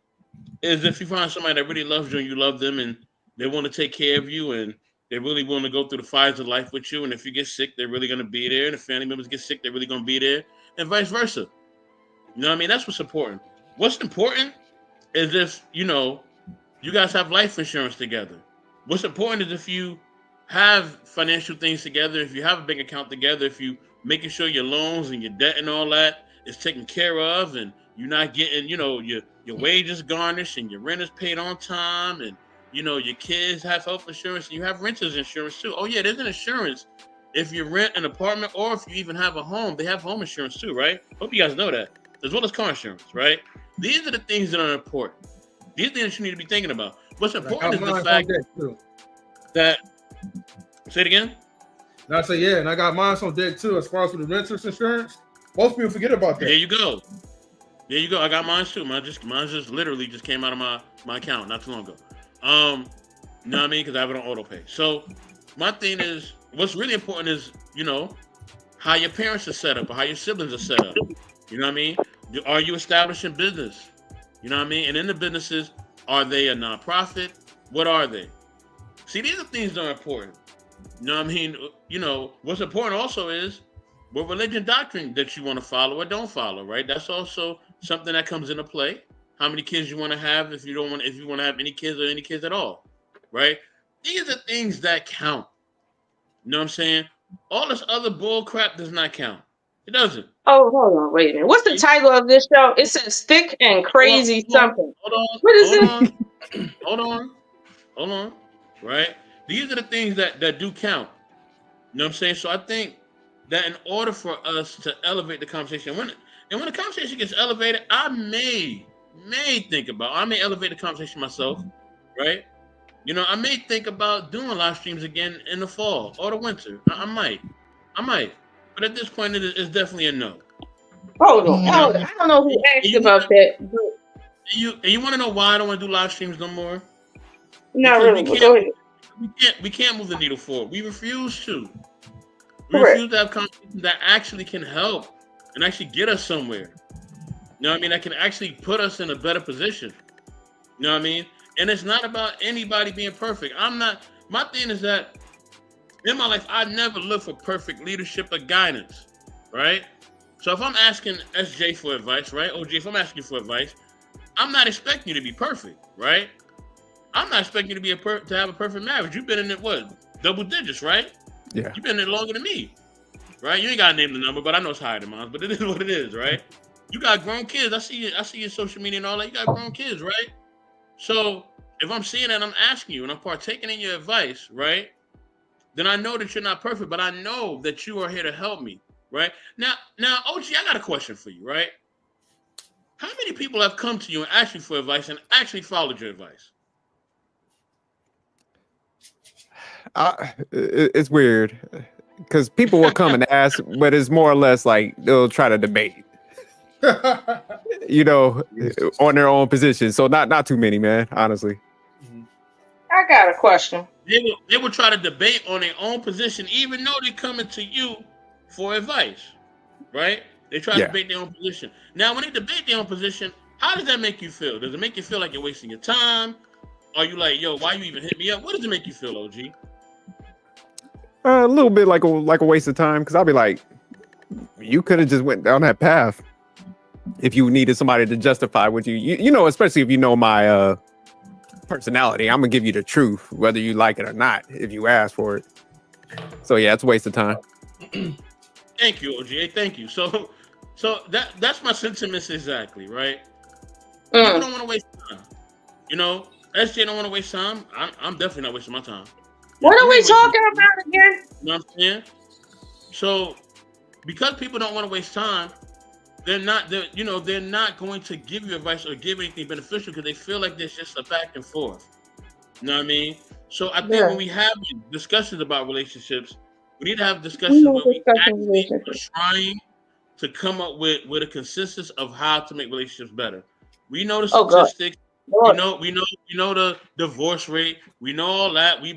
is if you find somebody that really loves you and you love them and they want to take care of you and they're really willing to go through the fires of life with you, and if you get sick, they're really going to be there, and if family members get sick, they're really going to be there, and vice versa. You know what I mean? That's what's important. What's important is if, you know, you guys have life insurance together. What's important is if you have financial things together, if you have a bank account together, if you making sure your loans and your debt and all that is taken care of, and you're not getting, you know, your wages garnished and your rent is paid on time, and you know your kids have health insurance and you have renters insurance too. Oh yeah, there's an insurance if you rent an apartment or if you even have a home. They have home insurance too, right? Hope you guys know that, as well as car insurance, right? These are the things that are important. These things you need to be thinking about. What's important is the fact that. Say it again. And I say, yeah, and I got mine on deck too. As far as with the renters insurance, most people forget about that. There you go. I got mine too. Mine just literally just came out of my account not too long ago. You know what I mean? Because I have it on auto pay. So my thing is, what's really important is, you know, how your parents are set up or how your siblings are set up. You know what I mean? Are you establishing business? You know what I mean? And in the businesses, are they a nonprofit? What are they? See, these are things that are important. You know what I mean? You know, what's important also is what religion doctrine that you want to follow or don't follow, right? That's also something that comes into play. How many kids you want to have if you want to have any kids or any kids at all, right? These are things that count. You know what I'm saying? All this other bull crap does not count. It doesn't. Oh, hold on, wait a minute. What's the title of this show? It says "Thick and Crazy" something. What is it? Hold on. Right? These are the things that do count. You know what I'm saying? So I think that in order for us to elevate the conversation, when the conversation gets elevated, I may elevate the conversation myself, right? You know, I may think about doing live streams again in the fall or the winter. I might. But at this point, it's definitely a no. Hold on. I don't know who asked about that. You want to know why I don't want to do live streams no more? Not because really, but go ahead. we can't move the needle forward. We refuse to. We Correct. refuse to have conversations that actually can help and actually get us somewhere. You know what I mean? That can actually put us in a better position. You know what I mean? And it's not about anybody being perfect. My thing is that in my life, I never look for perfect leadership or guidance, right? So if I'm asking SJ for advice, right? OG, if I'm asking you for advice, I'm not expecting you to be perfect, right? I'm not expecting you to have a perfect marriage. You've been in it, what, double digits, right? Yeah. You've been in it longer than me, right? You ain't got to name the number, but I know it's higher than mine, but it is what it is, right? You got grown kids. I see your social media and all that. You got grown kids, right? So if I'm seeing that, I'm asking you and I'm partaking in your advice, right? Then I know that you're not perfect, but I know that you are here to help me, right? Now, OG, I got a question for you, right? How many people have come to you and asked you for advice and actually followed your advice? It's weird because people will come and ask, but it's more or less like they'll try to debate, you know, on their own position. So not too many, man. Honestly. I got a question. They will try to debate on their own position, even though they're coming to you for advice, right? They try to debate their own position. Now, when they debate their own position, how does that make you feel? Does it make you feel like you're wasting your time? Are you like, yo, why you even hit me up? What does it make you feel, OG? A little bit like a waste of time, because I'll be like, you could have just went down that path if you needed somebody to justify what you know, especially if you know my personality. I'm gonna give you the truth, whether you like it or not, if you ask for it. So yeah, it's a waste of time. Thank you, OG. Thank you. So that's my sentiments exactly, right? People don't want to waste time. You know, SJ don't want to waste time. I'm definitely not wasting my time. What are we talking about again? You know what I'm saying? So because people don't want to waste time, they're not going to give you advice or give anything beneficial because they feel like there's just a back and forth. You know what I mean? So I think when we have discussions about relationships, we need to have discussions where we actually are trying to come up with a consensus of how to make relationships better. We know the statistics. We know the divorce rate. We know all that. We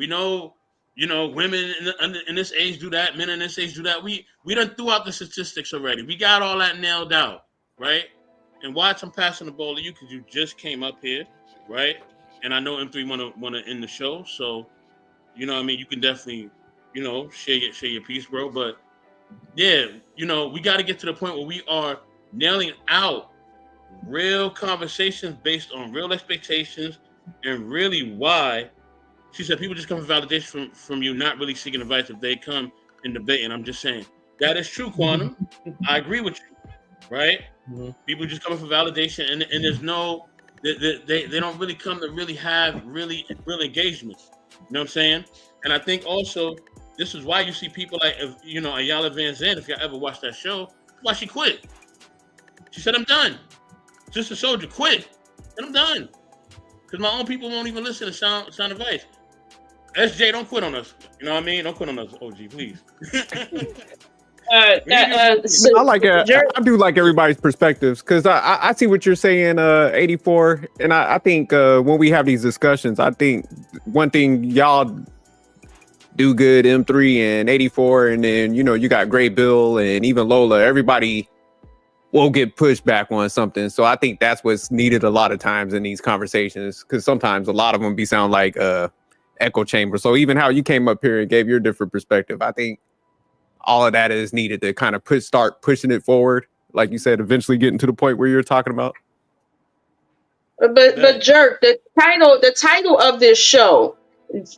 know women in this age do that, men in this age do that. We done threw out the statistics already. We got all that nailed out, right? And watch, I'm passing the ball to you because you just came up here, right? And I know M3 wanna end the show, so you know what I mean, you can definitely, share your piece, bro. But yeah, we got to get to the point where we are nailing out real conversations based on real expectations and really why. She said people just come for validation from you, not really seeking advice if they come and debate. And I'm just saying that is true, Quantum. I agree with you, right? People just coming for validation, and there's no, they don't really come to really have real engagements. You know what I'm saying? And I think also this is why you see people like Ayala Van Zandt. If y'all ever watched that show, why she quit? She said, "I'm done. Just a soldier, quit, and I'm done." Because my own people won't even listen to sound advice. SJ, don't quit on us. You know what I mean? Don't quit on us, OG, please. I do like everybody's perspectives because I see what you're saying, 84, and I think when we have these discussions, I think one thing y'all do good, M3 and 84, and then you got Great Bill and even Lola. Everybody will get pushed back on something, so I think that's what's needed a lot of times in these conversations because sometimes a lot of them sound like echo chamber. So even how you came up here and gave your different perspective, I think all of that is needed to kind of start pushing it forward, like you said, eventually getting to the point where you're talking about. But Jerk, the title of this show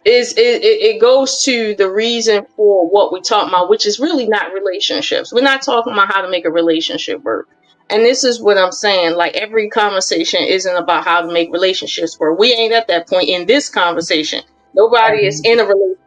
is it goes to the reason for what we're talking about, which is really not relationships. We're not talking about how to make a relationship work. And this is what I'm saying. Like, every conversation isn't about how to make relationships work. We ain't at that point in this conversation. Nobody is in a relationship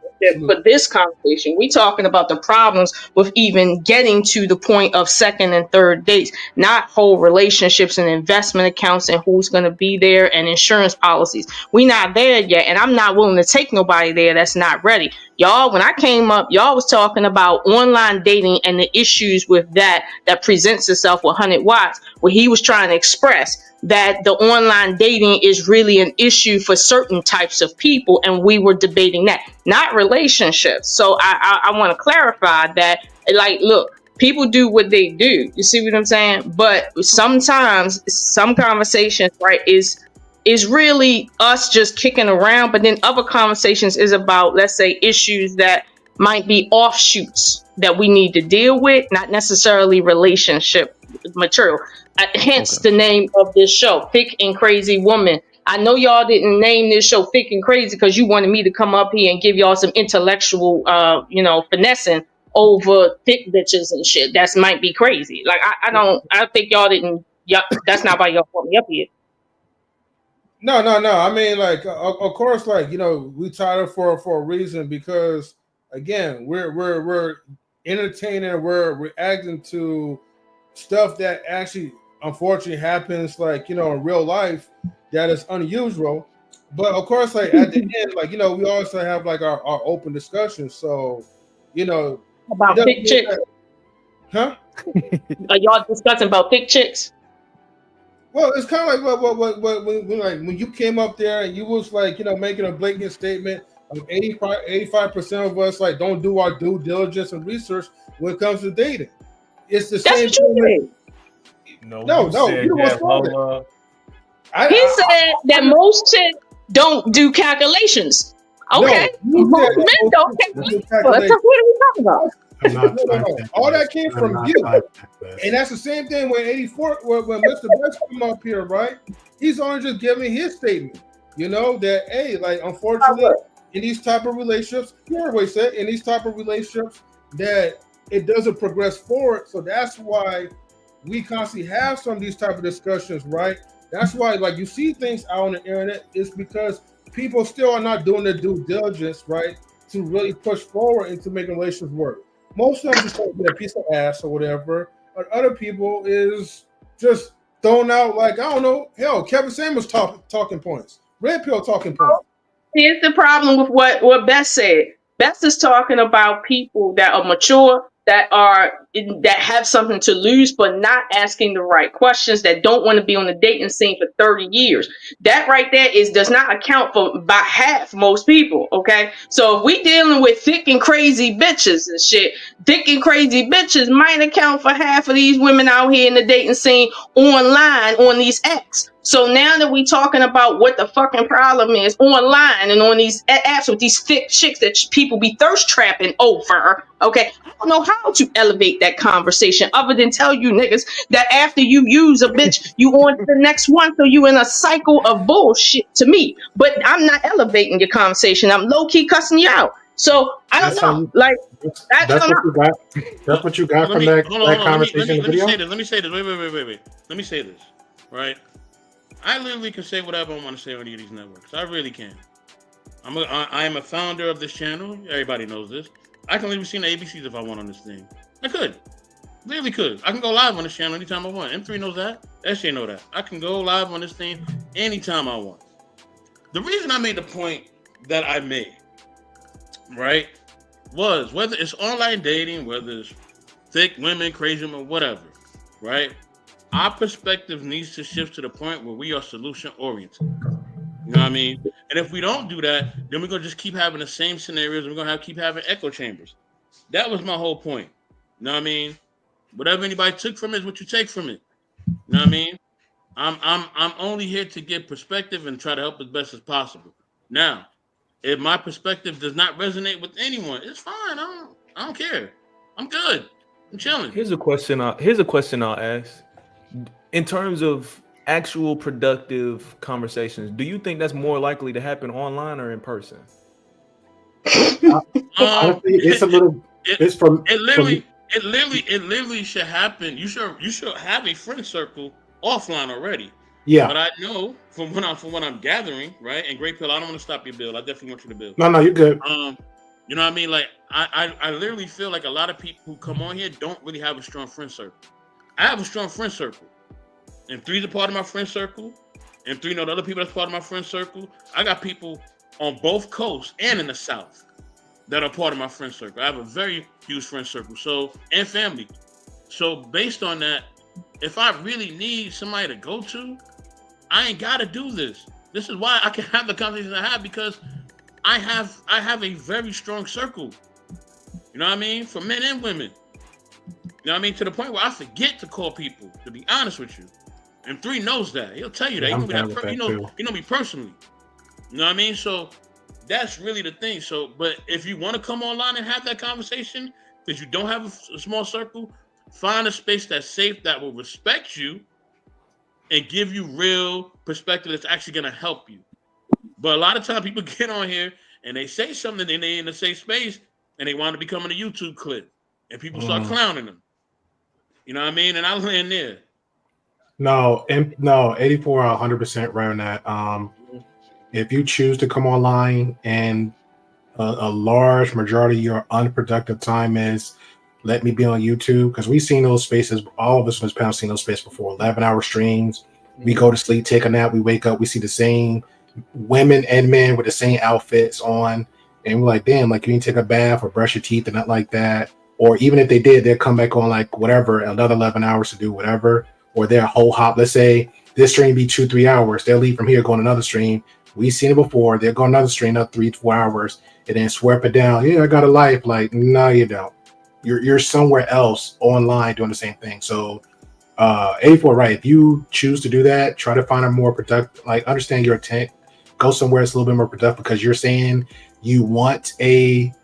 for this conversation. We talking about the problems with even getting to the point of second and third dates, not whole relationships and investment accounts and who's going to be there and insurance policies. We not there yet, and I'm not willing to take nobody there that's not ready. Y'all, when I came up, y'all was talking about online dating and the issues with that presents itself with 100 Watts, where he was trying to express that the online dating is really an issue for certain types of people, and we were debating that, not relationships. So I want to clarify that, like, look, people do what they do. You see what I'm saying? But sometimes some conversations, right, is really us just kicking around, but then other conversations is about, let's say, issues that might be offshoots that we need to deal with, not necessarily relationship material. Hence the name of this show, Thick and Crazy Woman. I know y'all didn't name this show Thick and Crazy because you wanted me to come up here and give y'all some intellectual, finessing over thick bitches and shit. That might be crazy. Like, I think y'all didn't, that's not why y'all put me up here. No. I mean, like, of course, like, we titled for a reason, because again, we're entertaining, we're reacting to stuff that actually unfortunately happens, like, in real life, that is unusual. But of course, like, at the end, like, we also have like our open discussions. So, about thick chicks. Huh? Are y'all discussing about thick chicks? Well, it's kind of like when you came up there and you was like, making a blatant statement of 85% of us like don't do our due diligence and research when it comes to dating. It's the same thing. No, you don't Lola. He said that most chicks don't do calculations. Okay, most men don't calculate. What are we talking about? No. All that came from you, and that's the same thing when 84 when Mr. Best come up here, right? He's only just giving his statement, that hey, like, unfortunately, in these type of relationships, you heard what he said, in these type of relationships, that it doesn't progress forward. So that's why we constantly have some of these type of discussions, right? That's why, like, you see things out on the internet, is because people still are not doing their due diligence, right, to really push forward into making relationships work. Most of them just want to get a piece of ass or whatever, but other people is just throwing out, like, I don't know, hell, Kevin Samuels talking points, Red Pill talking points. Here's the problem with what Beth said. Beth is talking about people that are mature, that have something to lose, but not asking the right questions, that don't want to be on the dating scene for 30 years. That right there does not account for about half most people, okay? So if we dealing with thick and crazy bitches and shit, thick and crazy bitches might account for half of these women out here in the dating scene online on these apps. So now that we talking about what the fucking problem is online and on these apps with these thick chicks that people be thirst trapping over, okay, I don't know how to elevate that conversation other than tell you niggas that after you use a bitch, you on to the next one, so you in a cycle of bullshit to me. But I'm not elevating your conversation. I'm low-key cussing you out. So I don't know. Like, I don't know. That's what you got from that conversation. Let me say this. Wait. Let me say this, right? I literally can say whatever I want to say on any of these networks. I really can. I am a founder of this channel. Everybody knows this. I can literally see the ABCs if I want on this thing. I could. Literally could. I can go live on this channel anytime I want. M3 knows that. SJ know that. I can go live on this thing anytime I want. The reason I made the point that I made, right, was whether it's online dating, whether it's thick women, crazy women, whatever, right? Our perspective needs to shift to the point where we are solution oriented. You know what I mean? And if we don't do that, then we're gonna just keep having the same scenarios. And we're gonna keep having echo chambers. That was my whole point. You know what I mean? Whatever anybody took from it is what you take from it. You know what I mean? I'm only here to give perspective and try to help as best as possible. Now, if my perspective does not resonate with anyone, it's fine. I don't care. I'm good. I'm chilling. Here's a question I'll ask. In terms of actual productive conversations, do you think that's more likely to happen online or in person? It's a little. It literally should happen. You should have a friend circle offline already. Yeah. But I know from what I'm gathering, right? And Great Pill, I don't want to stop your bill. I definitely want you to build. No, you're good. You know what I mean? Like I literally feel like a lot of people who come on here don't really have a strong friend circle. I have a strong friend circle. M3's a part of my friend circle. M3 know the other people that's part of my friend circle. I got people on both coasts and in the South. that are part of my friend circle. I have a very huge friend circle, so and family. So based on that, if I really need somebody to go to, I ain't gotta do this. This is why I can have the conversations I have, because I have a very strong circle. You know what I mean? For men and women. You know what I mean? To the point where I forget to call people, to be honest with you. And 3 knows that. He'll tell you that. Yeah, He I'm know down me with that that you know me personally. You know what I mean? So that's really the thing. So, but if you want to come online and have that conversation, because you don't have a small circle, find a space that's safe, that will respect you and give you real perspective that's actually going to help you. But a lot of times people get on here and they say something and they in a safe space and they want to become in a YouTube clip and people start clowning them. You know what I mean? And I land there. No, 84 100% right on that. If you choose to come online and a large majority of your unproductive time is let me be on YouTube, because we've seen those spaces, all of us in this panel seen those spaces before, 11-hour streams. We go to sleep, take a nap, we wake up, we see the same women and men with the same outfits on, and we're like, damn, like you need to take a bath or brush your teeth and not like that. Or even if they did, they'll come back on like whatever, another 11 hours to do whatever, or their whole hop. Let's say this stream be 2-3 hours. They'll leave from here, go on another stream. We've seen it before. They'll go another stream, up 3-4 hours, and then sweep it down. Yeah, I got a life. Like, no, you don't. You're somewhere else online doing the same thing. So 84, right. If you choose to do that, try to find a more productive, like understand your intent. Go somewhere that's a little bit more productive, because you're saying you want a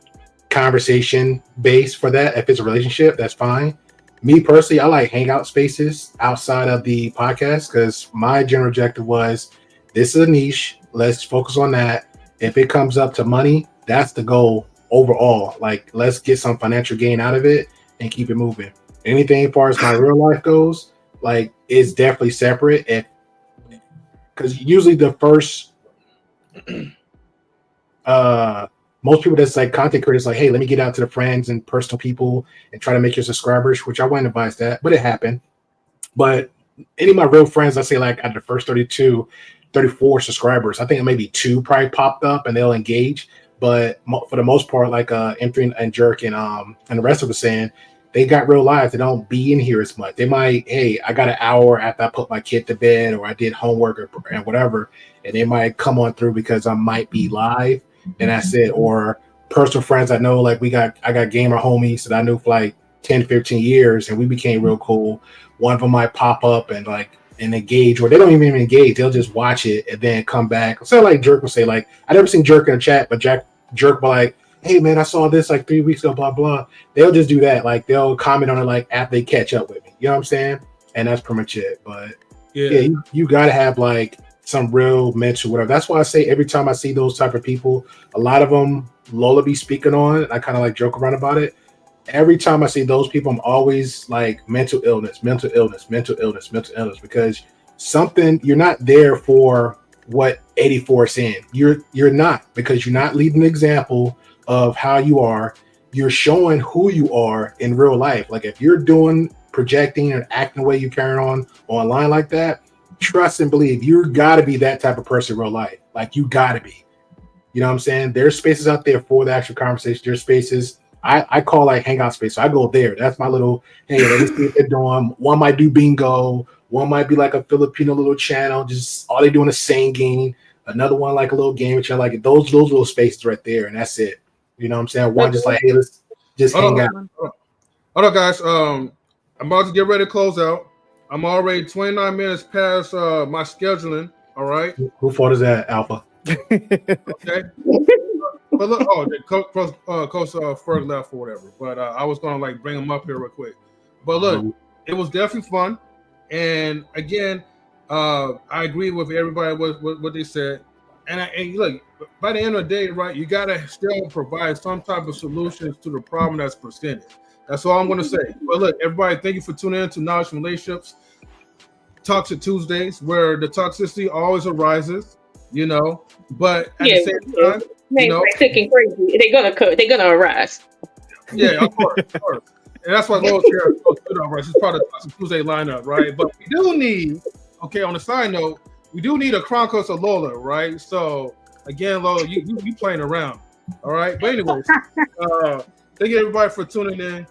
conversation base for that. If it's a relationship, that's fine. Me personally, I like hangout spaces outside of the podcast, because my general objective was this is a niche. Let's focus on that. If it comes up to money, that's the goal overall. Like, let's get some financial gain out of it and keep it moving. Anything as far as my real life goes, like, it's definitely separate. If because usually the first most people that's like content creators, like, hey, let me get out to the friends and personal people and try to make your subscribers, which I wouldn't advise that, but it happened. But any of my real friends, I say like out of the first 32, 34 subscribers, I think maybe 2 probably popped up and they'll engage. But for the most part, like M3 and Jerk and the rest of us saying, they got real lives. They don't be in here as much. They might, hey, I got an hour after I put my kid to bed or I did homework or whatever, and they might come on through because I might be live, and that's it. Or personal friends I know, like I got gamer homies that I knew for like 10, 15 years, and we became real cool. One of them might pop up and engage, or they don't even engage. They'll just watch it and then come back. So like Jerk will say, like, I never seen Jerk in a chat, but Jerk will like, hey man, I saw this like 3 weeks ago, blah blah. They'll just do that. Like they'll comment on it like after they catch up with me. You know what I'm saying? And that's pretty much it. But yeah, you gotta have like some real mental whatever. That's why I say every time I see those type of people, a lot of them Lola be speaking on. I kind of like joke around about it. Every time I see those people, I'm always like mental illness, because something, you're not there for what 84 is saying. You're not, because you're not leading an example of how you are. You're showing who you are in real life. Like if you're projecting and acting the way you carry on online like that, trust and believe you gotta be that type of person in real life. Like you gotta be. You know what I'm saying? There's spaces out there for the actual conversation. There's spaces I call like hangout space. So I go there. That's my little, hey, let me see what they're doing. One might do bingo. One might be like a Filipino little channel. Just all they doing is singing. Another one like a little game which I like. Those little spaces right there, and that's it. You know what I'm saying? One just like, hey, let's just hang out. Hold on, guys. I'm about to get ready to close out. I'm already 29 minutes past my scheduling. All right. Who fault is that, Alpha? Okay. But look, Coach Ferg left or whatever. But I was gonna like bring him up here real quick. But look, it was definitely fun. And again, I agree with everybody what they said. And look, by the end of the day, right, you gotta still provide some type of solutions to the problem that's presented. That's all I'm gonna say. But look, everybody, thank you for tuning in to Knowledge from Relationships Toxic Tuesdays, where the toxicity always arises, you know. But at the same time, you know, thick and crazy. They're gonna arise. Yeah, of course. And that's why Lola's here. Right? She's part of the Toxic Tuesday lineup, right? But we do need, okay, on the side note, we do need a Chronicles of Lola, right? So again, Lola, you playing around. All right. But anyways, thank you everybody for tuning in.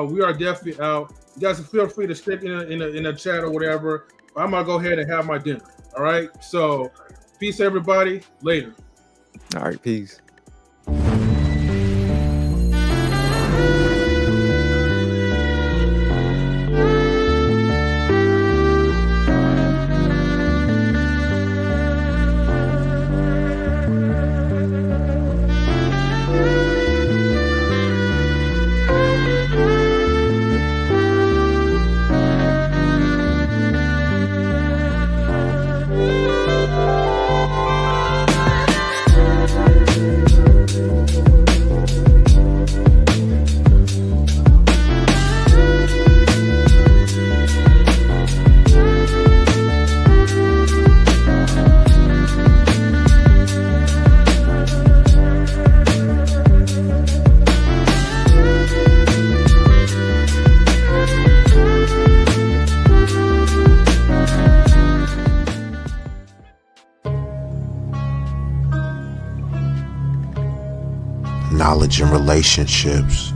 We are definitely out. You guys feel free to stick in the chat or whatever. I'm gonna go ahead and have my dinner. All right. So peace, everybody. Later. All right. Peace. Knowledge and relationships.